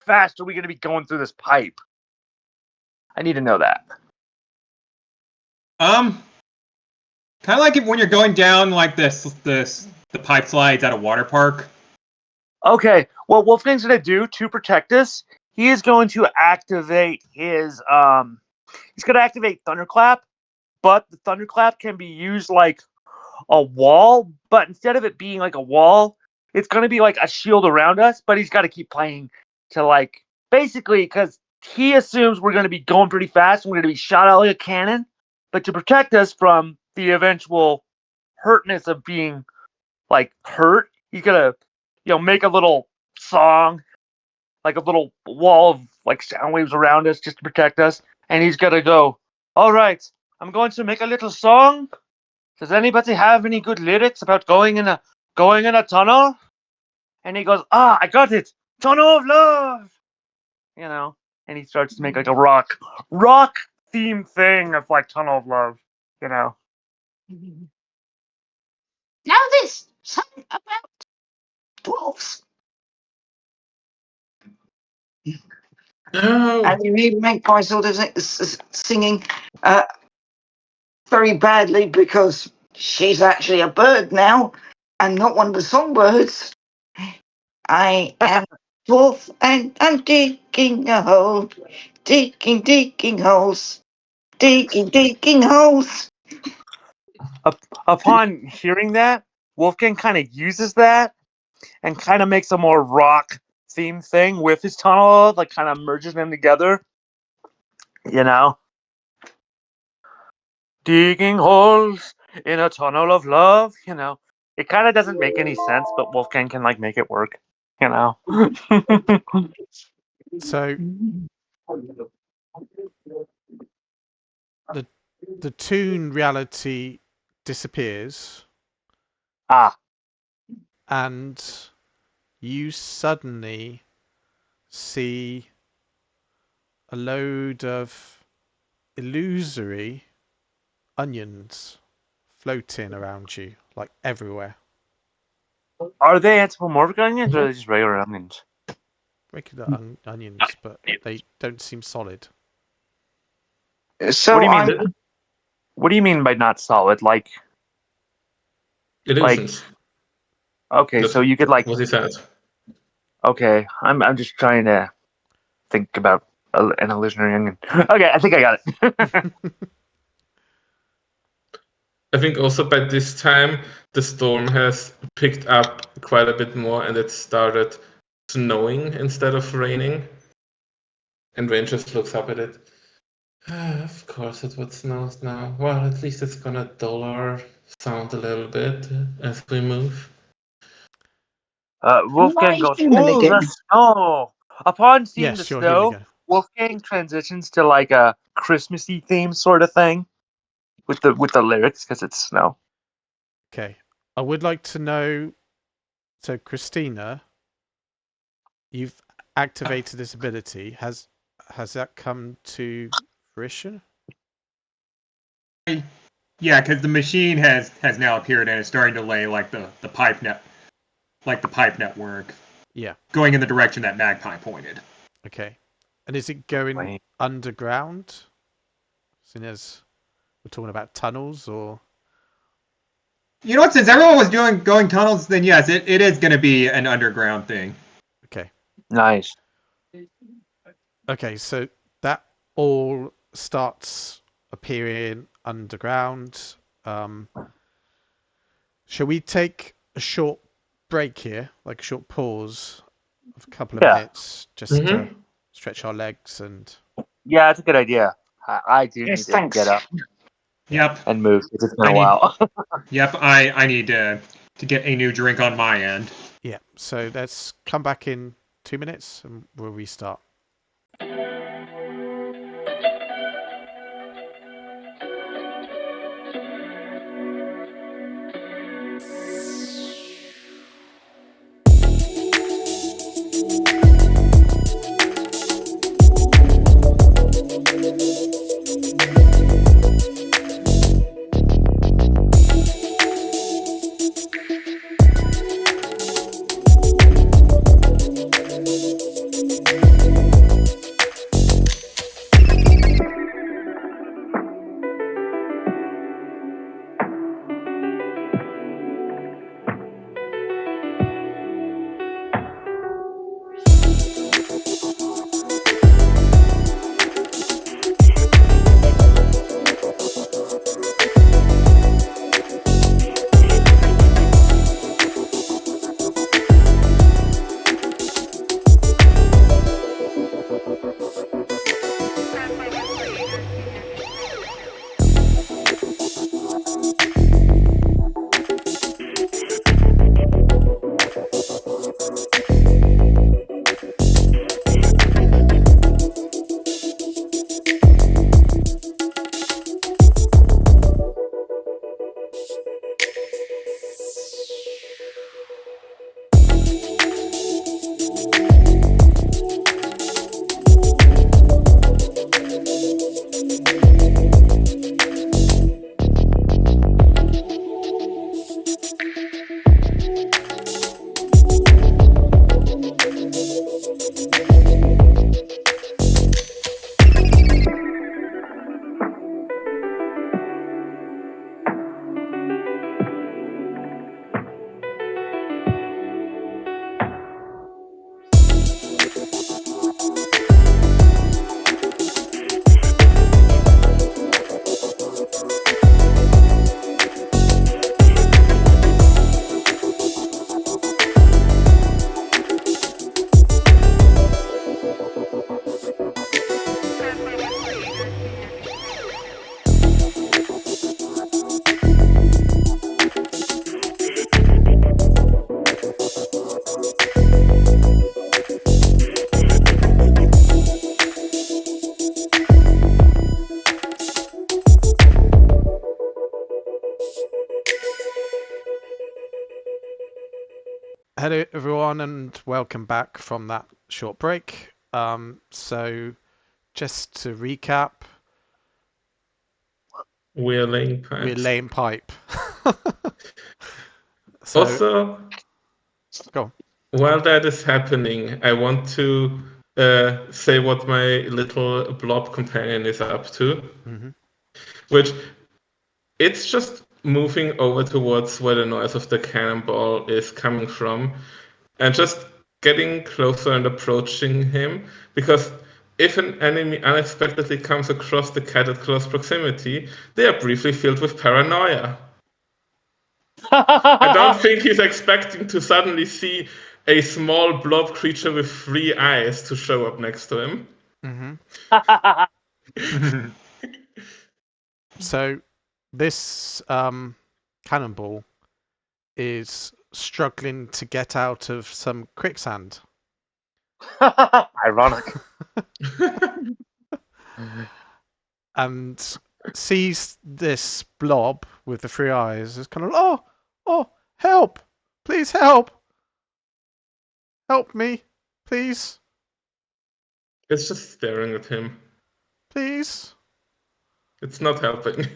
fast are we gonna be going through this pipe? I need to know that. Kind of like when you're going down like the pipe slides at a water park. Okay, what Wolfgang's gonna do to protect us, he is going to activate his he's gonna activate Thunderclap, but the Thunderclap can be used like a wall, but instead of it being like a wall, it's gonna be like a shield around us, but he's gotta keep playing to like basically because he assumes we're gonna be going pretty fast and we're gonna be shot out like a cannon, but to protect us from the eventual hurtness of being like hurt, he's gonna make a little song, like a little wall of like sound waves around us just to protect us. And he's gonna go, all right, I'm going to make a little song. Does anybody have any good lyrics about going in a tunnel? And he goes, I got it, tunnel of love. And he starts to make like a rock theme thing of like tunnel of love. Now this something about dwarfs. Oh. And you hear Magpie sort of singing very badly because she's actually a bird now and not one of the songbirds. I am a dwarf and I'm digging a hole, digging holes. digging holes. Upon hearing that, Wolfgang kind of uses that and kind of makes a more rock themed thing with his tunnel, like kind of merges them together. You know? Digging holes in a tunnel of love, you know. It kind of doesn't make any sense, but Wolfgang can like make it work, you know. So the toon reality disappears, and you suddenly see a load of illusory onions floating around you, like everywhere. Are they anthropomorphic onions or are they just regular onions? Regular onions, but they don't seem solid. So What do you mean? What do you mean by not solid? Like Illusions. okay, That's so you could like what he said. okay. I'm just trying to think about an illusionary onion. Okay, I think I got it. I think also by this time the storm has picked up quite a bit more and it started snowing instead of raining. And Rayne just looks up at it. Of course it would snow now. Well, at least it's gonna dull our sound a little bit as we move. Wolfgang goes, human "Oh, again." the snow!" Upon seeing the Yes, you're human snow, again. Wolfgang transitions to like a Christmassy theme sort of thing with the lyrics because it's snow. Okay. I would like to know. So, Christina, you've activated this ability. Has that come to fruition? Yeah, because the machine has now appeared and is starting to lay like the pipe network. Yeah. Going in the direction that Magpie pointed. Okay. And is it going underground? Seeing as we're talking about tunnels, or You know what? Since everyone was going tunnels, then yes, it is going to be an underground thing. okay. Nice. Okay, so that all starts appearing underground. Shall we take a short break here, like a short pause of a couple of minutes, just to stretch our legs and? Yeah, it's a good idea. I do need to get up. Yep. And move. It's been a while. Yep. I need to get a new drink on my end. Yeah. So let's come back in 2 minutes and we'll restart. Hello, everyone, and welcome back from that short break. So, just to recap, We're laying pipes. we're laying pipe. So, Also, go on. while that is happening, I want to say what my little blob companion is up to, which it's just moving over towards where the noise of the cannonball is coming from, and just getting closer and approaching him, because if an enemy unexpectedly comes across the cat at close proximity, they are briefly filled with paranoia. I don't think he's expecting to suddenly see a small blob creature with 3 eyes to show up next to him. So, this cannonball is struggling to get out of some quicksand. Ironic. And sees this blob with the 3 eyes. Is kind of, oh, help! Please help! Help me, please, It's just staring at him. please. It's not helping.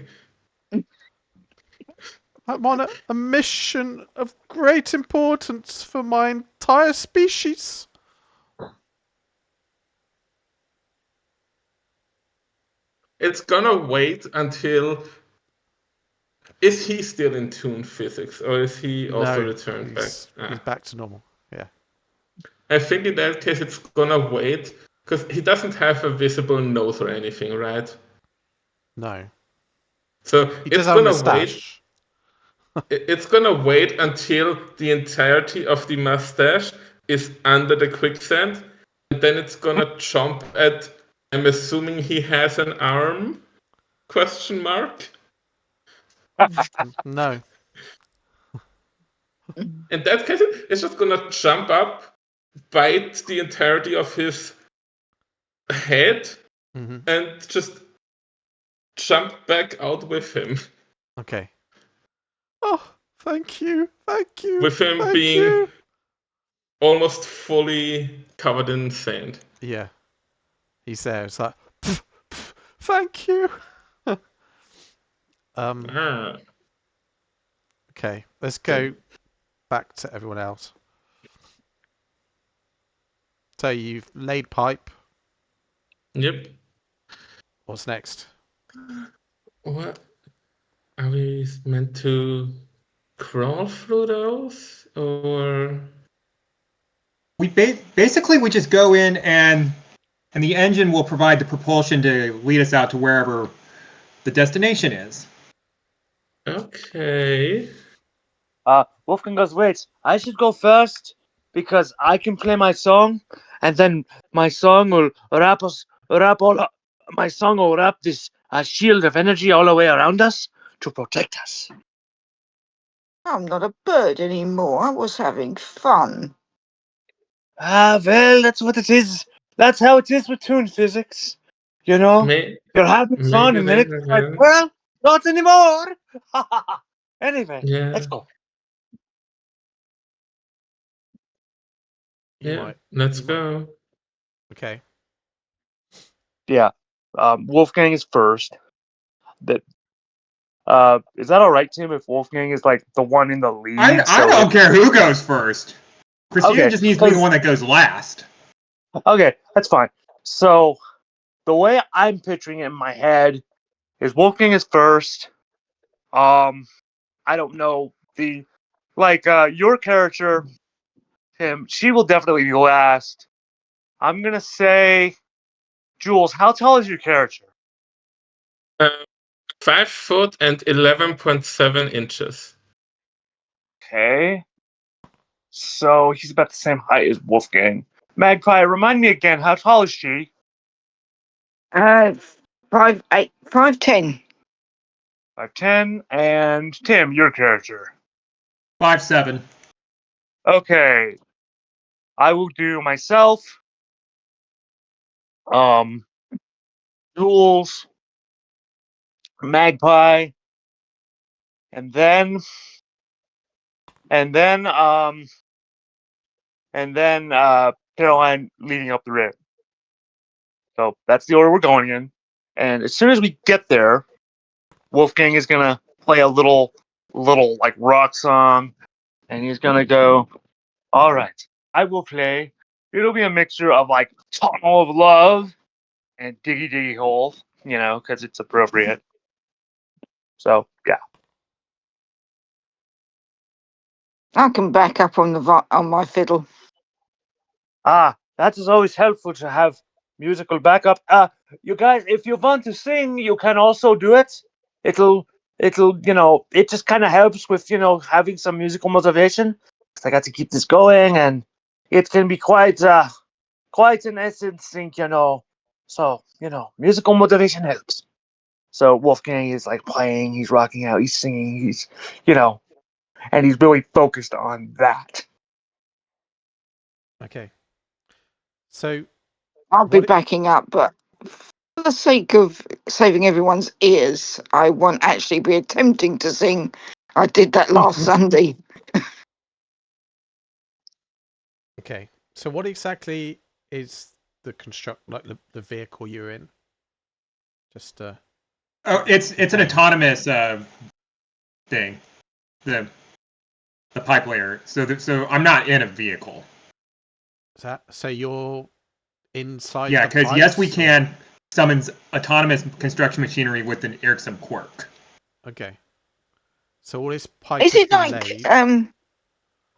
I'm on a mission of great importance for my entire species. It's gonna wait until... Is he still in tune physics, or is he also returned back? He's back to normal. Yeah. I think in that case it's gonna wait, because he doesn't have a visible nose or anything, right? No. So He it's does have a gonna wait. mustache. It's gonna wait until the entirety of the mustache is under the quicksand, and then it's gonna jump at... I'm assuming he has an arm? Question mark? No. In that case, it's just gonna jump up, bite the entirety of his head, and just jump back out with him. Okay. Oh, thank you. Thank you. With him thank being you. almost fully covered in sand. Yeah. He's there. It's like, pff, pff, thank you. Okay, let's go back to everyone else. So you've laid pipe. Yep. What's next? What? Are we meant to crawl through those, or? We basically just go in and the engine will provide the propulsion to lead us out to wherever the destination is. Okay. Wolfgang goes, wait, I should go first because I can play my song, and then my song will wrap this shield of energy all the way around us to protect us. I'm not a bird anymore. I was having fun. Well, that's what it is. That's how it is with tune physics. You know, you're having fun, and then it's like, well, not anymore. Anyway, let's go. Let's go. Okay. Yeah. Wolfgang is first. Is that all right, Tim? If Wolfgang is like the one in the lead? I don't care who goes first. Christina just needs to be the one that goes last. Okay, that's fine. So the way I'm picturing it in my head is Wolfgang is first. I don't know your character, Tim. She will definitely be last. I'm gonna say, Jules, how tall is your character? 5 foot and 11.7 inches. Okay. So he's about the same height as Wolfgang. Magpie, remind me again, how tall is she? 5'8", 5'10". 5'10". And Tim, your character? 5'7". Okay. I will do myself. Jules, Magpie, and then and then Caroline leading up the rear. So that's the order we're going in. And as soon as we get there, Wolfgang is gonna play a little like rock song, and he's gonna go, all right, I will play. It'll be a mixture of like Tunnel of Love and Diggy Diggy Hole, because it's appropriate. So yeah. I can back up on on my fiddle. That is always helpful to have musical backup. You guys, if you want to sing, you can also do it. It'll, it just kind of helps with, having some musical motivation. 'Cause I got to keep this going, and it can be quite an essence thing, So, musical motivation helps. So Wolfgang is like playing, he's rocking out, he's singing, he's, and he's really focused on that. Okay. So I'll be backing up, but for the sake of saving everyone's ears, I won't actually be attempting to sing. I did that last Sunday. Okay. So what exactly is the the vehicle you're in? Just It's an autonomous thing. The pipe layer. So I'm not in a vehicle. so you're inside. Yeah, the because pipes, yes, we or- can summon autonomous construction machinery with an irksome quirk. Okay. So all this pipe Is has it been like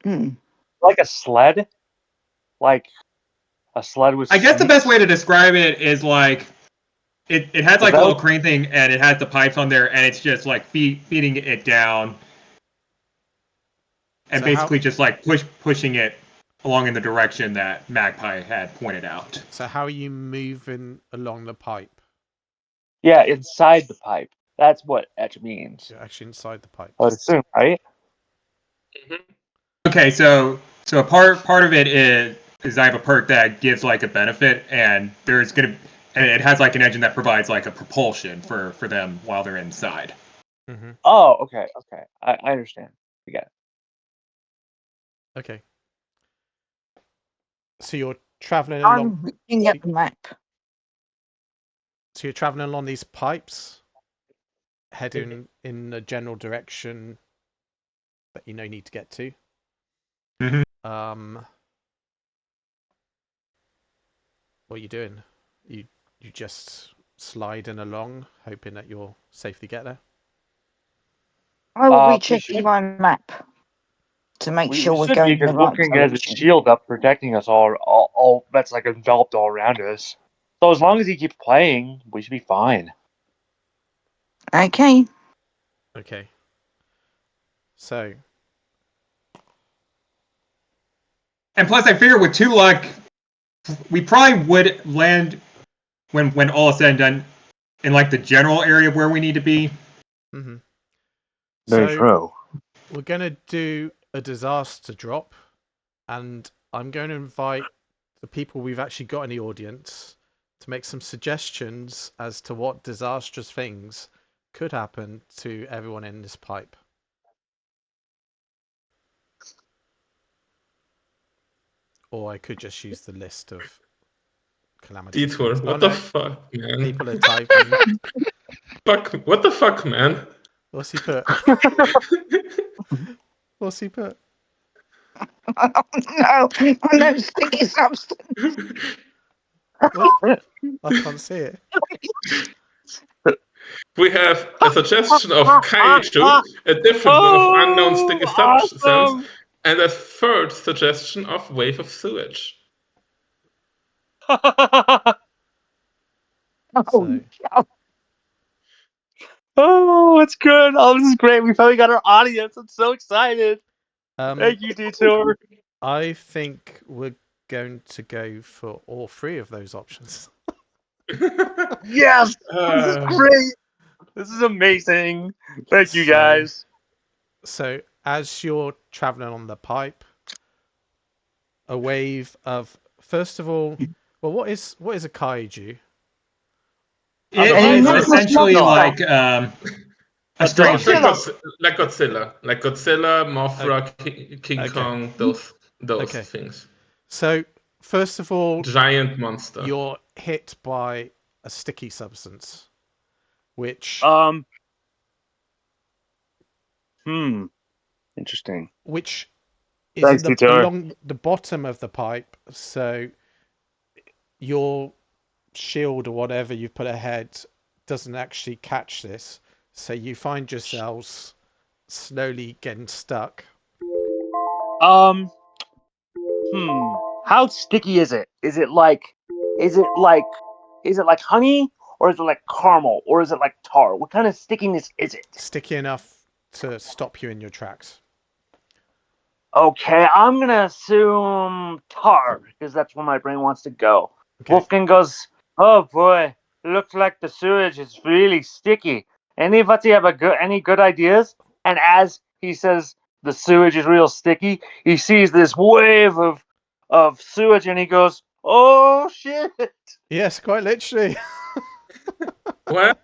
laid. Like a sled? Like a sled with I guess the seats? best way to describe it is like it has like a that little what- crane thing, and it has the pipes on there, and it's just like feeding it down, and So basically just like pushing it along in the direction that Magpie had pointed out. So how are you moving along the pipe? Yeah, inside the pipe. That's what etch means. You're actually inside the pipe. I would assume, right? Okay, so a part of it is I have a perk that gives like a benefit, and it has like an engine that provides like a propulsion for them while they're inside. Mm-hmm. Oh, okay. I understand. I get it. Okay. So you're traveling along. I'm looking at the map. So you're traveling along these pipes, heading in the general direction that you need to get to. Mm-hmm. What are you doing? You just sliding along, hoping that you'll safely get there. I will be We checking should- my map to make We sure we're should be, going in the because right Wolfgang has a direction. shield up protecting us all that's like enveloped all around us. So as long as he keeps playing, we should be fine. Okay. Okay. So And plus, I figure with 2 luck, we probably would land when all is said and done in like the general area where we need to be. mm-hmm. Very true. We're going to do a disaster drop, and I'm going to invite the people we've actually got in the audience to make some suggestions as to what disastrous things could happen to everyone in this pipe. Or I could just use the list of calamities. Detour. What the fuck, man? People are typing. What the fuck, man? What's he put? What's he put? Oh no, sticky substance. What? I can't see it. We have a suggestion of Kaiju, a different one of unknown sticky substance, awesome. and a third suggestion of wave of sewage. Oh, Oh, it's good. Oh, this is great. We finally got our audience. I'm so excited. Thank you, Detour. I think we're going to go for all 3 of those options. Yes, this is great. This is amazing. Thank you, guys. So, as you're traveling on the pipe, a wave of, first of all, well, what is a kaiju? It is essentially like a strange like Godzilla, Mothra, King Kong, those Okay. things. So, first of all, Giant monster. you're hit by a sticky substance, which Interesting. which is Thanks, Titor. along the bottom of the pipe. So your shield or whatever you put ahead doesn't actually catch this. So you find yourselves slowly getting stuck. How sticky is it? Is it like honey, or is it like caramel, or is it like tar? What kind of stickiness is it? Sticky enough to stop you in your tracks. Okay, I'm gonna assume tar, because that's where my brain wants to go. Okay. Wolfgang goes, "Oh boy, looks like the sewage is really sticky. Anybody have any good ideas?" And as he says the sewage is real sticky, he sees this wave of sewage, and he goes, "Oh shit!" Yes, quite literally. Well,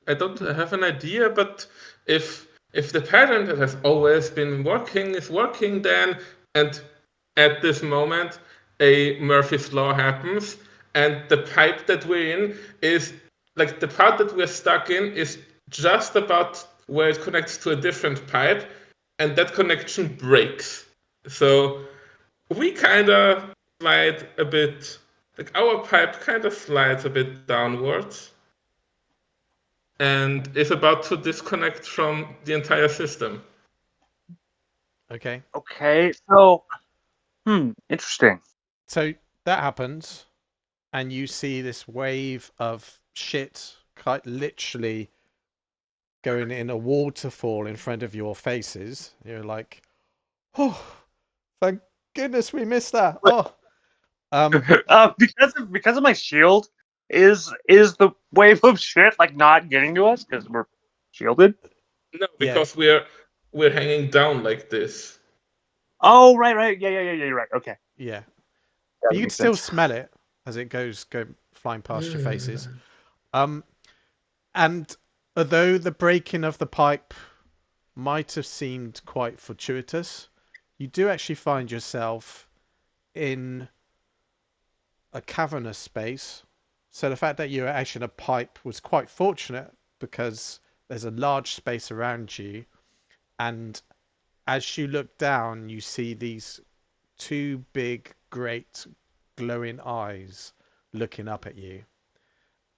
I don't have an idea, but if the pattern that has always been working is working, then and at this moment a Murphy's law happens, and the pipe that we're in is like the part that we're stuck in is just about where it connects to a different pipe, and that connection breaks. So we kind of slide a bit, like our pipe kind of slides a bit downwards and is about to disconnect from the entire system. Okay. Okay, so interesting. So that happens, and you see this wave of shit quite literally going in a waterfall in front of your faces. You're like, oh, thank goodness we missed that. Oh, Because of my shield, is the wave of shit like not getting to us because we're shielded? No, because we're hanging down like this. Oh, right. Yeah, you're right. Okay. Yeah. That But you can makes still sense. smell it as it go flying past your faces. And although the breaking of the pipe might have seemed quite fortuitous, you do actually find yourself in a cavernous space. So the fact that you're actually in a pipe was quite fortunate, because there's a large space around you, and as you look down, you see these two big, great, glowing eyes looking up at you,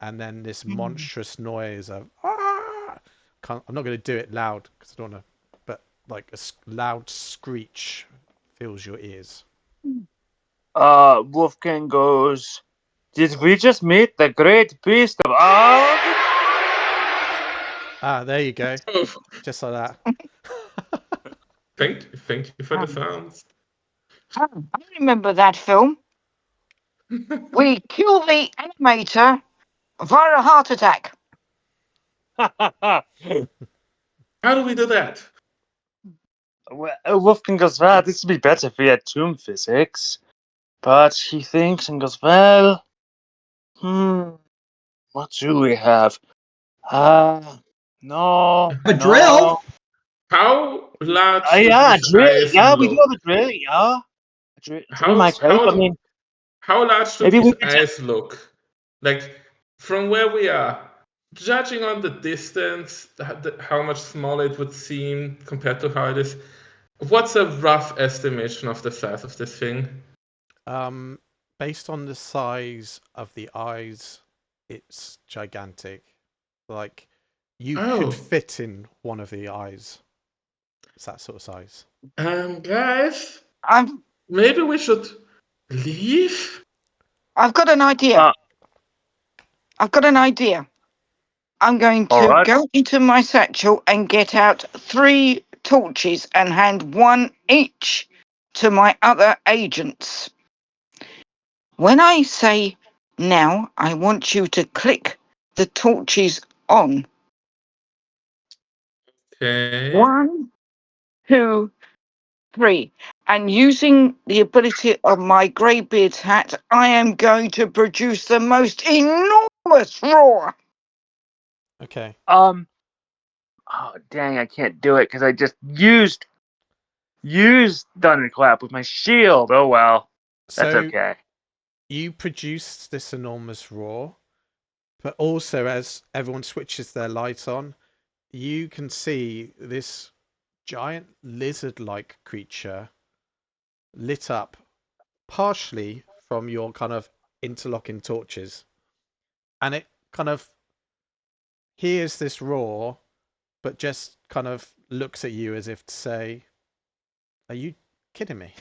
and then this monstrous noise of ah! I'm not going to do it loud because I don't want to, but like a loud screech fills your ears. Wolfgang goes, "Did we just meet the great beast of all?" Ah, there you go. Just like that. Thank you for the sounds. I remember that film. We kill the animator via a heart attack. How do we do that? Wolfgang goes, "Well, this would be better if we had tomb physics." But he thinks and goes, "Well, what do we have? No. A drill? How large do Yeah, these drill. eyes Yeah, we do look? have a drill. Yeah, a drill How might help. I mean, large do maybe we these could eyes look? Like from where we are, judging on the distance, how much smaller it would seem compared to how it is. What's a rough estimation of the size of this thing? Based on the size of the eyes, it's gigantic. Like you could fit in one of the eyes. It's that sort of size. Guys, I'm maybe we should leave? I've got an idea. I've got an idea. I'm going to go into my satchel and get out 3 torches and hand 1 each to my other agents. When I say now, I want you to click the torches on. Okay. 1, 2, 3. And using the ability of my greybeard's hat, I am going to produce the most enormous roar. Okay. Oh dang, I can't do it because I just used use thunderclap with my shield. Oh well, that's So okay. you produce this enormous roar, but also as everyone switches their light on, you can see this giant lizard-like creature lit up partially from your kind of interlocking torches. And it kind of hears this roar, but just kind of looks at you as if to say, "Are you kidding me?"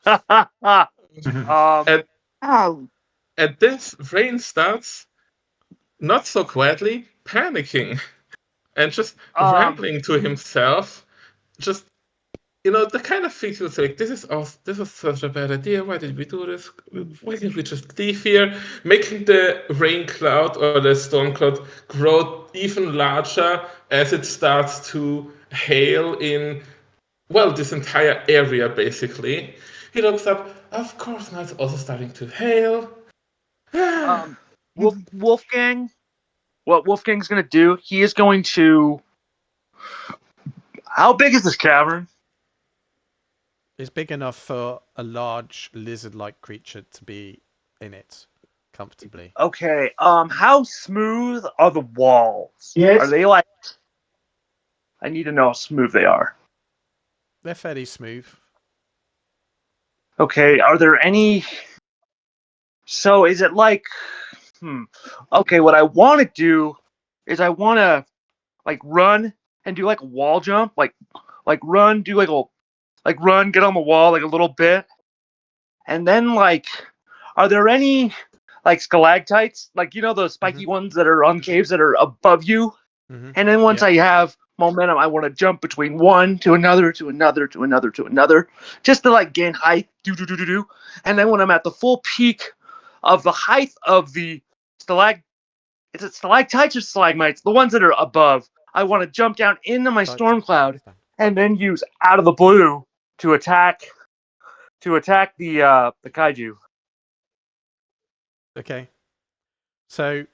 At, Oh, at this, Rayne starts, not so quietly, panicking and just rambling to himself. Just, the kind of things you would say, like, this is such a bad idea. Why did we do this? Why didn't we just leave here? Making the rain cloud or the storm cloud grow even larger as it starts to hail in, well, this entire area, basically. He looks up, of course, now it's also starting to hail. Wolfgang. What Wolfgang's gonna do? He is going to. How big is this cavern? It's big enough for a large lizard-like creature to be in it comfortably. Okay. How smooth are the walls? Yes. Are they like? I need to know how smooth they are. They're fairly smooth. Okay. Are there any? So is it like? Okay. What I want to do is I want to like run and do like a wall jump, like run, do like run, get on the wall like a little bit, and then like, are there any like stalactites, like those spiky ones that are on caves that are above you? Mm-hmm. And then once I have momentum, I want to jump between one to another to another to another to another, just to like gain height. Do. And then when I'm at the full peak of the height of the is it stalactites or stalagmites? The ones that are above. I want to jump down into my storm cloud and then use out of the blue to attack the kaiju. Okay. So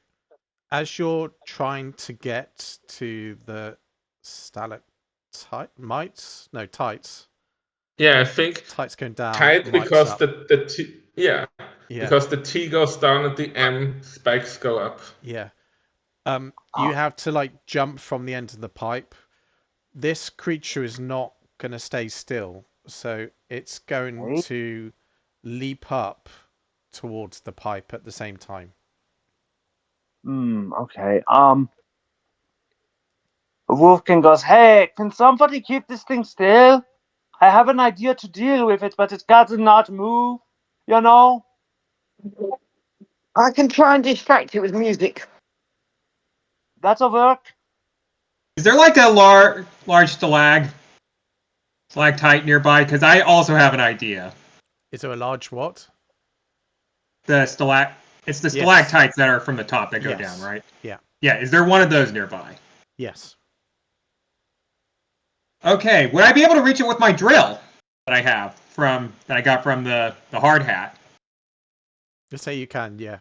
as you're trying to get to the stalagmites, no, tights. Yeah, I think Tights going down. tight because up. the T, because the T goes down and the M spikes go up. Yeah. You have to like jump from the end of the pipe. This creature is not going to stay still, so it's going to leap up towards the pipe at the same time. Okay. Wolfgang goes, "Hey, can somebody keep this thing still? I have an idea to deal with it, but it's got to not move, you know?" I can try and distract it with music. That'll work. Is there like a large stalactite nearby? Because I also have an idea. Is there a large what? It's the stalactites that are from the top that go down, right? Yeah. Yeah. Is there one of those nearby? Yes. Okay. Would I be able to reach it with my drill that I got from the hard hat? Just say you can, yeah.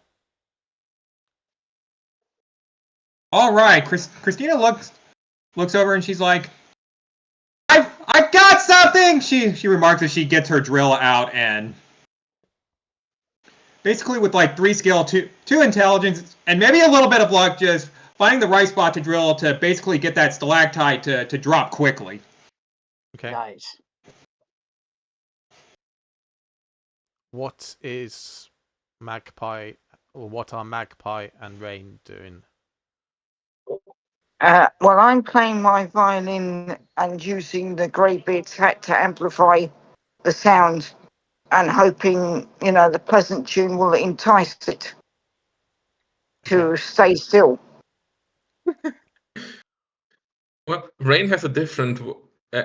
All right. Christina looks over and she's like, I've got something. She remarks as she gets her drill out and basically with like 3 skill, 2 intelligence, and maybe a little bit of luck, just finding the right spot to drill to basically get that stalactite to drop quickly. Okay. Nice. What is Magpie, or what are Magpie and Rayne doing? Well, I'm playing my violin and using the Greybeard's hat to amplify the sound and hoping, the pleasant tune will entice it to stay still. Well, Rayne has a different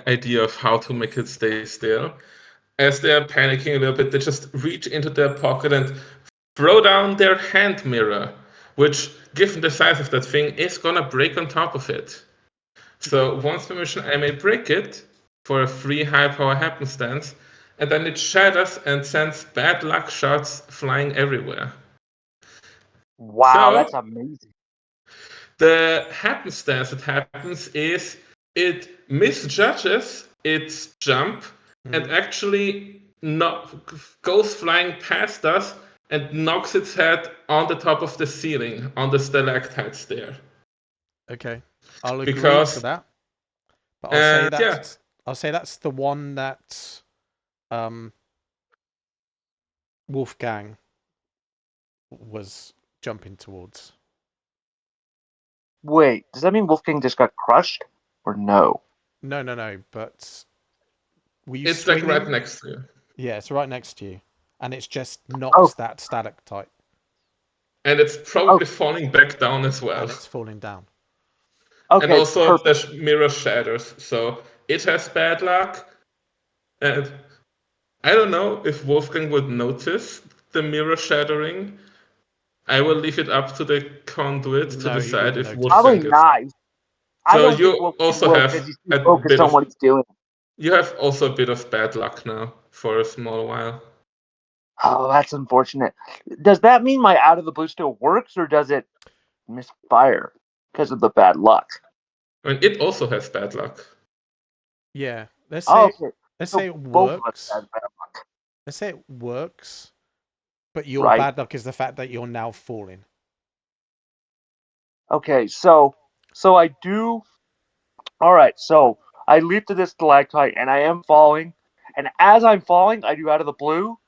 idea of how to make it stay still. As they're panicking a little bit, they just reach into their pocket and throw down their hand mirror, which, given the size of that thing, is gonna break on top of it. So once per mission, I may break it for a free high power happenstance, and then it shatters and sends bad luck shards flying everywhere. Wow, So, that's amazing. The happenstance that happens is it misjudges its jump and Mhm. actually goes flying past us and knocks its head on the top of the ceiling, on the stalactites there. Okay, I'll agree to Because, that. But and yeah, I'll say that's the one that um, Wolfgang was jumping towards. Wait, does that mean Wolfgang just got crushed? Or no? No. But were you it's like right swinging? next to you. Yeah, it's right next to you, and it's just Oh, knocked that stalactite, And it's oh, probably falling back down as well. and it's falling down. And okay, also perfect. the mirror shatters, so it has bad luck. And I don't know if Wolfgang would notice the mirror shattering. I will leave it up to the conduit to No, he decide wouldn't if notice Probably it. Wolfgang gets. not. I So don't think you Wolfgang also will because have he's too a focused bit on of what he's doing. you have also a bit of bad luck now for a small while. Oh, that's unfortunate. Does that mean my out of the blue still works, or does it misfire because of the bad luck? I mean, it also has bad luck. Yeah, Oh, okay. let's So say it both of us works. had bad luck. Let's say it works, but your Right. bad luck is the fact that you're now falling. Okay, so I do. All right, so I leap to this stalactite and I am falling, and as I'm falling, I do out of the blue.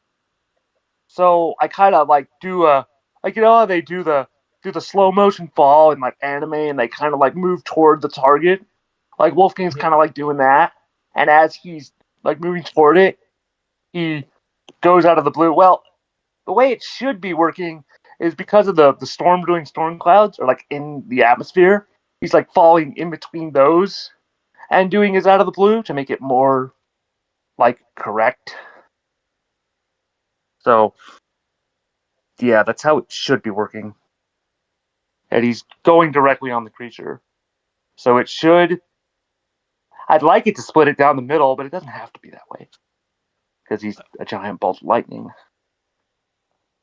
So I kind of like do a like how they do the slow motion fall in like anime, and they kind of like move toward the target. Like Wolfgang's Mhm. kind of like doing that, and as he's like moving toward it, he goes out of the blue. Well, the way it should be working is because of the storm doing storm clouds or like in the atmosphere. He's like falling in between those and doing his out of the blue to make it more like correct. So yeah, that's how it should be working. And he's going directly on the creature. So it should. I'd like it to split it down the middle, but it doesn't have to be that way because he's a giant bolt of lightning.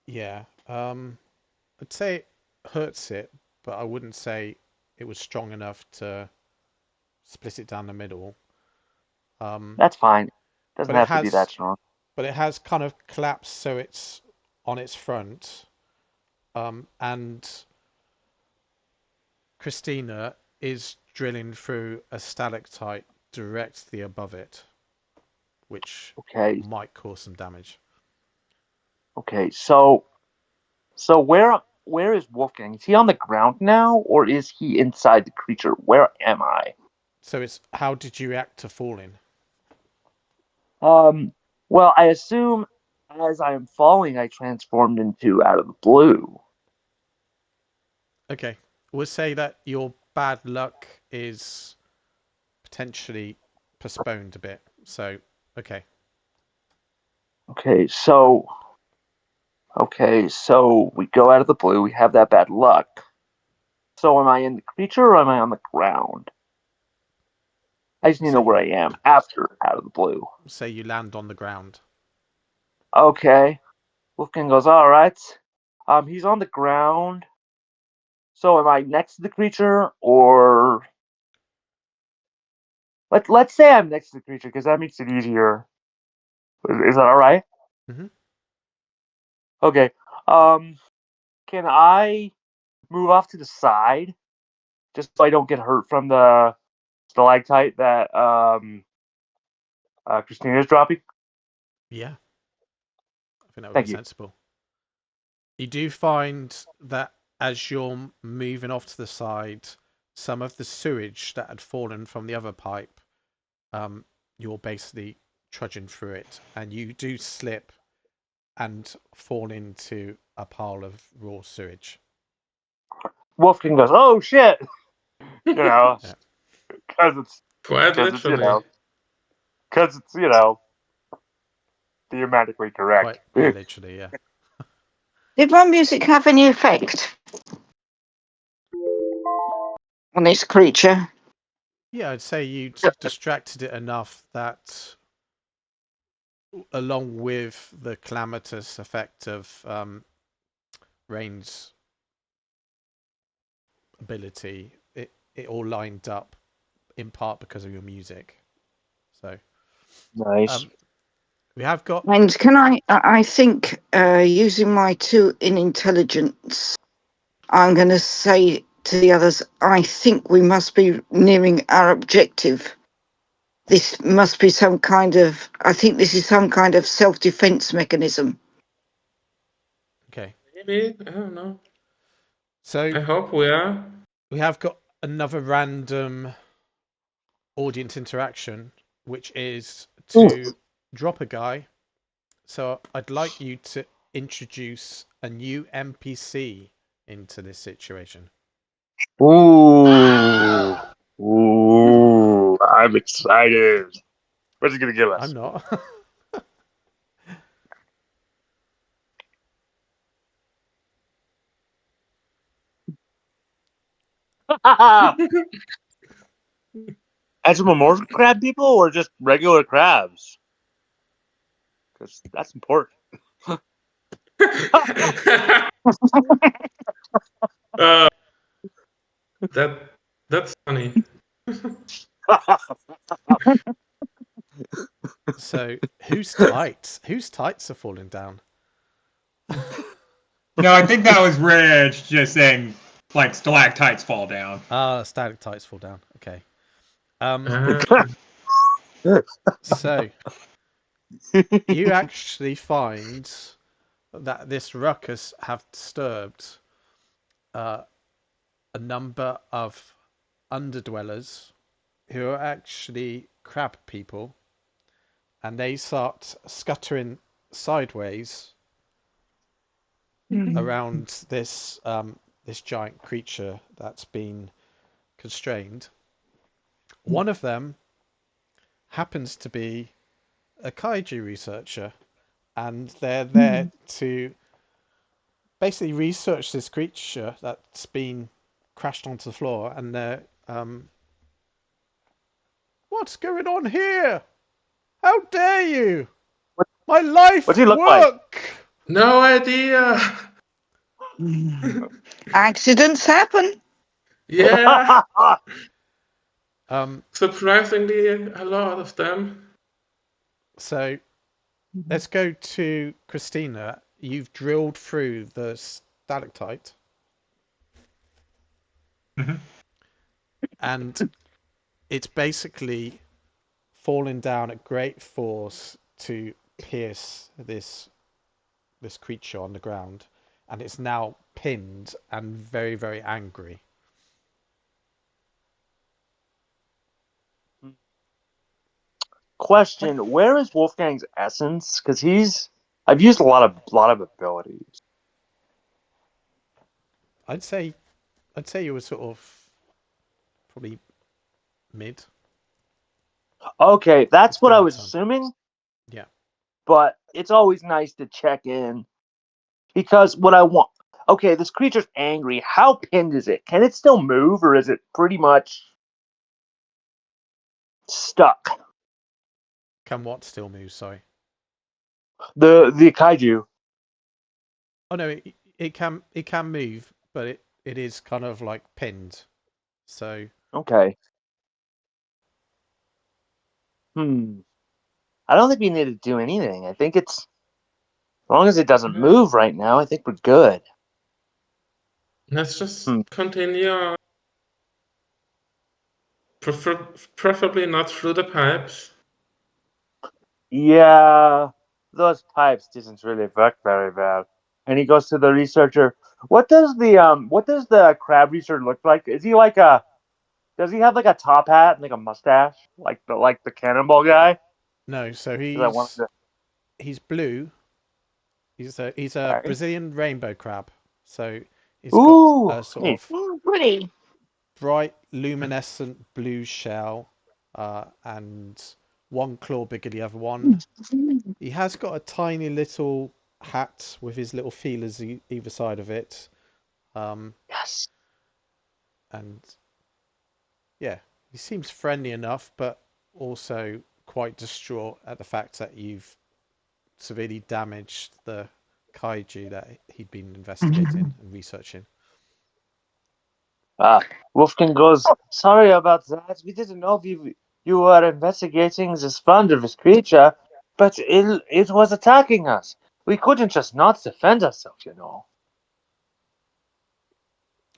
Yeah. I'd say it hurts it, but I wouldn't say it was strong enough to split it down the middle. Um, That's fine. Doesn't but it have to be has that strong. kind of collapsed so it's on its front. And Christina is drilling through a stalactite directly above it, which Okay. might cause some damage. Okay. So where is Wolfgang? Is he on the ground now, or is he inside the creature? Where am I? So it's how did you react to falling? Um. Well, I assume as I am falling, I transformed into out of the blue. Okay, we'll say that your bad luck is potentially postponed a bit. So, okay. Okay. So we go out of the blue. We have that bad luck. So am I in the creature or am I on the ground? I just need to know Say where I am after out of the blue. you land on the ground. Okay. Wolfgang goes, all right. He's on the ground. So am I next to the creature, or let's say I'm next to the creature because that makes it easier. Is that all right? Hmm. Okay. Um, can I move off to the side just so I don't get hurt from the stalactite that Christina is dropping? Yeah, I think that would be Thank you. sensible. You do find that as you're moving off to the side, some of the sewage that had fallen from the other pipe, you're basically trudging through it, and you do slip and fall into a pile of raw sewage. Wolfgang goes, oh shit, you know, Yeah. because it's Quite because it's you literally. know because it's you know thematically correct. Quite literally, yeah. Did my music have any effect on this creature? Yeah, I'd say you distracted it enough that, along with the calamitous effect of Rayne's ability, it all lined up in part because of your music. So Nice. we have got. And can I think, using my 2 in intelligence, I'm going to say to the others, I think we must be nearing our objective. This must be some kind of, I think this is some kind of self-defense mechanism. Okay. Maybe, I don't know. So I hope we are. we have got another random audience interaction, which is to drop a guy. So I'd like you to introduce a new NPC into this situation. Ooh. Ooh. I'm excited. What's he gonna give us? I'm not. Anthropomorphic crab people or just regular crabs? Because that's important. uh, that's funny. So whose tights? Whose tights are falling down? No, I think that was Rich just saying, like, stalactites fall down. Stalactites fall down. Okay. So you actually find that this ruckus have disturbed a number of underdwellers who are actually crab people, and they start scuttering sideways around this this giant creature that's been constrained. One of them happens to be a kaiju researcher, and they're there to basically research this creature that's been crashed onto the floor, and they're what's going on here? How dare you? My life What's he look like? work! No idea. Accidents happen. Yeah, Um, surprisingly, a lot of them. so let's go to Christina. You've drilled through the stalactite, Mhm. and it's basically falling down at great force to pierce this creature on the ground, and it's now pinned and very, very angry. Question: where is Wolfgang's essence? Because I've used a lot of abilities. I'd say you were sort of probably mid. Okay, that's It's what been I a was ton. assuming. Yeah. But it's always nice to check in because what I want. Okay, this creature's angry. How pinned is it? Can it still move, or is it pretty much stuck? Can what still move? Sorry. The kaiju. Oh no, it can move, but it is kind of like pinned. So Okay. I don't think we need to do anything. I think it's as long as it doesn't move right now. I think we're good. Let's just continue. Preferably not through the pipes. Yeah, those pipes doesn't really work very well. And he goes to the researcher. What does the crab researcher look like? Is he like a does he have like a top hat and like a mustache like the cannonball guy? no, so 'Cause I wanted to. he's blue. He's a Okay. Brazilian rainbow crab. So he's got Ooh, a sort neat. of Pretty. bright luminescent blue shell, and one claw bigger than the other one. He has got a tiny little hat with his little feelers either side of it. Yes. And yeah, he seems friendly enough, but also quite distraught at the fact that you've severely damaged the kaiju that he'd been investigating and researching. Wolfgang goes. Sorry about that. We didn't know you were investigating this wondrous creature, but it was attacking us. We couldn't just not defend ourselves, you know.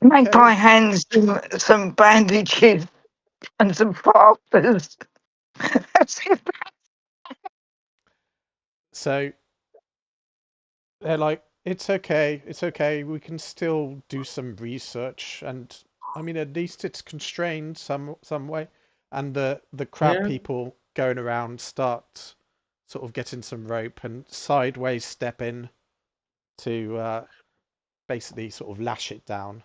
Magpie hands him some bandages and some plasters. That's it. So they're like, it's okay, we can still do some research, and I mean, at least it's constrained some way. And the crab Yeah. people going around start sort of getting some rope and sideways step in to basically sort of lash it down.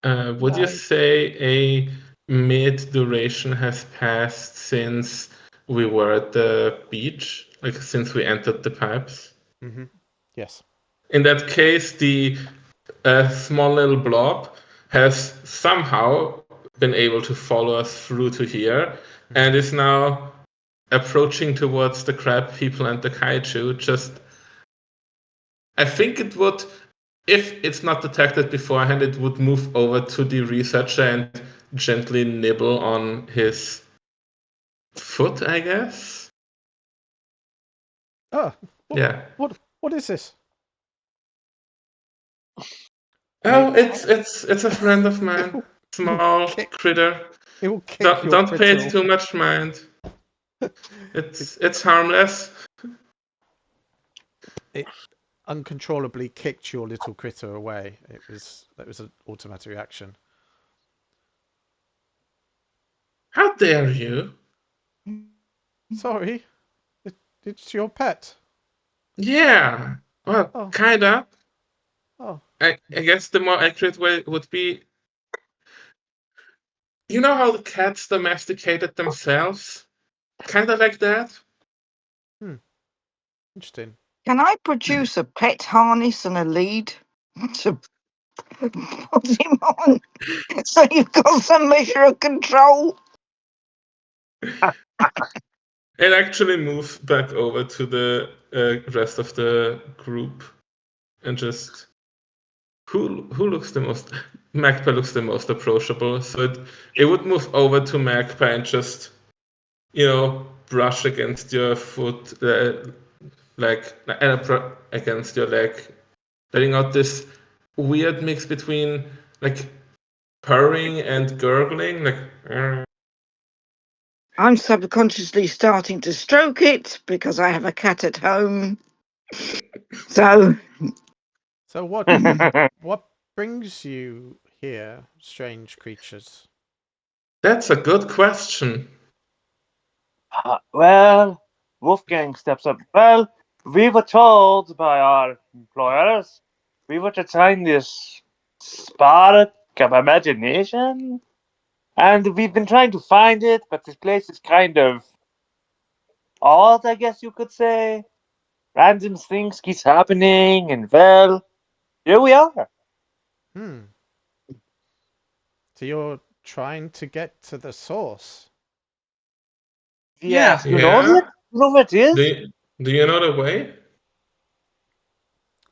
Would you Right. say a mid duration has passed since we were at the beach? Like since we entered the pipes? Mm-hmm. Yes. In that case, the small little blob has somehow been able to follow us through to here and is now approaching towards the crab people and the kaiju. I think it would, if it's not detected beforehand, it would move over to the researcher and gently nibble on his foot, I guess. Oh, Yeah. what is this? Oh, it's a friend of mine. Small Kick. critter. It will kick your Don't pay critter it too much mind. It's harmless. It uncontrollably kicked your little critter away. That was an automatic reaction. How dare you? Sorry, it's your pet. Yeah. Well, Oh. kinda. Oh, I guess the more accurate way would be, you know how the cats domesticated themselves? Kinda like that. interesting. Can I produce a pet harness and a lead to put him on so you've got some measure of control? It actually moves back over to the rest of the group and just who looks the most. Magpie looks the most approachable, so it would move over to Magpie and just brush against your foot, against your leg, letting out this weird mix between like purring and gurgling, like. I'm subconsciously starting to stroke it because I have a cat at home. So what brings you here, strange creatures? That's a good question. Well, Wolfgang steps up. Well, we were told by our employers we were to find this spark of imagination, and we've been trying to find it, but this place is kind of odd, I guess you could say. Random things keeps happening, and well, here we are. So you're trying to get to the source. Yes, Yeah. you know it? You know what it is? Do you know the way?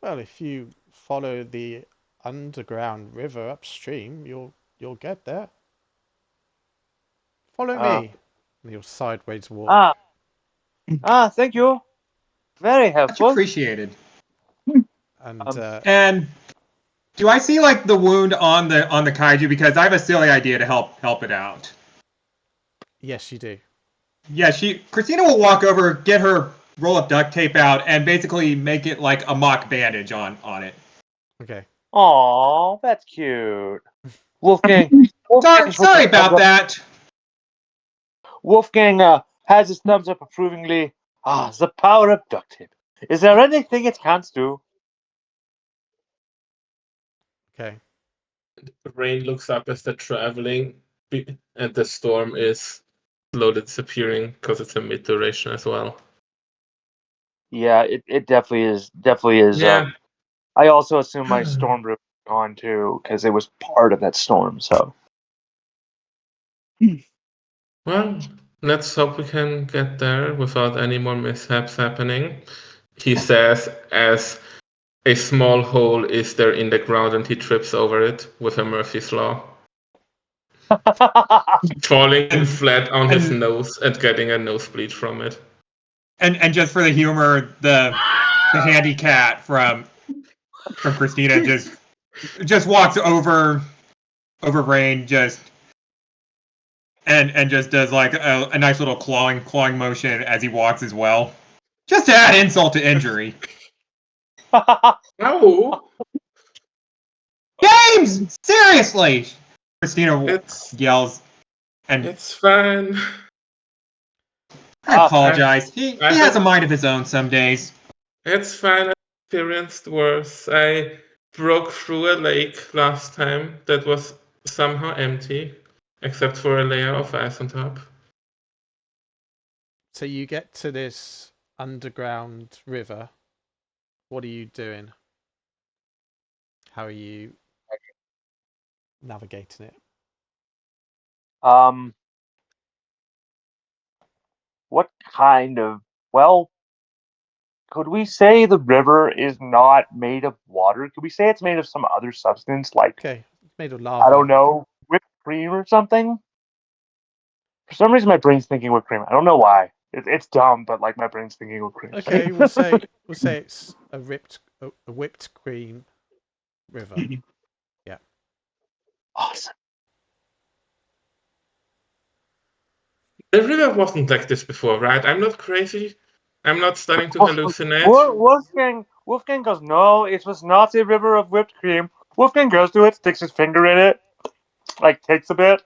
Well, if you follow the underground river upstream, you'll get there. Follow me. And you'll sideways walk. Thank you. Very Much helpful. appreciated. And And do I see like the wound on the kaiju? Because I have a silly idea to help it out. yes, you do. Yeah, Christina will walk over, get her roll of duct tape out, and basically make it like a mock bandage on it. Okay. Aw, that's cute. Wolfgang. Sorry about that. Wolfgang has his thumbs up approvingly. The power of duct tape. Is there anything it can't do? Okay. Rayne looks up as they're traveling, and the storm is slowly disappearing because it's a mid duration as well. Yeah, it definitely is. Definitely is. Yeah. I also assume my storm room is gone too because it was part of that storm. So. Well, let's hope we can get there without any more mishaps happening. He says as a small hole is there in the ground and he trips over it with a Murphy's Law. falling flat on his and- nose and getting a nosebleed from it. And just for the humor, the handy cat from Christina just walks over Rayne and just does like a nice little clawing motion as he walks as well. Just to add insult to injury. No! James! Seriously! Christina yells, and It's fine. I apologize. He has a mind of his own some days. It's fine. I experienced worse. I broke through a lake last time that was somehow empty, except for a layer of ice on top. So you get to this underground river. What are you doing? How are you navigating it? What kind of, well, could we say the river is not made of water? Could we say it's made of some other substance, like, Okay, it's made of lava. I don't know, whipped cream or something? For some reason, my brain's thinking whipped cream. I don't know why. It's dumb, but like my brain's thinking whipped cream. Okay, we'll say it's a whipped cream river. Yeah. Awesome. The river wasn't like this before, right? I'm not crazy. I'm not starting to hallucinate. Wolfgang goes, no, it was not a river of whipped cream. Wolfgang goes to it, sticks his finger in it, like takes a bit,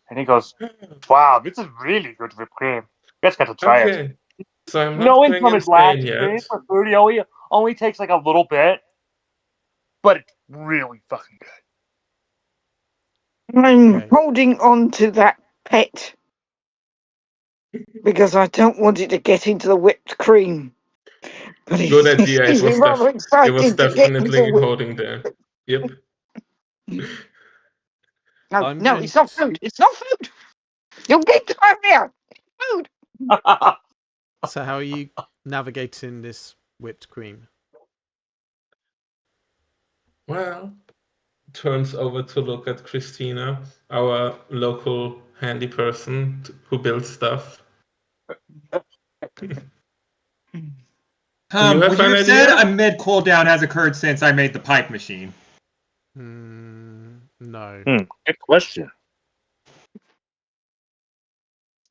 and he goes, wow, this is really good whipped cream. You guys got to try it. Okay. So I'm not Knowing going from his last insane experience yet. with food, he only takes like a little bit, but it's really fucking good. I'm Okay. holding on to that pet because I don't want it to get into the whipped cream. But Good idea. It was, rather it was excited to get into definitely whipped. holding there. Yep. No, it's not food. It's not food. You'll get diarrhea. Food. So how are you navigating this whipped cream? Well, turns over to look at Christina, our local handy person who builds stuff. You have Would you an have said idea? a mid cooldown has occurred since I made the pipe machine? No. Good question.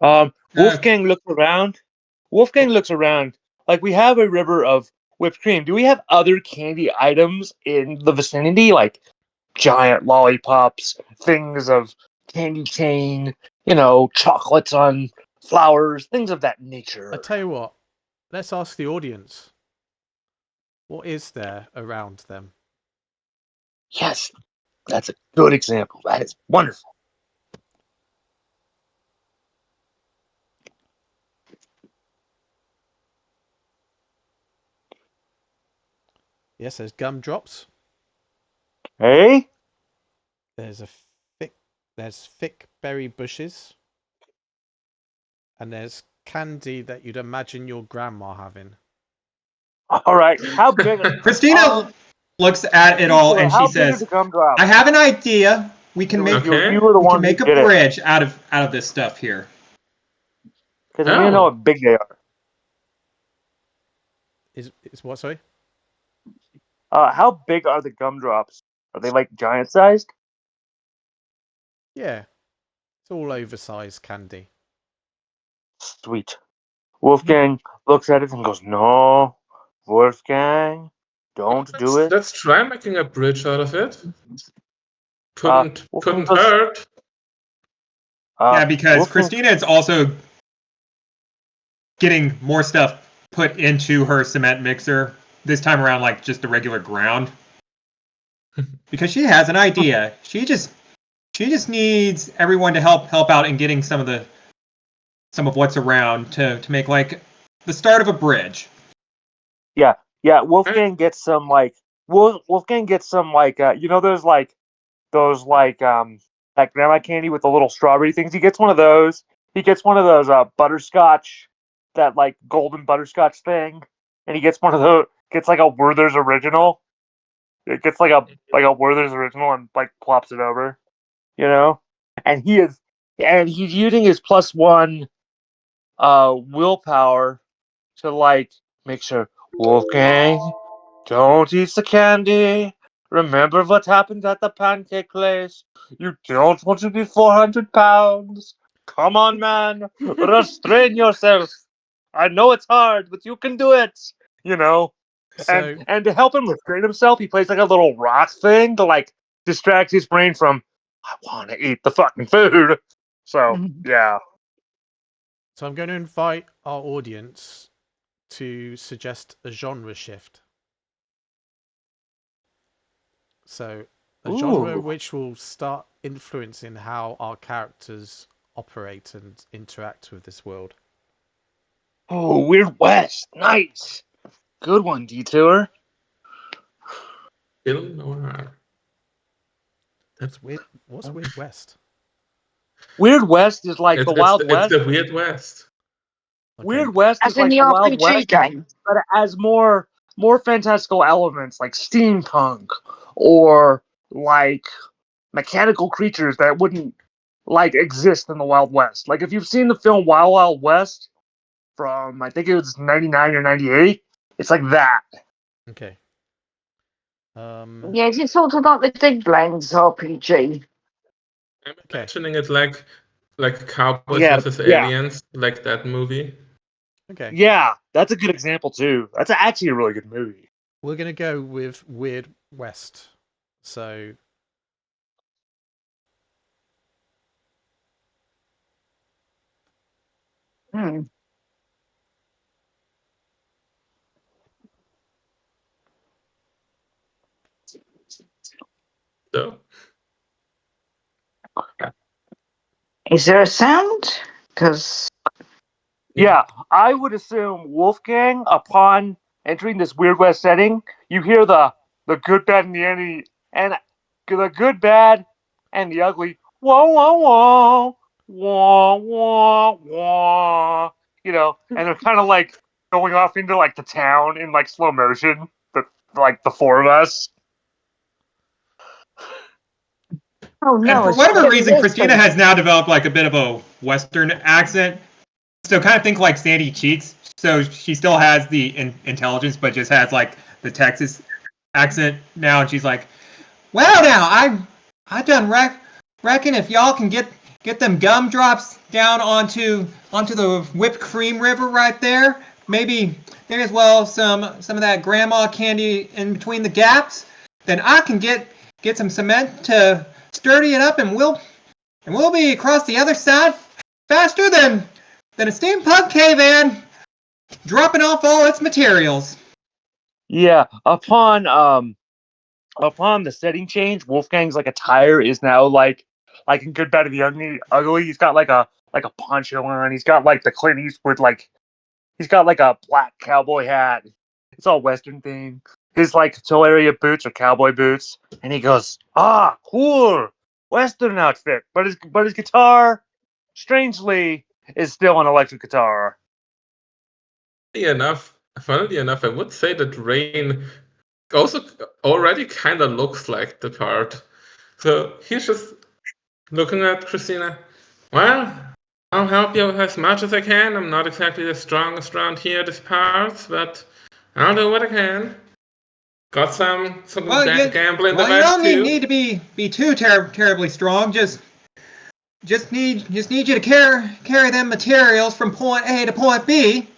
Wolfgang looks around. Like, we have a river of whipped cream. Do we have other candy items in the vicinity, like giant lollipops, things of candy cane, chocolates on flowers, things of that nature? I tell you what. Let's ask the audience. What is there around them? Yes, that's a good example. That is wonderful. Yes, there's gumdrops. Hey? There's thick berry bushes. And there's candy that you'd imagine your grandma having. All right. How big? Christina looks at it all and she says, Gumdrops? I have an idea. We can make Okay. You were the one make who a did bridge out of this stuff here. Because we don't know how big they are. Is what, sorry? How big are the gumdrops? Are they like giant sized? Yeah. It's all oversized candy. Sweet. Wolfgang looks at it and goes, no, Wolfgang, don't do it. Let's try making a bridge out of it. Couldn't Wolfgang hurt. Yeah, because Wolfgang, Christina is also getting more stuff put into her cement mixer. This time around, like just the regular ground. Because she has an idea. She just needs everyone to help out in getting some of what's around to make like the start of a bridge. Yeah. Wolfgang gets some that grandma candy with the little strawberry things. He gets one of those. He gets one of those butterscotch, that like golden butterscotch thing, and he gets one of those. Gets like a Werther's original. It gets like a Werther's original and like plops it over. and he's using his +1 willpower to like make sure, Wolfgang, don't eat the candy. Remember what happened at the pancake place. You don't want to be 400 pounds. Come on, man. Restrain yourself. I know it's hard, but you can do it. You know. So And to help him restrain himself, he plays like a little rock thing to like distract his brain from, I want to eat the fucking food. So yeah. I'm going to invite our audience to suggest a genre shift. So a genre Ooh. which will start influencing how our characters operate and interact with this world. Oh, Weird West. Nice. Good one, Detour. Noir. That's weird. What's Weird West? Weird West is like It's, the it's, Wild the, it's West. the Weird West. Okay. Weird West As is in like the the Wild RPG West, game. but it has more fantastical elements like steampunk or like mechanical creatures that wouldn't like exist in the Wild West. Like if you've seen the film Wild Wild West from I think it was 99 or 98, it's like that. Okay. Yes, it's sort of like the Diglands RPG. I'm Okay. imagining it like Cowboys Yeah, versus yeah. Aliens, like that movie. Okay. Yeah, that's a good example too. That's actually a really good movie. We're going to go with Weird West. So Hmm. So Is there a sound? Because Yeah, I would assume Wolfgang, upon entering this Weird West setting, you hear the good, bad, and the ugly, and the good, bad, and the ugly. Wah wah wah wah wah wah. You know, and they're kind of like going off into like the town in like slow motion. Like the four of us. oh And no, for it's whatever really reason, this Christina thing. has now developed like a bit of a Western accent. So kind of think like Sandy Cheeks. So she still has the intelligence, but just has like the Texas accent now. And she's like, "Well, now I done reckon if y'all can get them gumdrops down onto the whipped cream river right there, maybe as well some of that grandma candy in between the gaps, then I can get some cement to sturdy it up, and we'll be across the other side faster than a steampunk caveman dropping off all its materials." Yeah, upon the setting change, Wolfgang's like attire is now like in Good, Bad, and the Ugly. He's got like a poncho on. He's got like the Clint Eastwood he's got like a black cowboy hat. It's all Western theme. His like toe area boots are cowboy boots, and he goes, "Ah, cool, Western outfit." But his guitar, strangely, is still an electric guitar. Funnily enough, I would say that Rayne also already kind of looks like the part. So he's just looking at Christina. Well, I'll help you as much as I can. I'm not exactly the strongest around here, these parts, but I'll do what I can. Got some Well, gambling you device don't too. need to be too terribly strong. Just need you to carry them materials from point A to point B.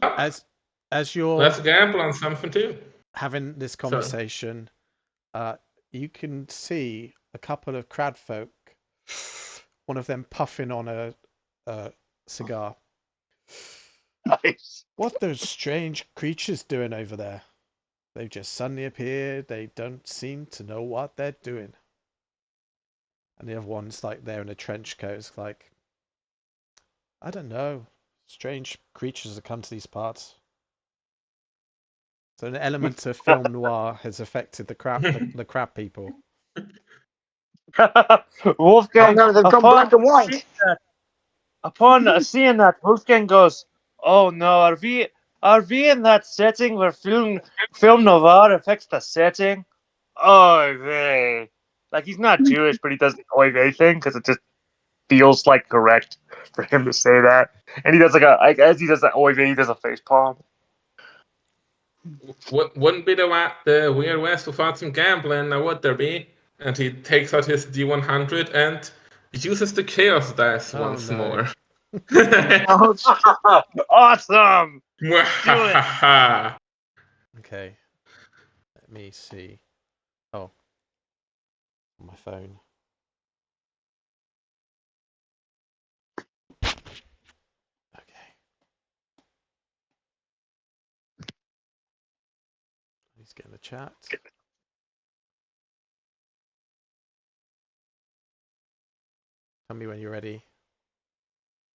as you're Let's gamble on something too. having this conversation, you can see a couple of crowd folk, one of them puffing on a cigar. Nice. What those strange creatures doing over there? They've just suddenly appeared. They don't seem to know what they're doing. And the other one's like there in a trench coat. It's like, I don't know. Strange creatures have come to these parts. So an element of film noir has affected the crab people. Oh Wolfgang, no, they've gone black and white. upon seeing that, Wolfgang goes, "Oh no, are we in that setting where film noir affects the setting? Oh, they Like, he's not Jewish, but he does the oy vey thing because it just feels like correct for him to say that. And he does as he does that oy vey, he does a face palm. Wouldn't be the Weird West without some gambling, now would there be? And he takes out his D100 and uses the Chaos Dice once more. Awesome! Okay. Let me see. Oh. On my phone. Okay. Let's get in the chat. Tell me when you're ready.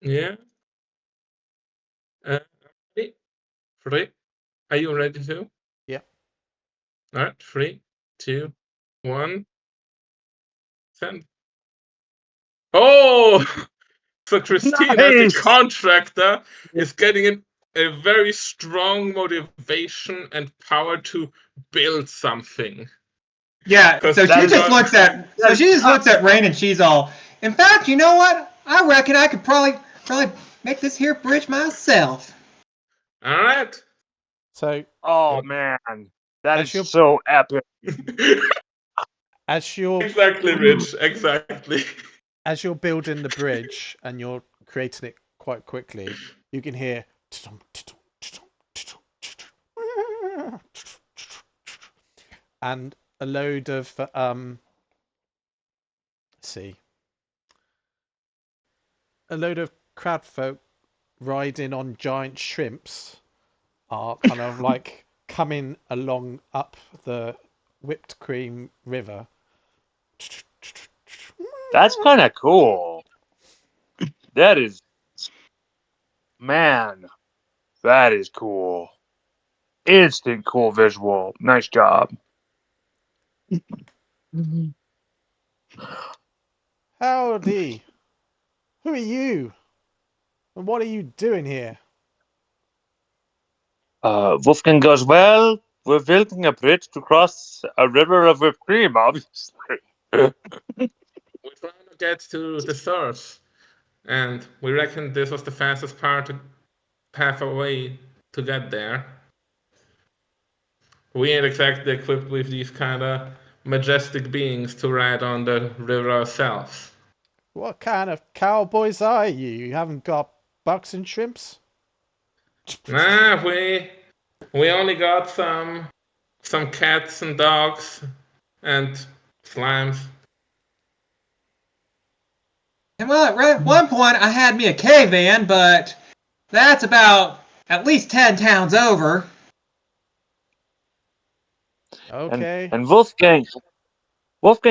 Yeah. Ready? 3. Are you ready too? Yeah. All right. 3, 2, 1. Send. Oh! So Christina, Nice! the contractor, is getting a very strong motivation and power to build something. Yeah, so she just looks at Rayne and she's all, in fact, you know what? I reckon I could probably make this here bridge myself. All right. So. Oh man, that is so epic. As you're exactly, Rich. Exactly. As you're building the bridge and you're creating it quite quickly, you can hear and a load of a load of crowd folk riding on giant shrimps are kind of like coming along up the whipped cream river. That's kind of cool. That is, man, that is cool. Instant cool visual. Nice job. Howdy. Who are you? And what are you doing here? Wolfgang goes, well, we're building a bridge to cross a river of whipped cream, obviously. We're trying to get to the source, and we reckon this was the fastest path away to get there. We ain't exactly equipped with these kind of majestic beings to ride on the river ourselves. What kind of cowboys are you? You haven't got bucks and shrimps? Nah, we only got some cats and dogs and slimes. And well, at one point I had me a K-van, but that's about at least 10 towns over. Okay. And Wolfgang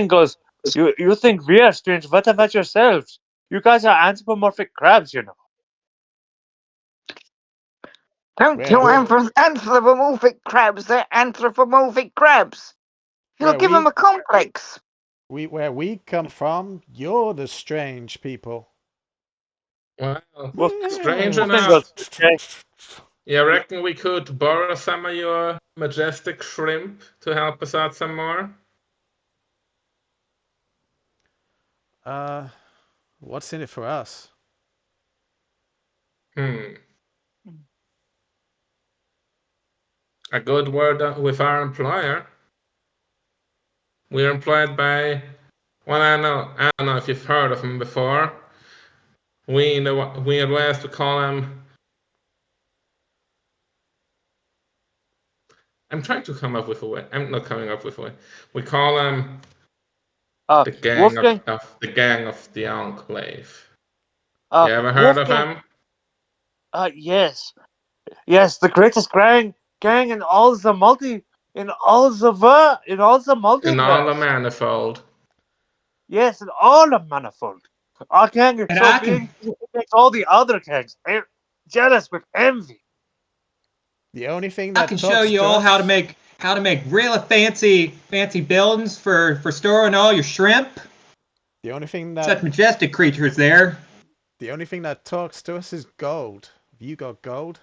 goes, you think we are strange? What about yourselves? You guys are anthropomorphic crabs, you know. Don't kill anthropomorphic crabs. They're anthropomorphic crabs. You'll give them a complex. Where we come from, you're the strange people. Well, strange enough. You reckon we could borrow some of your majestic shrimp to help us out some more? What's in it for us? A good word with our employer. We're employed by, well, I don't know if you've heard of him before. We in the Weird West, we call him. I'm trying to come up with a way. I'm not coming up with a way. We call him the gang of the Enclave. You ever heard of him? Yes, the greatest gang in all the multiverse. In all the manifold. Yes, in all the manifold. Our gang is so big, it makes all the other gangs jealous with envy. The only thing that I can show you all how to make really fancy buildings for storing all your shrimp. The only thing that such majestic creatures there. The only thing that talks to us is gold. Have you got gold?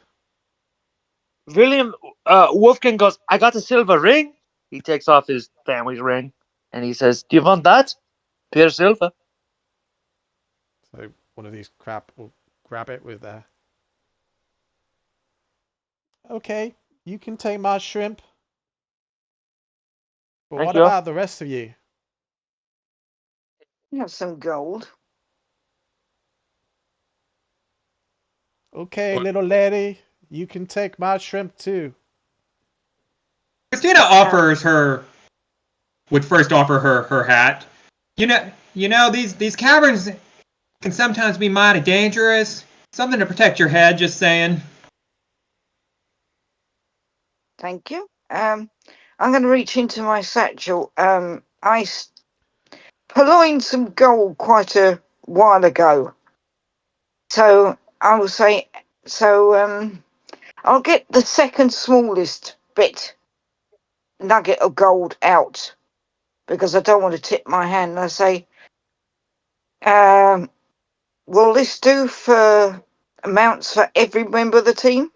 Wolfgang goes, I got a silver ring. He takes off his family's ring. And he says, "Do you want that? Pure silver." So one of these crab will grab it with their. Okay, you can take my shrimp. But Thank what you. about the rest of you? You have some gold. Okay, What? little lady, you can take my shrimp too. Christina would first offer her hat. You know these caverns can sometimes be mighty dangerous. Something to protect your head, just saying. Thank you. I'm going to reach into my satchel. I purloined some gold quite a while ago. So I will say, I'll get the second smallest nugget of gold out because I don't want to tip my hand. And I say, will this do for amounts for every member of the team?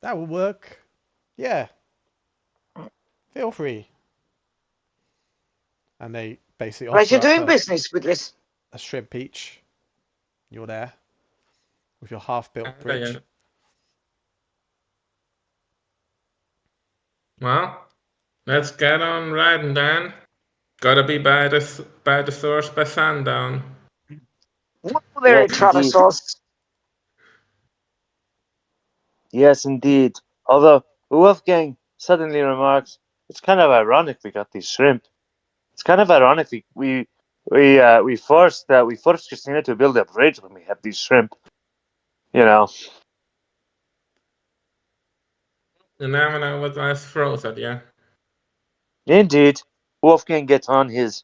That will work. Yeah. Feel free. And they basically Pleasure offer up doing business with this. a shrimp each. You're there with your half-built Okay, bridge. yeah. Well, let's get on riding then. Gotta be by the source by sundown. Whoa there, Yes, indeed. Tradosos. Yes, indeed. Although Wolfgang suddenly remarks, "It's kind of ironic we got these shrimp. It's kind of ironic we forced Christina to build a bridge when we had these shrimp. You know." You never know what life throws at you. Indeed. Wolfgang gets on his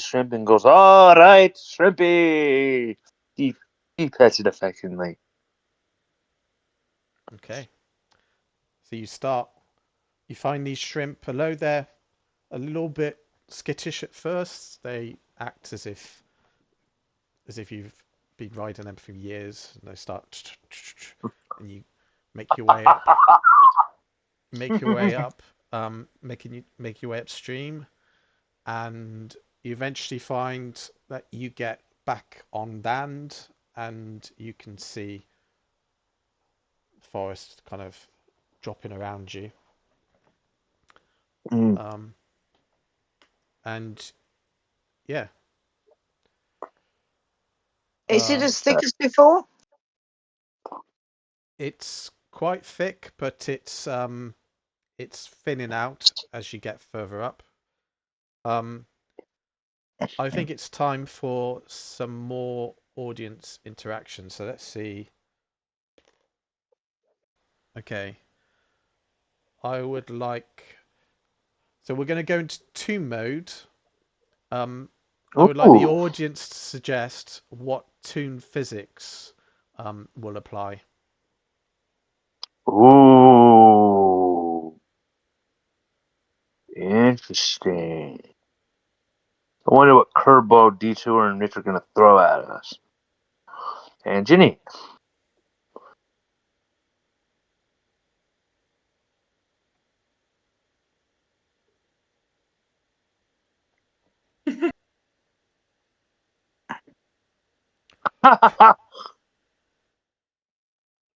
shrimp and goes, "All right, shrimpy." He pets it affectionately. Okay. So you find these shrimp. Although they're a little bit skittish at first, they act as if you've been riding them for years, and they start, and you make your way up, make your way up, make your way upstream, and you eventually find that you get back on land, and you can see the forest kind of dropping around you. Mm. And yeah, Is it as thick That- as before? it's quite thick, but it's thinning out as you get further up. I think it's time for some more audience interaction. So let's see. Okay. I would like. So we're going to go into tune mode. I would like the Ooh. audience to suggest what tune physics will apply. Ooh. Interesting. I wonder what curveball Detour and Rich are going to throw at us. And Ginny.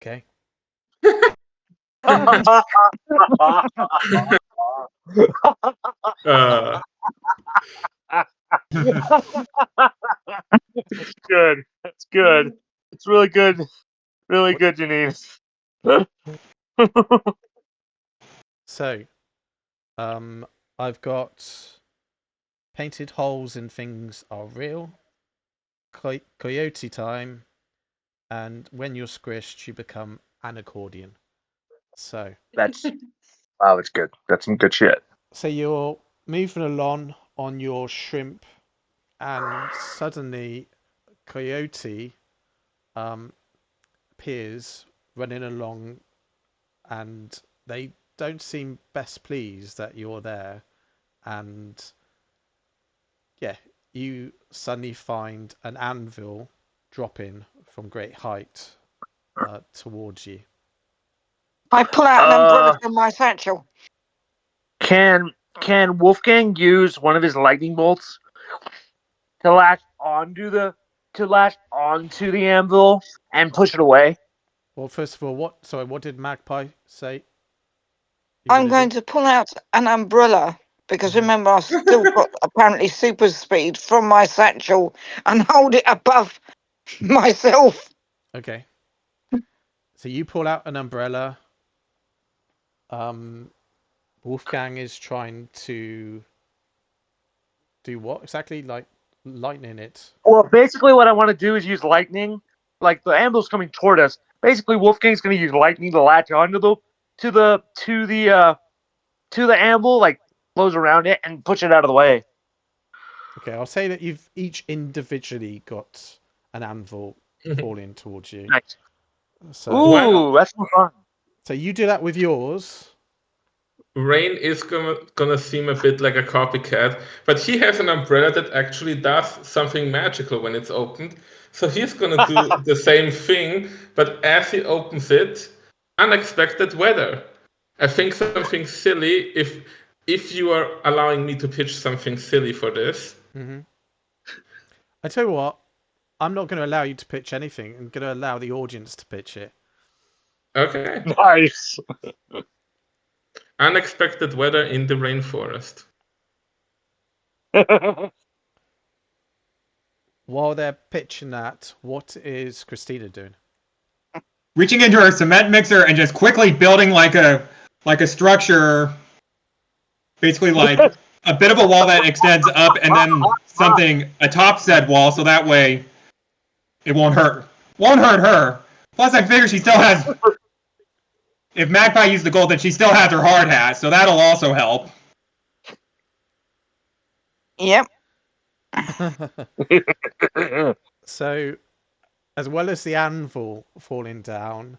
Okay. That's good. That's good. It's really good. Really good, Janine. So, I've got painted holes in things are real. Coyote time, and when you're squished, you become an accordion. So Wow, it's good. That's some good shit. so you're moving along on your shrimp, and suddenly Coyote appears running along, and they don't seem best pleased that you're there. And yeah, you suddenly find an anvil dropping from great height towards you. I pull out an umbrella from my satchel. Can can Wolfgang use one of his lightning bolts to latch onto the anvil and push it away? Well, first of all, what did Magpie say? I'm going to pull out an umbrella because remember I've still got apparently super speed from my satchel and hold it above myself. Okay. So you pull out an umbrella. Wolfgang is trying to do what exactly? Like lightning it. Well, basically, what I want to do is use lightning. Like the anvil's coming toward us. Basically, Wolfgang's going to use lightning to latch onto the anvil, like close around it and push it out of the way. Okay, I'll say that you've each individually got an anvil falling towards you. Nice. So, Ooh, that's fun. So you do that with yours. Rayne is gonna seem a bit like a copycat, but he has an umbrella that actually does something magical when it's opened. So he's gonna do the same thing, but as he opens it, unexpected weather. I think something silly. If you are allowing me to pitch something silly for this. Mm-hmm. I tell you what, I'm not going to allow you to pitch anything. I'm going to allow the audience to pitch it. Okay. Nice. Unexpected weather in the rainforest. While they're pitching that, what is Christina doing? Reaching into her cement mixer and just quickly building like a structure, basically like a bit of a wall that extends up and then something atop said wall, so that way it won't hurt her. Plus, I figure she still has. If Magpie used the gold, then she still has her hard hat, so that'll also help. Yep. So, as well as the anvil falling down,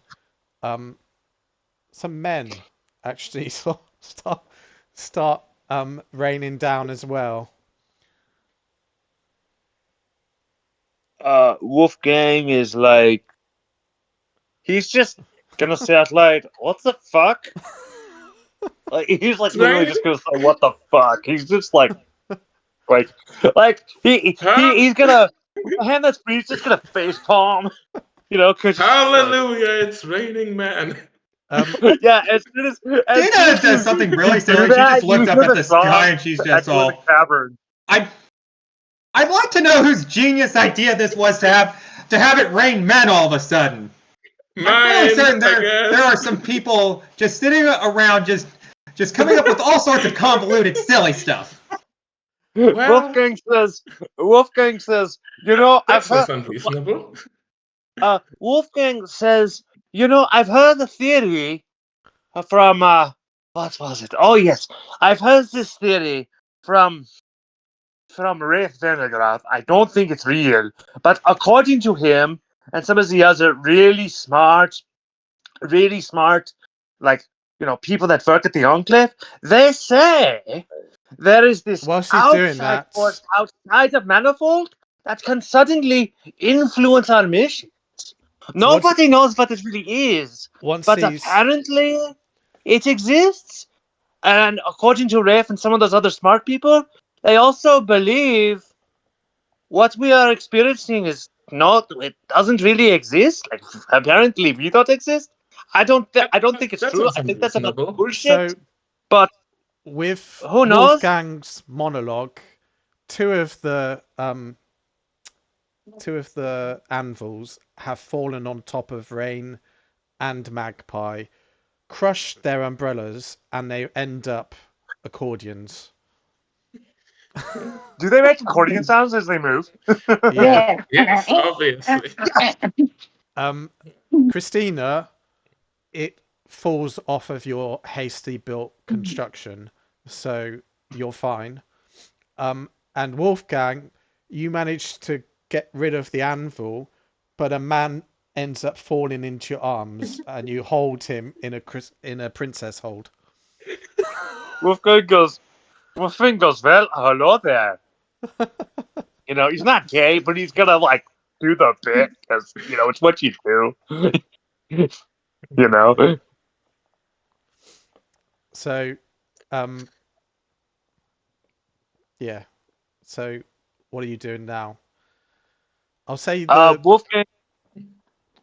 some men actually start raining down as well. Wolfgang is like, he's just gonna say out loud, "What the fuck?" Like he's like literally just gonna say, "What the fuck?" He's just like he's gonna hand that speech, just gonna face palm, cause hallelujah, it's raining, man. Yeah, as soon as Dana does something really silly. She just looks up at the sky and she's just all. The cavern. I'd like to know whose genius idea this was to have it rain men all of a sudden. I'm fairly certain there are some people just sitting around just coming up with all sorts of convoluted silly stuff. Well, Wolfgang says, that's unreasonable. Wolfgang says, I've heard the theory from what was it? Oh yes, I've heard this theory from Rafe Venegrath. I don't think it's real, but according to him and some of the other really smart, like people that work at the Enclave, they say there is this outside force outside of Manifold that can suddenly influence our missions. Nobody knows what it really is, but apparently it exists. And according to Rafe and some of those other smart people, they also believe what we are experiencing it doesn't really exist. Like apparently we don't exist. I don't think it's true. I think that's a bullshit. So, but with who knows? Wolfgang's monologue, two of the anvils have fallen on top of Rayne and Magpie, crushed their umbrellas, and they end up accordions. Do they make accordion sounds as they move? Yeah. Yes, obviously. Christina, it falls off of your hastily built construction, so you're fine. And Wolfgang, you managed to get rid of the anvil, but a man ends up falling into your arms, and you hold him in a princess hold. Wolfgang goes, well, hello there. He's not gay, but he's gonna do the bit because it's what you do. So, Yeah. So, what are you doing now? I'll say Wolfgang.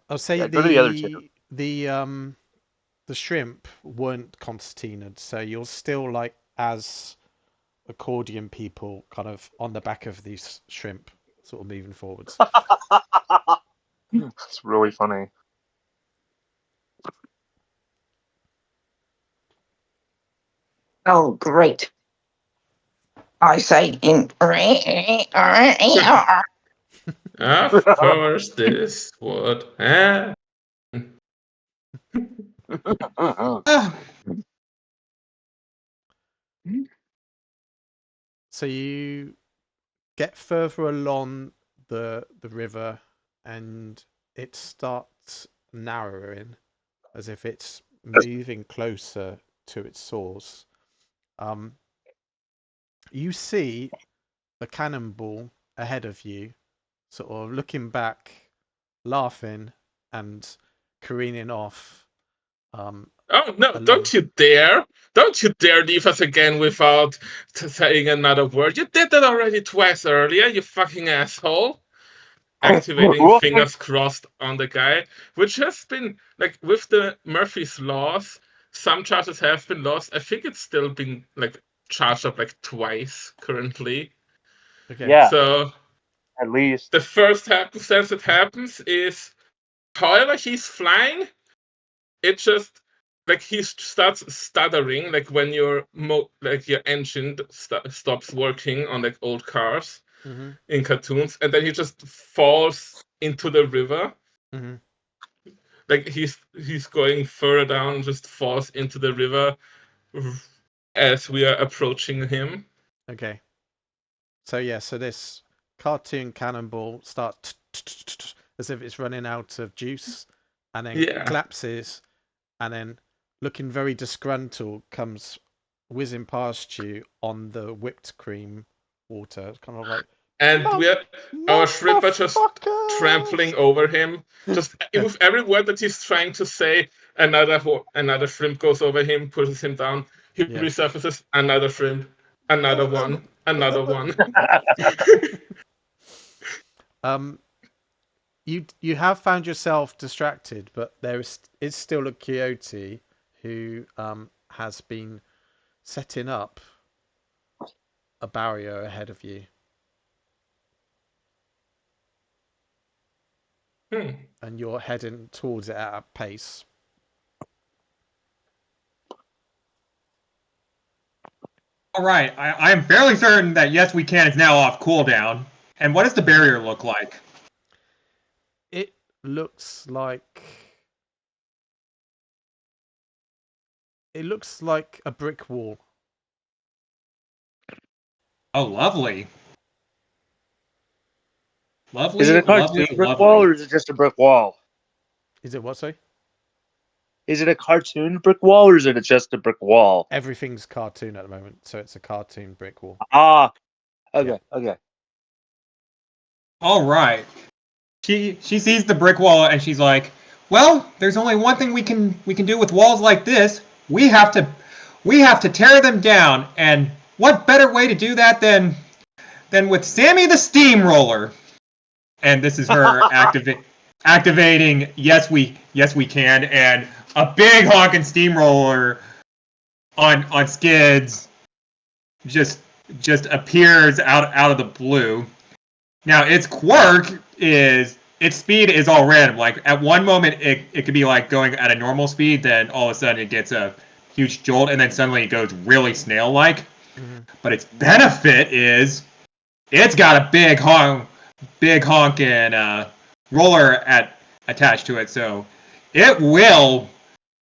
Go to the other two. the shrimp weren't concertinaed, so you're still like as accordion people, kind of on the back of these shrimp, sort of moving forwards. It's really funny. Oh, great. I say in. Of course, this would happen. Ah, So you get further along the river, and it starts narrowing as if it's moving closer to its source. You see the cannonball ahead of you, sort of looking back, laughing, and careening off. Oh no! Along. Don't you dare! Don't you dare leave us again without saying another word. You did that already twice earlier, you fucking asshole. Activating Wolfgang. fingers crossed on the guy, which has been like with the Murphy's laws. Some charges have been lost. I think it's still been like charged up like twice currently. Okay. Yeah, So at least. the first happenstance that happens is, however he's flying, it just like he starts stuttering, like when your like your engine stops working on like old cars Mm-hmm. in cartoons, and then he just falls into the river. Mm-hmm. Like he's going further down and just falls into the river as we are approaching him. Okay. So yeah, so this cartoon cannonball starts as if it's running out of juice, and then Yeah. collapses, and then looking very disgruntled comes whizzing past you on the whipped cream water. It's kind of like, And our shrimp are just motherfuckers! trampling over him. Just with every word that he's trying to say, another shrimp goes over him, pushes him down. He Yeah. resurfaces, another shrimp, another one, another one. You have found yourself distracted, but there is still a coyote who has been setting up a barrier ahead of you. And you're heading towards it at a pace. all right, I am fairly certain that yes, we can is now off cooldown. And what does the barrier look like? It looks like a brick wall. Oh, lovely. Lovely, Is it a cartoon lovely, brick lovely. wall, or is it just a brick wall? Is it what, sorry? Is it a cartoon brick wall, or is it just a brick wall? Everything's cartoon at the moment, so it's a cartoon brick wall. Ah, okay, Yeah. okay. All right. She sees the brick wall and she's like, "Well, there's only one thing we can do with walls like this. We have to tear them down. And what better way to do that than with Sammy the Steamroller?" And this is her activating yes we can, and a big honking steamroller on skids just appears out of the blue. Now its quirk is its speed is all random. Like at one moment it could be like going at a normal speed, then all of a sudden it gets a huge jolt, and then suddenly it goes really snail-like. Mm-hmm. But its benefit is it's got a big honking roller attached to it, so it will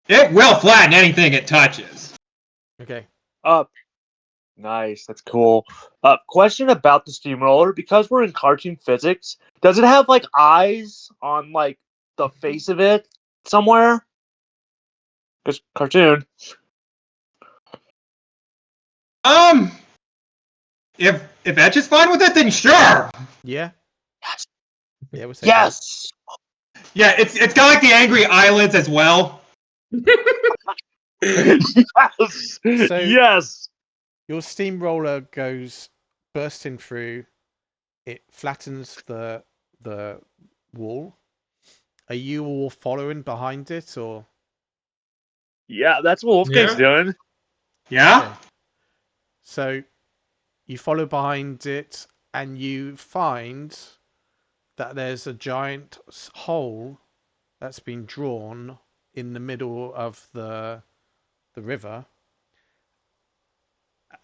flatten anything it touches. Okay. Nice, that's cool. Question about the steamroller, because we're in cartoon physics, does it have like eyes on like the face of it somewhere? Because cartoon. If Etch is fine with it, then sure. Yeah. Yes. Yeah, we'll say Yes. Yeah, it's got like the angry eyelids as well. Yes. So- Yes. Your steamroller goes bursting through. It flattens the wall. Are you all following behind it, or? Yeah, that's what Wolfgang's doing. Yeah? Okay. So you follow behind it, and you find that there's a giant hole that's been drawn in the middle of the river,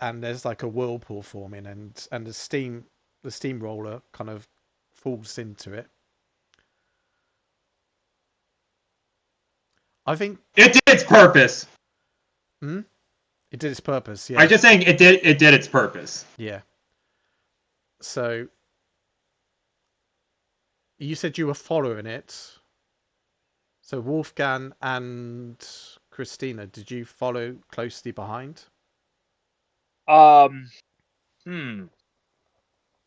and there's like a whirlpool forming, and the steamroller kind of falls into it. I think It did its purpose. it did its purpose. Yeah. I'm just saying it did its purpose. Yeah. So you said you were following it. So Wolfgang and Christina, did you follow closely behind? I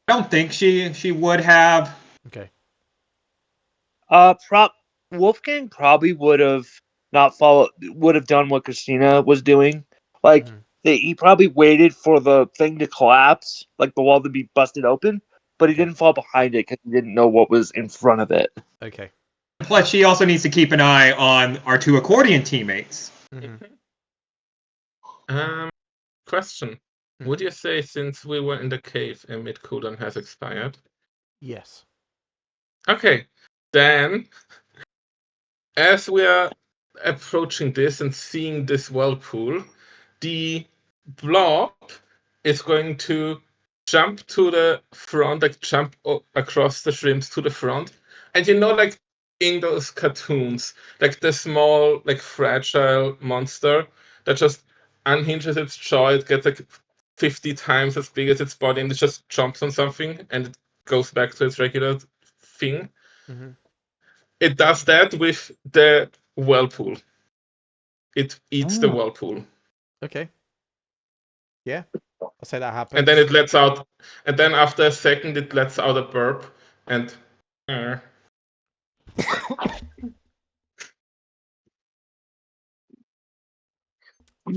don't think she would have. Okay. Wolfgang probably would have done what Christina was doing. Like he probably waited for the thing to collapse, like the wall to be busted open, but he didn't fall behind it because he didn't know what was in front of it. Okay. Plus, she also needs to keep an eye on our two accordion teammates. Question. Would you say since we were in the cave, a mid-cooldown has expired? Yes. Okay. Then, as we are approaching this and seeing this whirlpool, the blob is going to jump to the front, like jump across the shrimps to the front. And like in those cartoons, like the small, like fragile monster that just unhinges its jaw, it gets like 50 times as big as its body, and it just jumps on something and it goes back to its regular thing. It does that with the whirlpool. It eats the whirlpool. Okay. Yeah. I'll say that happens. And then it lets out, and then after a second, it lets out a burp, and.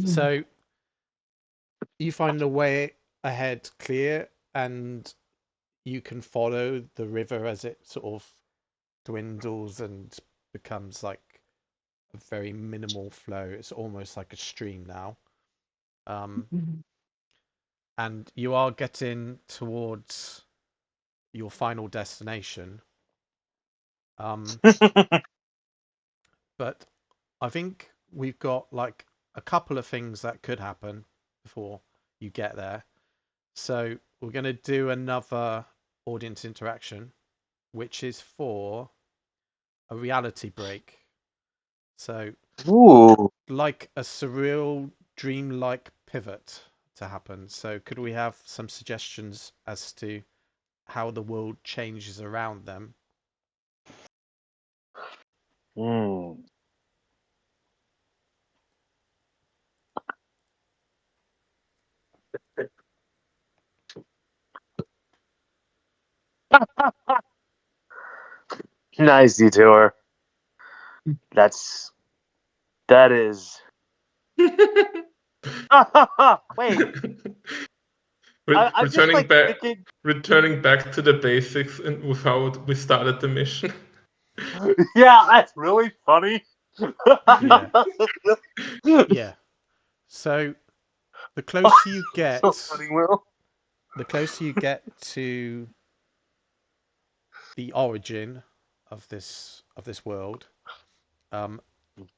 So you find the way ahead clear, and you can follow the river as it sort of dwindles and becomes like a very minimal flow. It's almost like a stream now. And you are getting towards your final destination. But I think we've got like a couple of things that could happen before you get there. So we're going to do another audience interaction, which is for a reality break. So, like a surreal, dreamlike pivot to happen. So, could we have some suggestions as to how the world changes around them? Nice detour. That is. Wait. Returning back to the basics and with how we started the mission. Yeah, that's really funny. Yeah. So the closer you get, the closer you get to the origin of this world,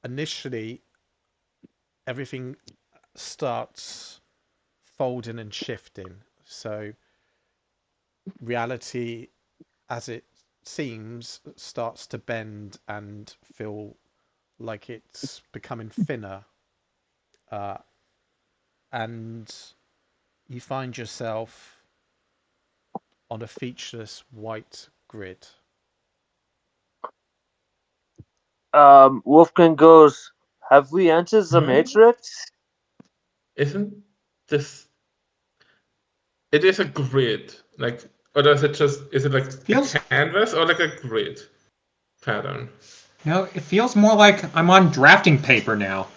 initially everything starts folding and shifting. So reality, as it seems, starts to bend and feel like it's becoming thinner. And you find yourself on a featureless white grid. Wolfgang goes, have we entered the Matrix? Isn't this... It is a grid, like, or does it just... Is it like a canvas or like a grid pattern? No, it feels more like I'm on drafting paper now.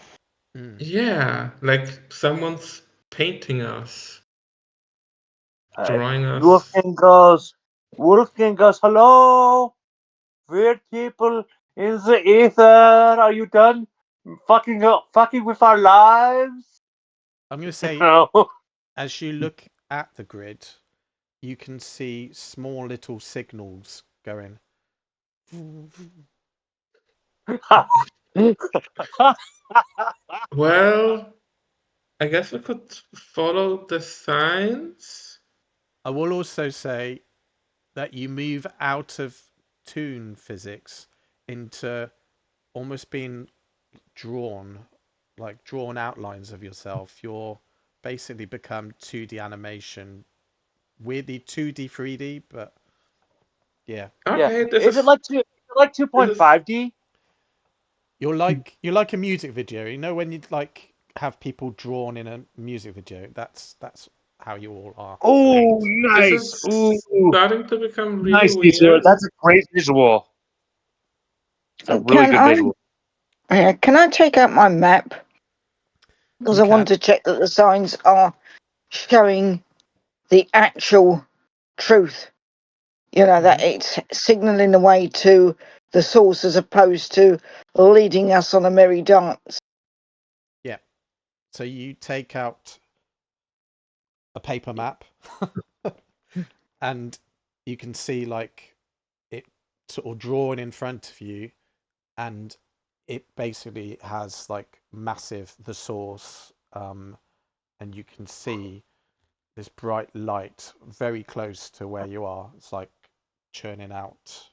Yeah, like someone's painting us. Drawing us. Wolfgang goes, hello? Weird people in the ether, are you done fucking with our lives? I'm going to say, No. as you look at the grid, you can see small little signals going. Well, I guess we could follow the signs. I will also say that you move out of toon physics into almost being drawn outlines of yourself. You're basically become 2D animation, weirdly 2D, 3D, but yeah. Okay, Yeah. Is it like 2.5D? You're like a music video. You know when you like have people drawn in a music video? That's how you all are. Oh, This nice. is Ooh, starting to become really nice visual. weird. That's a great visual. It's a really good visual. Can I take out my map? Because You I want can. to check that the signs are showing the actual truth. You know, that it's signalling the way to the source as opposed to leading us on a merry dance. Yeah. So you take out a paper map and you can see like it sort of drawn in front of you, and it basically has like massive the source, and you can see this bright light very close to where you are. It's like churning out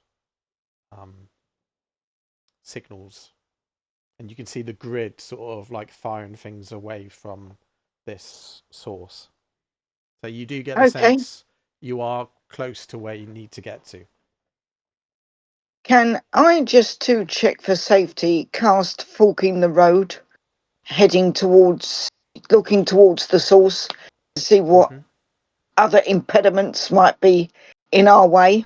signals, and you can see the grid sort of like firing things away from this source. So you do get the sense you are close to where you need to get to. Can I just to check for safety cast forking the road, looking towards the source to see what other impediments might be in our way?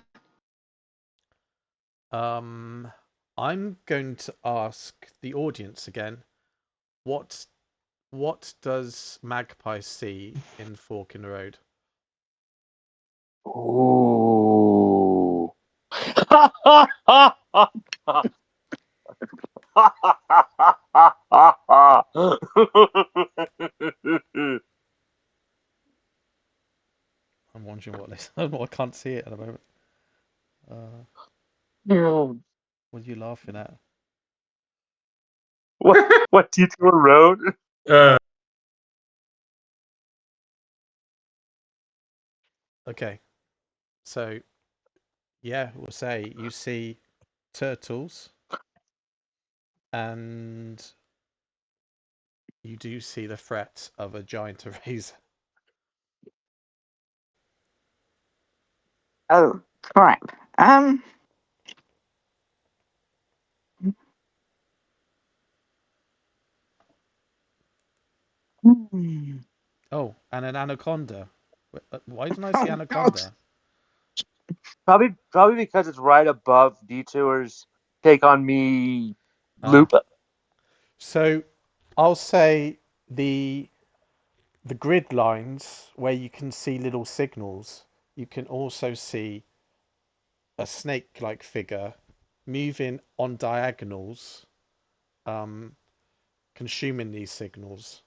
I'm going to ask the audience again. What does Magpie see in Fork in the Road? Ooh. I'm wondering what this. I can't see it at the moment. What are you laughing at? What detour road? Okay, so yeah, we'll say you see turtles, and you do see the threat of a giant eraser. Oh crap! Oh, and an anaconda. Why didn't I see anaconda? Probably because it's right above Detour's Take on Me loop. So I'll say the grid lines where you can see little signals, you can also see a snake-like figure moving on diagonals, consuming these signals.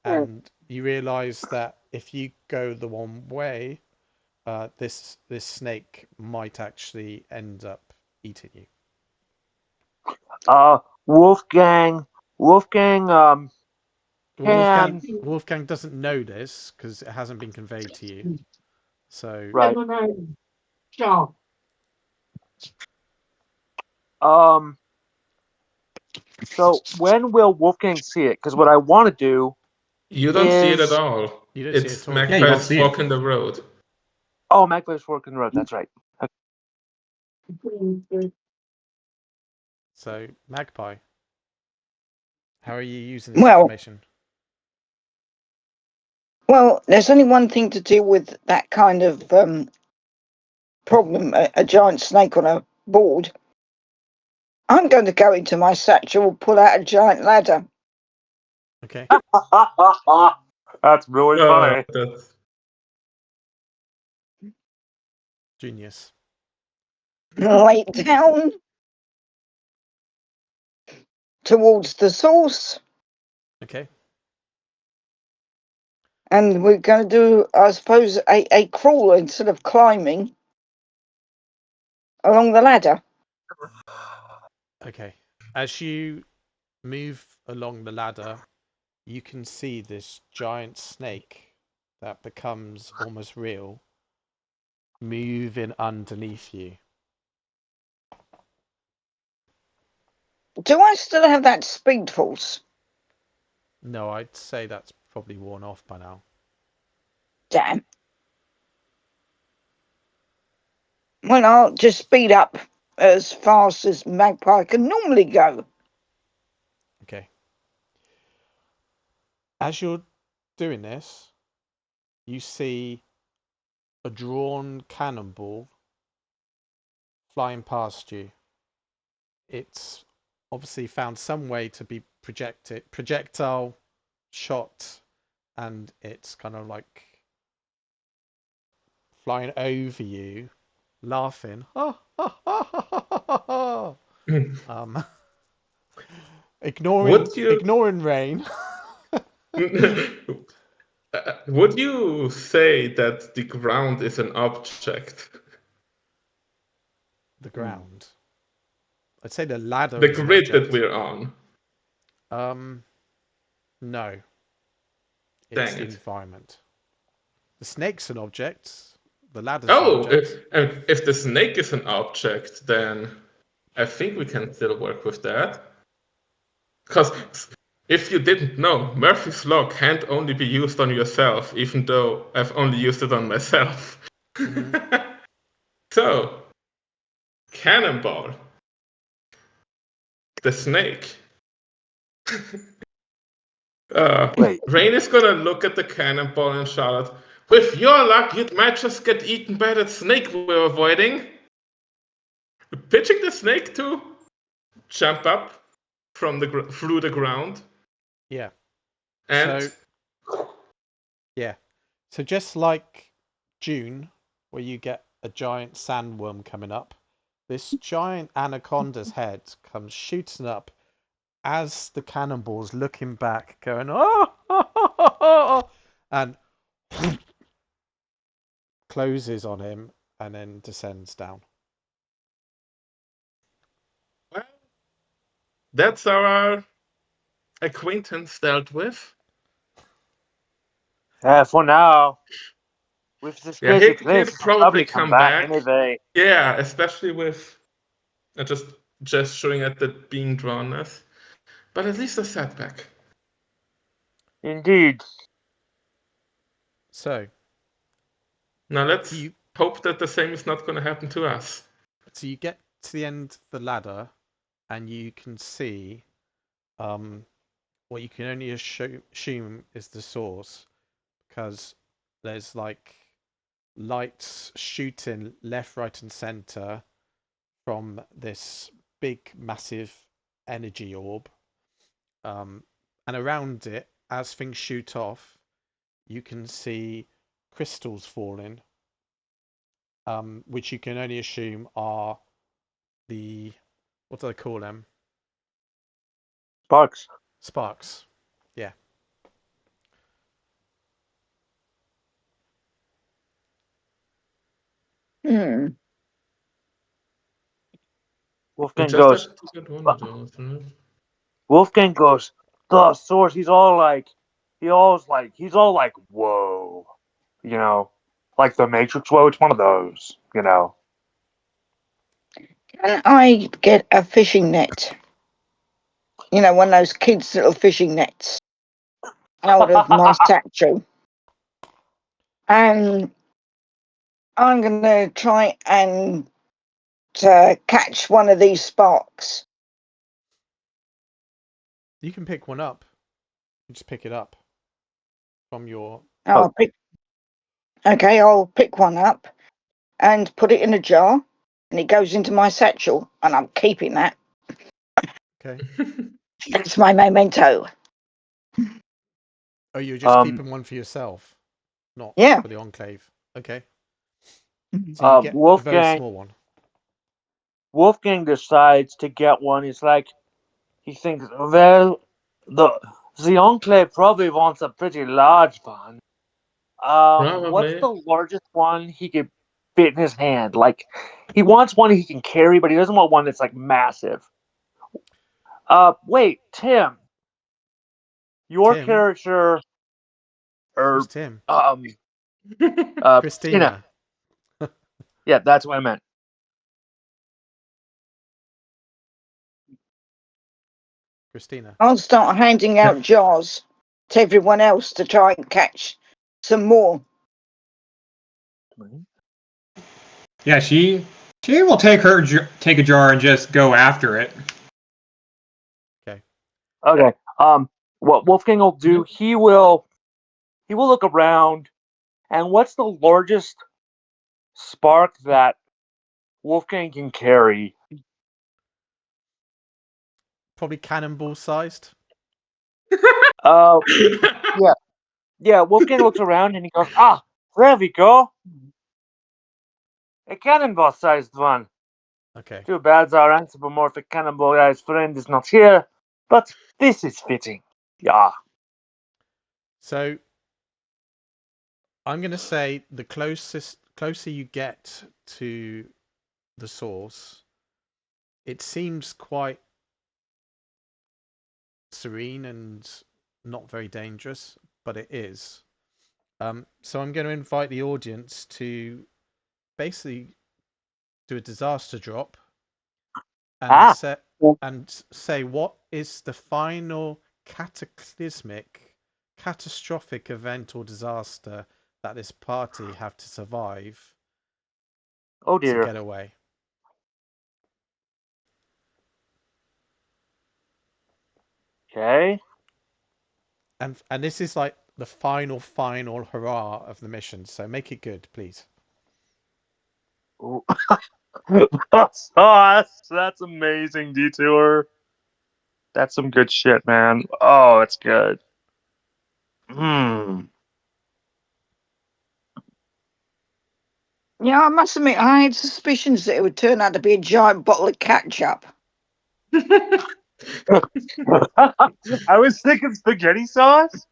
And you realize that if you go the one way, this snake might actually end up eating you. Wolfgang, Wolfgang doesn't know this because it hasn't been conveyed to you. So right. So when will Wolfgang see it? Because what I want to do You don't see it at all. You don't see it It's at all. Yeah, you don't Magpie's see it. Fork in the Road. Oh, Magpie's Fork in the Road. That's right. So Magpie, how are you using this Well, information? Well, there's only one thing to deal with that kind of problem, a giant snake on a board. I'm going to go into my satchel, pull out a giant ladder. Okay. That's really funny. Genius. lay it down towards the source, Okay. and we're going to do, I suppose, a crawl instead of climbing along the ladder. Okay. As you move along the ladder, you can see this giant snake that becomes almost real moving underneath you. Do I still have that speed force? No, I'd say that's probably worn off by now. Damn. Well, I'll just speed up as fast as Magpie can normally go. Okay. As you're doing this, you see a drawn cannonball flying past you. It's obviously found some way to be projectile shot, and it's kind of like flying over you, laughing. Ignoring Rayne. Would you say that the ground is an object? The ground. I'd say the ladder The is an grid object. that we're on. No. It's Dang the it. environment. The snake's an object. The ladder's an object. If the snake is an object, then I think we can still work with that. Because if you didn't know, Murphy's Law can't only be used on yourself, even though I've only used it on myself. Mm-hmm. So, cannonball. The snake. Rayne is gonna look at the cannonball and shout out, "With your luck, you might just get eaten by that snake we're avoiding." Pitching the snake to jump up from through the ground. Yeah. And So just like June, where you get a giant sandworm coming up, this giant anaconda's head comes shooting up as the cannonball's looking back, going, oh, and closes on him and then descends down. well, that's our acquaintance dealt with. For now. With this crazy place, he'll probably come back. anyway. Yeah, especially with just gesturing at the being drawnness. But at least a setback. Indeed. So now let's hope that the same is not going to happen to us. So you get to the end of the ladder, and you can see what you can only assume is the source, because there's like lights shooting left, right, and center from this big, massive energy orb. And around it, as things shoot off, you can see crystals falling, which you can only assume are what do they call them? Sparks. Sparks. Yeah. Wolfgang goes, the source, he's all like, whoa. You know, like the Matrix, whoa, it's one of those, you know. Can I get a fishing net? You know, one of those kids' little fishing nets out of my satchel. And I'm going to try and catch one of these sparks. You can pick one up. You just pick it up from your... Okay, I'll pick one up and put it in a jar, and it goes into my satchel, and I'm keeping that. Okay. That's my memento. Oh, you're just keeping one for yourself, not for the Enclave. Okay. So you get a very Wolfgang small one. Wolfgang decides to get one. He's like, he thinks, well, the Enclave probably wants a pretty large one. What's Probably. the largest one he could fit in his hand? Like, he wants one he can carry, but he doesn't want one that's like massive. Wait, Tim, your Tim? character, Who's or Tim? um, Christina. Christina. Yeah, that's what I meant. Christina. I'll start handing Yeah. out jars to everyone else to try and catch some more. Yeah, she will take a jar and just go after it. Okay. What Wolfgang will do? He will look around, and what's the largest spark that Wolfgang can carry? Probably cannonball sized. Uh, yeah, yeah. Wolfgang looks around and he goes, "Ah, there we go, a cannonball-sized one. Okay. Too bad our anthropomorphic cannonball guy's friend is not here, but this is fitting." Yeah. So I'm going to say the closer you get to the source, it seems quite serene and not very dangerous, but it is. So I'm going to invite the audience to basically do a disaster drop and Ah. say what is the final catastrophic event or disaster that this party have to survive Oh to dear. get away. Okay. And this is like the final hurrah of the mission, so make it good, please. Ooh. That's amazing, Detour. That's some good shit, man. Oh, it's good. Hmm. Yeah, I must admit, I had suspicions that it would turn out to be a giant bottle of ketchup. I was thinking spaghetti sauce.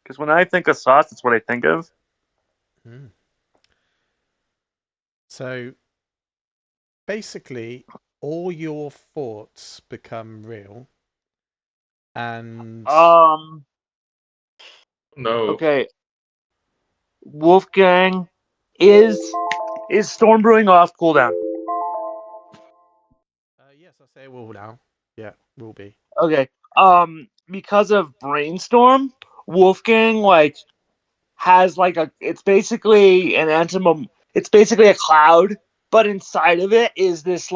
Because when I think of sauce, that's what I think of. Mm. So basically, all your thoughts become real, and No. Okay. Wolfgang, is storm brewing off cooldown? yes, I say it will now. Yeah, will be. Okay. Because of Brainstorm, Wolfgang has it's basically it's basically a cloud, but inside of it is this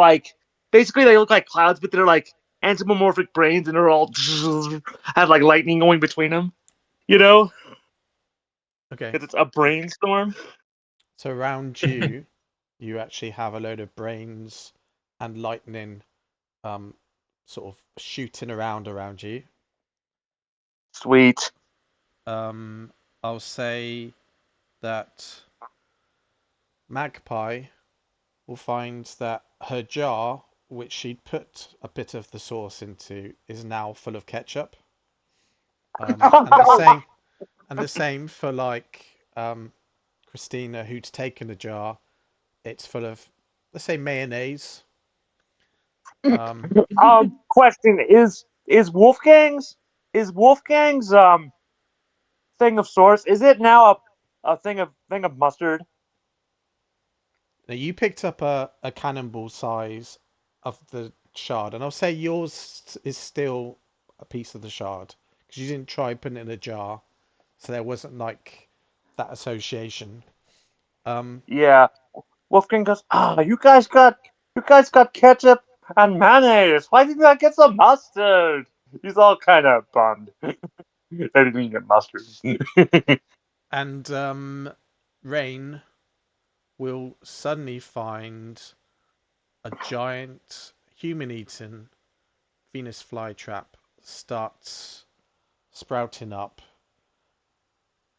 basically they look like clouds, but they're like anthropomorphic brains, and they're all have like lightning going between them. You know, Okay. because it's a brainstorm. So around you, you actually have a load of brains and lightning, sort of shooting around you. Sweet. I'll say that Magpie will find that her jar, which she'd put a bit of the sauce into, is now full of ketchup. And the same for Christina, who'd taken a jar. It's full of, let's say, mayonnaise. Question is Wolfgang's thing of source, is it now a thing of mustard? Now you picked up a cannonball size of the shard, and I'll say yours is still a piece of the shard because you didn't try putting it in a jar, so there wasn't like that association. Yeah. Wolfgang goes, you guys got ketchup and mayonnaise. Why didn't I get some mustard? He's all kind of bummed. I didn't get mustard. And Rayne will suddenly find a giant human-eaten Venus flytrap starts sprouting up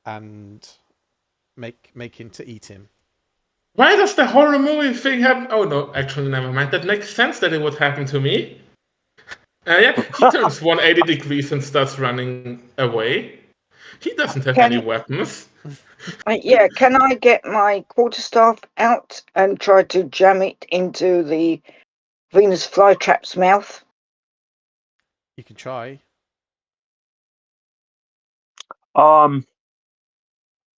and making to eat him. Why does the horror movie thing happen? Oh no, actually, never mind. That makes sense that it would happen to me. Yeah, he turns 180 degrees and starts running away. He doesn't have any Can weapons. can I get my quarterstaff out and try to jam it into the Venus flytrap's mouth? You can try.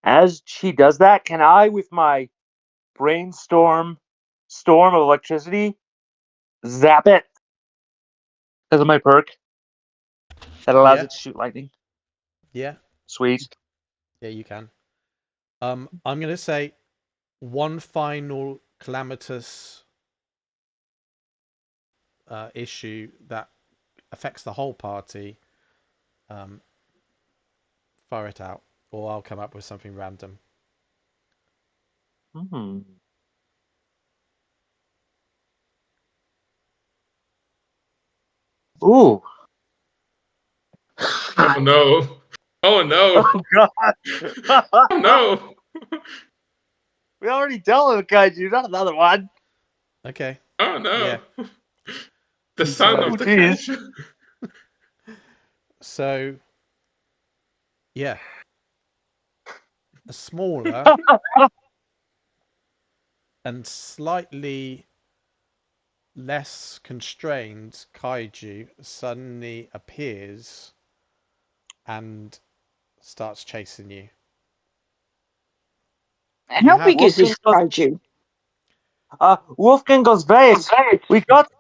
As she does that, can I, with my brainstorm storm of electricity, zap it? As my perk that allows Yeah. it to shoot lightning. Yeah. Sweet. Yeah, you can. I'm gonna say one final calamitous issue that affects the whole party. Fire it out, or I'll come up with something random. Ooh. Oh no. Oh no. Oh god. Oh no. We already dealt with Kaiju, not another one. Okay. Oh no. Yeah. The son Oh, of the geez. Kaiju. So, yeah, a smaller and slightly less constrained kaiju suddenly appears and starts chasing you. How have- big is this Wolfgang kaiju? Wolfgang goes, wait. We got.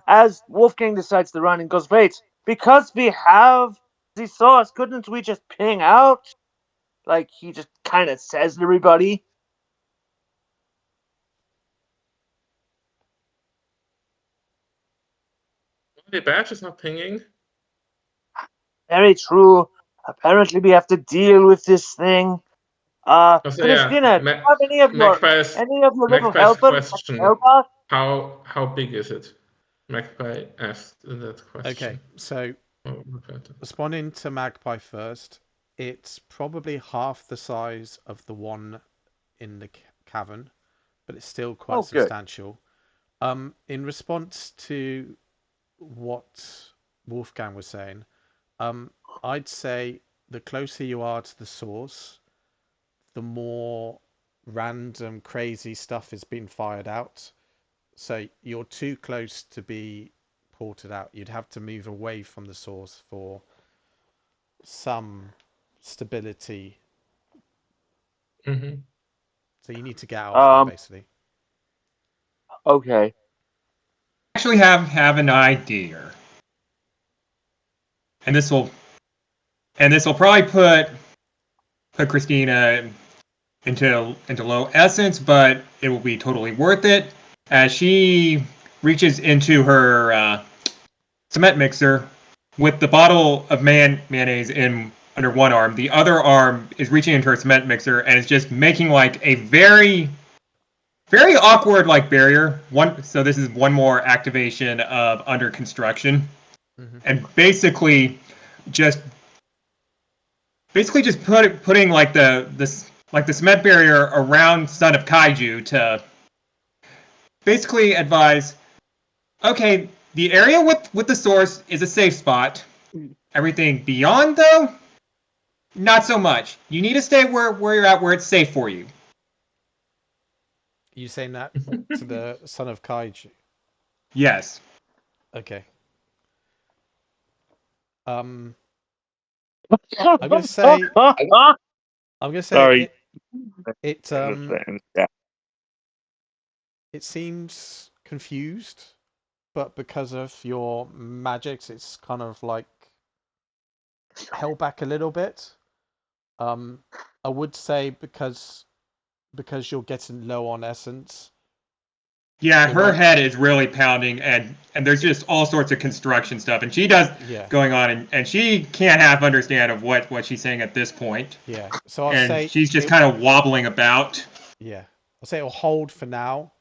As Wolfgang decides to run and goes, wait. Because we have the source, couldn't we just ping out? Like he just kind of says to everybody. The badge is not pinging. Very true. Apparently, we have to deal with this thing. Also, Christina, do you have any of your little Magpie's helpers that question. can help us? How big is it? Magpie asked that question. Okay, so responding to Magpie first, it's probably half the size of the one in the cavern, but it's still quite substantial. In response to what Wolfgang was saying, I'd say the closer you are to the source, the more random, crazy stuff is being fired out. So you're too close to be ported out. You'd have to move away from the source for some stability. Mm-hmm. So you need to get out of there, basically. Okay. Actually have an idea. And this will probably put Christina into low essence, but it will be totally worth it as she reaches into her cement mixer with the bottle of mayonnaise in under one arm. The other arm is reaching into her cement mixer and is just making like a very awkward like barrier. So this is one more activation of under construction, and basically just putting like the cement barrier around Son of Kaiju to basically advise, okay, the area with the source is a safe spot. Everything beyond, though, not so much. You need to stay where you're at, where it's safe for you. You saying that to the Son of Kaiju? Yes. Okay. I'm gonna say. Sorry. It seems confused, but because of your magics, it's kind of like held back a little bit. I would say because you're getting low on essence. Yeah, her head is really pounding, and there's just all sorts of construction stuff, and she does going on, and she can't half understand of what she's saying at this point. Yeah, so I'll say she's just kind of wobbling about. Yeah, I'll say it'll hold for now,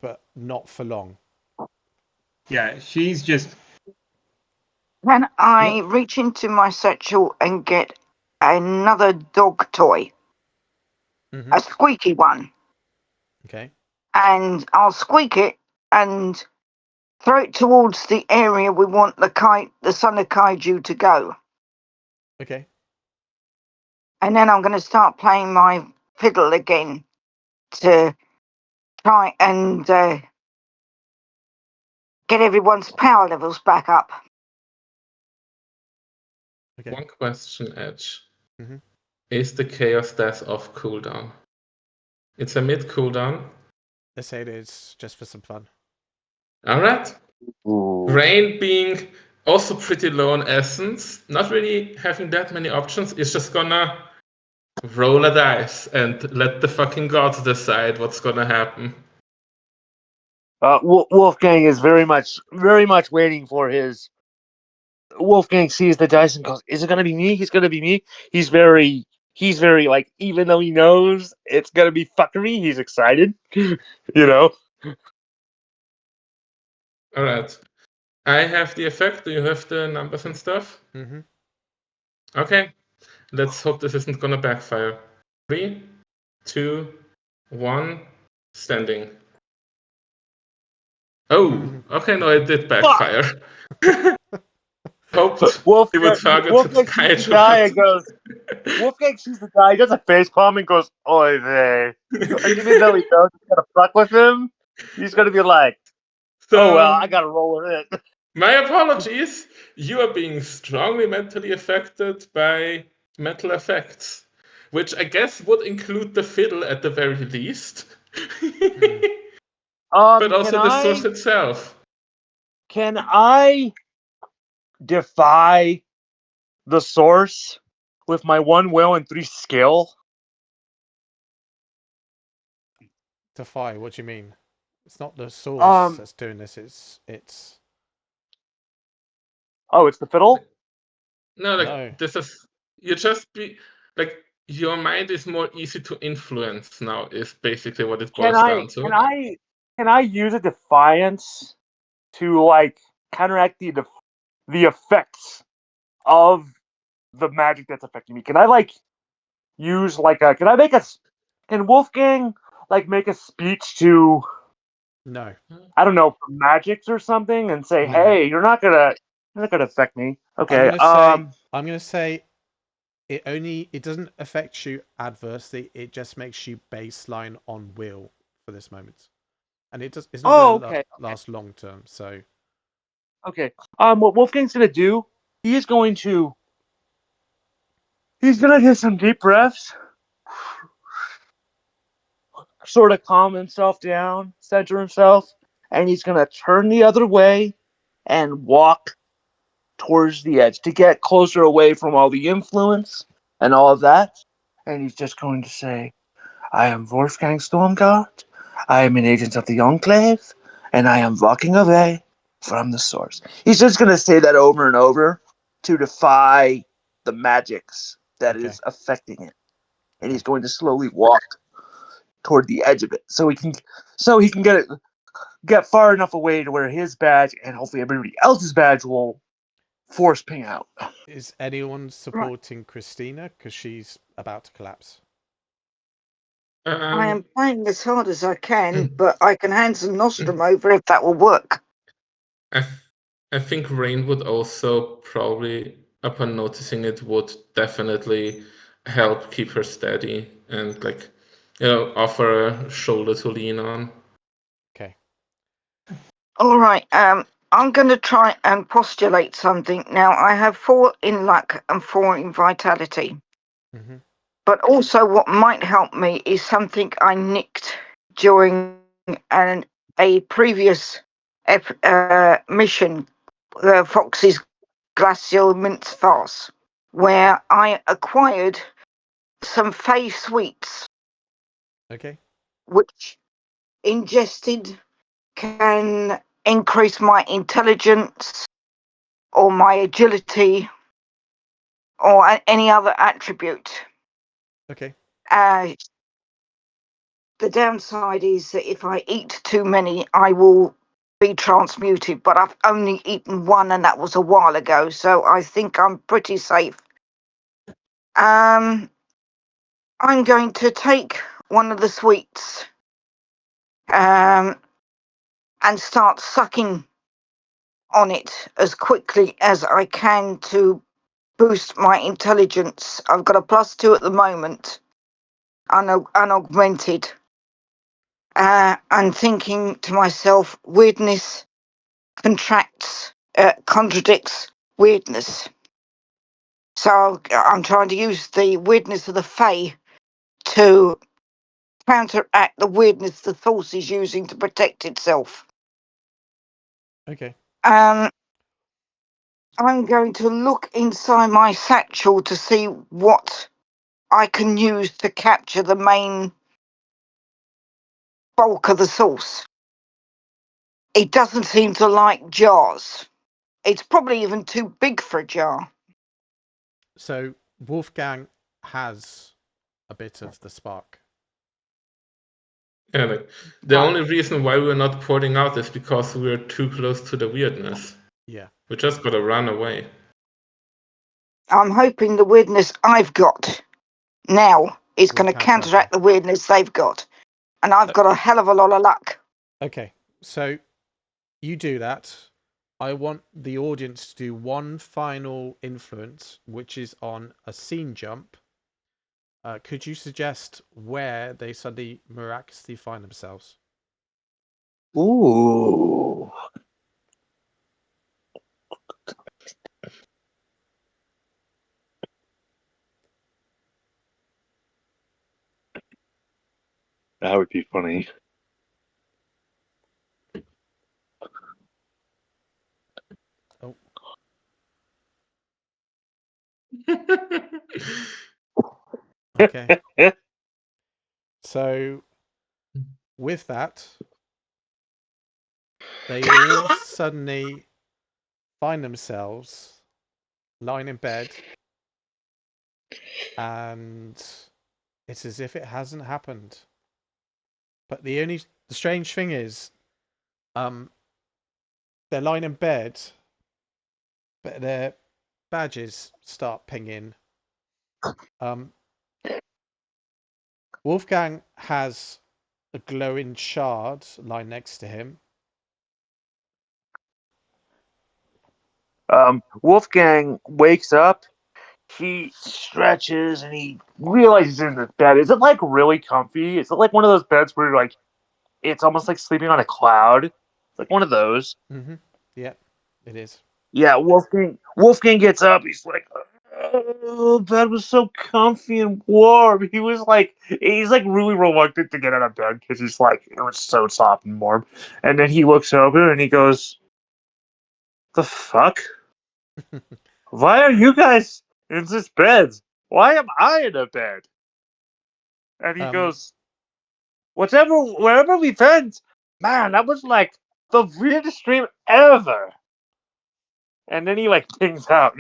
but not for long. Yeah, she's just. Can I reach into my satchel and get another dog toy? Mm-hmm. a squeaky one. Okay. And I'll squeak it and throw it towards the area we want the son of Kaiju to go. Okay. And then I'm going to start playing my fiddle again to try and get everyone's power levels back up. Okay. One question, Edge. Mhm. Is the Chaos Death off cooldown? It's a mid cooldown. Let's say it is just for some fun. Alright. Ooh. Rayne being also pretty low on essence, not really having that many options, is just gonna roll a dice and let the fucking gods decide what's gonna happen. Wolfgang is very much waiting for his. Wolfgang sees the dice and goes, "Is it gonna be me? He's gonna be me." He's very like, even though he knows it's gonna be fuckery, he's excited. You know. Alright. I have the effect. Do you have the numbers and stuff? Mm-hmm. Okay. Let's hope this isn't gonna backfire. 3, 2, 1, standing. Oh, okay, no, it did backfire. Hoped it would target Wolfgang the sees the guy and goes. Wolfgang sees the guy, does a face palm and goes, "Oy vey." Like, even though he knows he's gonna fuck with him, he's gonna be like, "Oh well, I gotta roll with it." My apologies. You are being strongly mentally affected by mental effects, which I guess would include the fiddle at the very least. But also the source itself. Can I defy the source with my 1 will and 3 skill? Defy, what do you mean? It's not the source that's doing this, it's Oh, it's the fiddle? No, like No. this is you just be like your mind is more easy to influence now is basically what it boils down to. Can I use a defiance to like counteract the effects of the magic that's affecting me? Can I like use like a can Wolfgang like make a speech to, No. I don't know, magics or something and say, No. "Hey, you're not gonna affect me." Okay. I'm gonna say it doesn't affect you adversely, it just makes you baseline on will for this moment. And it's not Oh, gonna okay. last long term, so Okay. What Wolfgang's gonna do? He's gonna take some deep breaths, sort of calm himself down, center himself, and he's gonna turn the other way and walk towards the edge to get closer away from all the influence and all of that. And he's just going to say, "I am Wolfgang Stormguard. I am an agent of the Enclave, and I am walking away from the source." He's just going to say that over and over to defy the magics that is affecting it. And he's going to slowly walk toward the edge of it so he can get far enough away to where his badge and hopefully everybody else's badge will force ping out. is anyone supporting Christina? Because she's about to collapse. I am playing as hard as I can, but I can hand some nostrum over if that will work. I think Rayne would also probably, upon noticing it, would definitely help keep her steady and like, offer a shoulder to lean on. Okay. All right. I'm going to try and postulate something. Now, I have 4 in luck and 4 in vitality. Mm-hmm. But also what might help me is something I nicked during a previous mission, Fox's Glacial Mince Farce, where I acquired some Fey sweets. Okay. Which ingested can increase my intelligence or my agility or any other attribute. Okay. The downside is that if I eat too many, I will be transmuted, but I've only eaten 1 and that was a while ago, so I think I'm pretty safe. I'm going to take one of the sweets and start sucking on it as quickly as I can to boost my intelligence. I've got a +2 at the moment, unaugmented. And thinking to myself, weirdness contradicts weirdness. So I'm trying to use the weirdness of the Fae to counteract the weirdness the Force is using to protect itself. Okay. I'm going to look inside my satchel to see what I can use to capture the main bulk of the source. It doesn't seem to like jars. It's probably even too big for a jar. So Wolfgang has a bit of the spark. Yeah, like the only reason why we're not porting out is because we're too close to the weirdness. Yeah. We just gotta run away. I'm hoping the weirdness I've got now is going to counteract the weirdness they've got. And I've got a hell of a lot of luck. Okay, so you do that. I want the audience to do one final influence, which is on a scene jump. Could you suggest where they suddenly miraculously find themselves? Ooh. That would be funny. Oh. Okay. So with that, they all suddenly find themselves lying in bed, and it's as if it hasn't happened. But the strange thing is, they're lying in bed, but their badges start pinging. Wolfgang has a glowing shard lying next to him. Wolfgang wakes up. He stretches and he realizes he's in the bed. Is it like really comfy? Is it like one of those beds where like it's almost like sleeping on a cloud? It's like one of those. Mm-hmm. Yeah, it is. Yeah, Wolfgang gets up. He's like, oh, bed was so comfy and warm. He's like really reluctant to get out of bed because he's like, it was so soft and warm. And then he looks over and he goes, the fuck? Why are you guys in this bed? Why am I in a bed? And he goes, wherever we went, man, that was like the weirdest dream ever. And then he like pings out.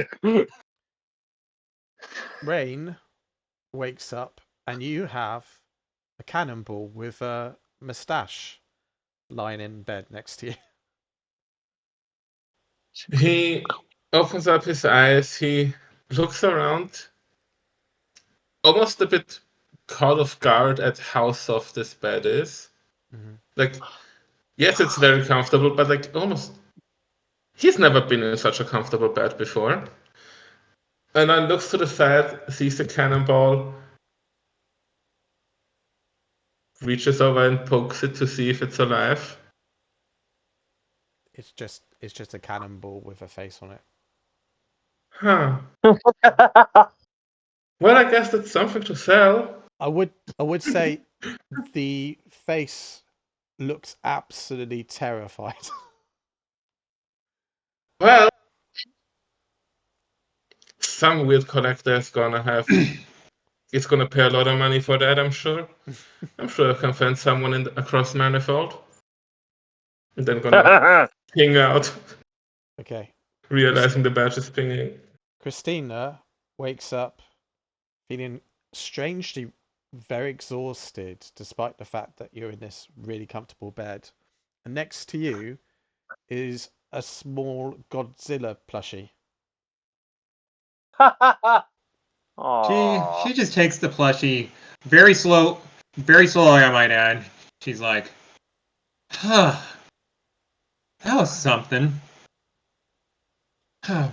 Rayne wakes up, and you have a cannonball with a moustache lying in bed next to you. He opens up his eyes, he looks around, almost a bit caught off guard at how soft this bed is. Mm-hmm. Like, yes, it's very comfortable, but like almost he's never been in such a comfortable bed before. And then looks to the side, sees the cannonball, reaches over and pokes it to see if it's alive. It's just a cannonball with a face on it. Huh. Well, I guess that's something to sell. I would say the face looks absolutely terrified. Well, some weird collector is gonna have. It's gonna pay a lot of money for that, I'm sure. I'm sure I can find someone across Manifold. And then gonna ping out. Okay. Realizing the badge is pinging. Christina wakes up feeling strangely very exhausted, despite the fact that you're in this really comfortable bed. And next to you is a small Godzilla plushie. She just takes the plushie, very slowly, I might add. She's like, huh, that was something. Huh.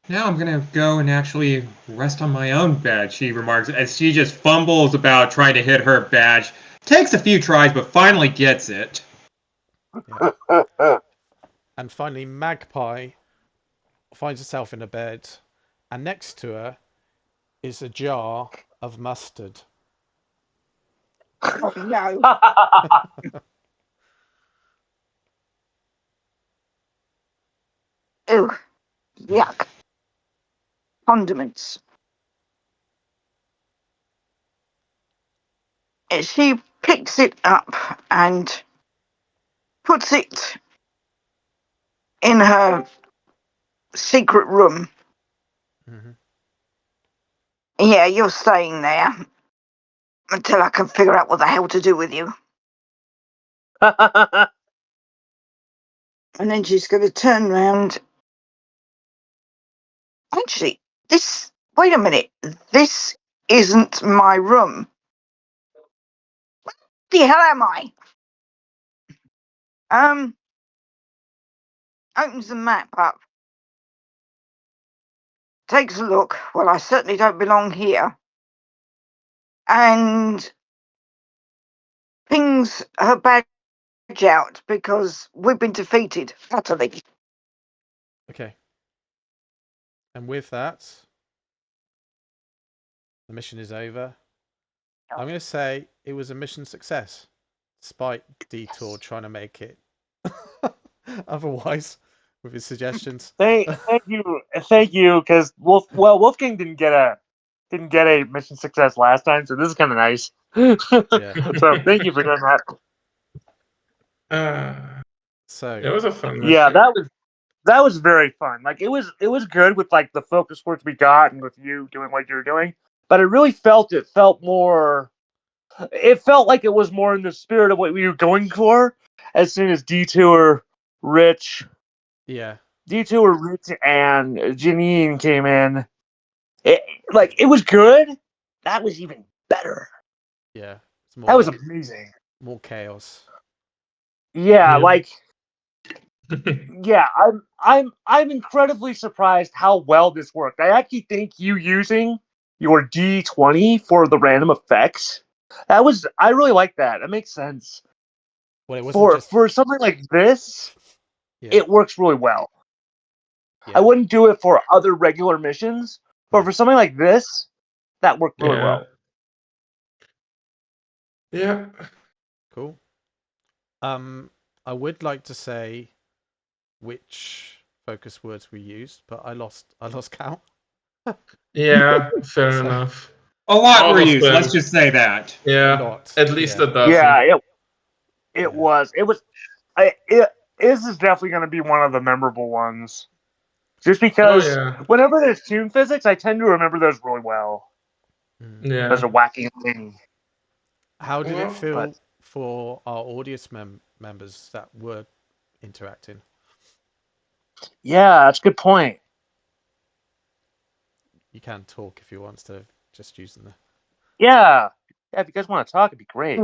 Now I'm gonna go and actually rest on my own bed, she remarks as she just fumbles about trying to hit her badge. Takes a few tries, but finally gets it. Yeah. And finally, Magpie finds herself in a bed, and next to her is a jar of mustard. Oh, no. Ew. Yuck. Condiments. She picks it up and puts it in her secret room. Mm-hmm. Yeah, you're staying there until I can figure out what the hell to do with you. And then she's going to turn round. Actually, wait a minute. This isn't my room. What the hell am I? Opens the map up. Takes a look. Well, I certainly don't belong here. And pings her badge out because we've been defeated utterly. Okay. And with that, the mission is over. I'm going to say it was a mission success, despite Detour trying to make it otherwise with his suggestions. Thank you, because Wolfgang didn't get a mission success last time, so this is kind of nice. Yeah. So thank you for doing Uh, So it was a fun mission. Yeah, that was very fun. Like it was good with like the focus words we got and with you doing what you were doing. But I really felt it felt like it was more in the spirit of what we were going for. As soon as Detour, Rich, yeah, and Janine came in, it was good. That was even better. yeah, it's more That was like amazing. more chaos. Yeah, Yeah. like yeah, I'm incredibly surprised how well this worked. I actually think you using your D20 for the random effects, I really like that. That makes sense. Well, it wasn't just For something like this, yeah, it works really well. yeah. I wouldn't do it for other regular missions, but No. for something like this, that worked really Yeah. well. Yeah. Cool. I would like to say which focus words we used, but I lost count. Yeah, fair So- enough. A lot All were of used, them. let's just say that. Yeah, lot, at least yeah. a dozen. Yeah, Yeah. it was. This is definitely going to be one of the memorable ones. Just because Oh, yeah. whenever there's tune physics, I tend to remember those really well. Mm. Yeah. Those are wacky thing. How did it Well, feel for our audience members that were interacting? Yeah, that's a good point. You can talk if you want to, just using the. Yeah. If you guys want to talk, it'd be great.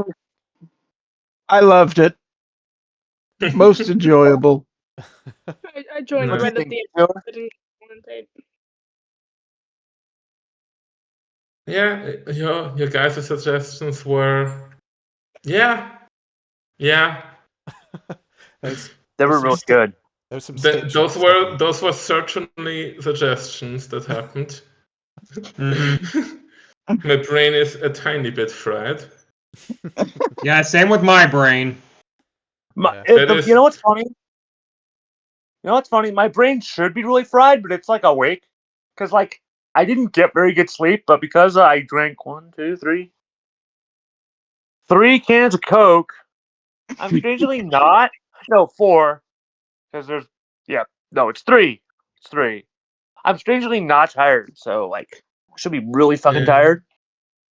I loved it. Most enjoyable. I joined What do right you at the think, end. Taylor? I didn't commentate. Yeah, your guys' suggestions were, yeah. They were really good. There was some Those stuff were certainly suggestions that happened. Mm-hmm. My brain is a tiny bit fried. Yeah, same with my brain. Yeah. You know what's funny? My brain should be really fried, but it's like awake. Because, like, I didn't get very good sleep, but because I drank 3 cans of Coke, I'm strangely not. No, 4. Because it's 3. It's 3. I'm strangely not tired, so, like, I should be really fucking tired.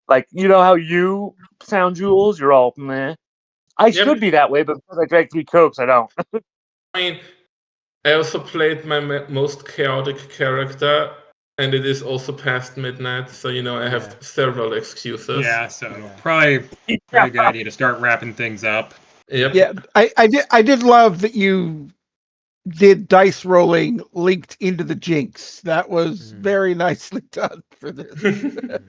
Like, you know how you sound, Jules? You're all meh. I should be that way, but because I drank 3 Cokes, I don't. I mean, I also played my most chaotic character, And it is also past midnight, so I have several excuses. Yeah, so probably a good idea to start wrapping things up. Yep. Yeah, I did love that you did dice rolling linked into the jinx. That was very nicely done for this.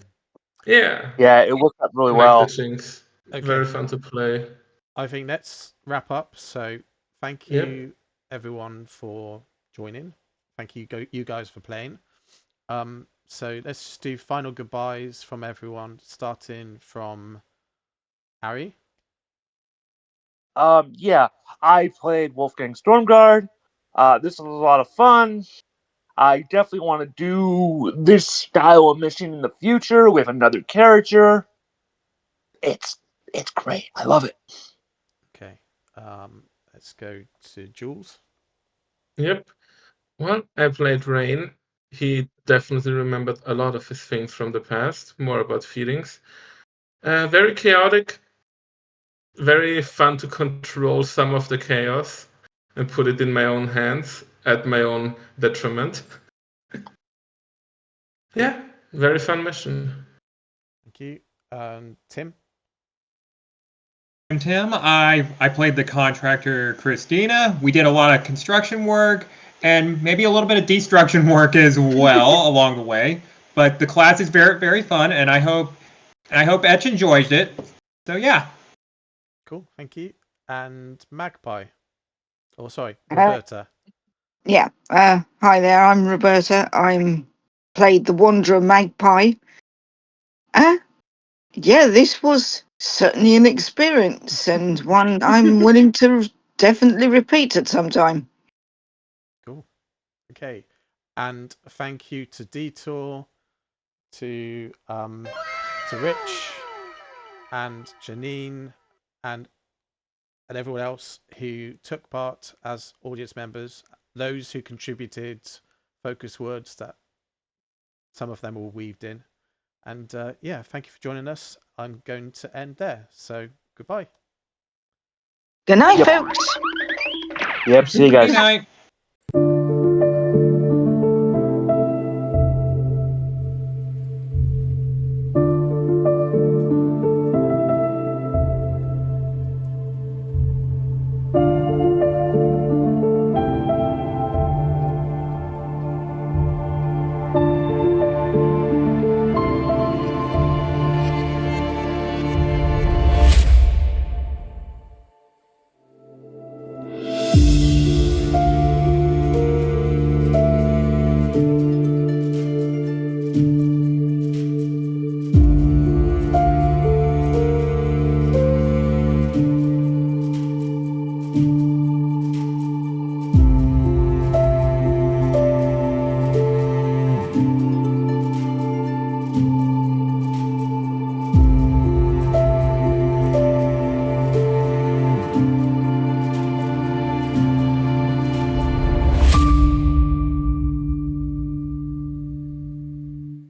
Yeah. Yeah, it worked out really I like well. the jinx. Okay. Very fun to play. I think let's wrap up. So thank you everyone for joining. Thank you you guys for playing. So let's just do final goodbyes from everyone, starting from Harry. Yeah, I played Wolfgang Stormguard. This was a lot of fun. I definitely want to do this style of mission in the future with another character. It's great. I love it. Okay. Let's go to Jules. Yep. Well, I played Rayne. He definitely remembered a lot of his things from the past, more about feelings. Very chaotic, very fun to control some of the chaos and put it in my own hands at my own detriment. Yeah, very fun mission. Thank you. Tim. I'm Tim. I played the contractor Christina. We did a lot of construction work and maybe a little bit of destruction work as well along the way. But the class is very, very fun, and I hope Etch enjoys it. So yeah. Cool. Thank you. And Magpie. Oh, sorry, Roberta. Yeah. Hi there. I'm Roberta. I'm played the Wanderer Magpie. Yeah, this was certainly an experience and one I'm willing to definitely repeat at some time. Cool. Okay. And thank you to Detour, to Rich, and Janine, and everyone else who took part as audience members, those who contributed focus words that some of them were weaved in. And yeah, thank you for joining us. I'm going to end there. So goodbye. Good night, folks. Yep, see you guys. Good night.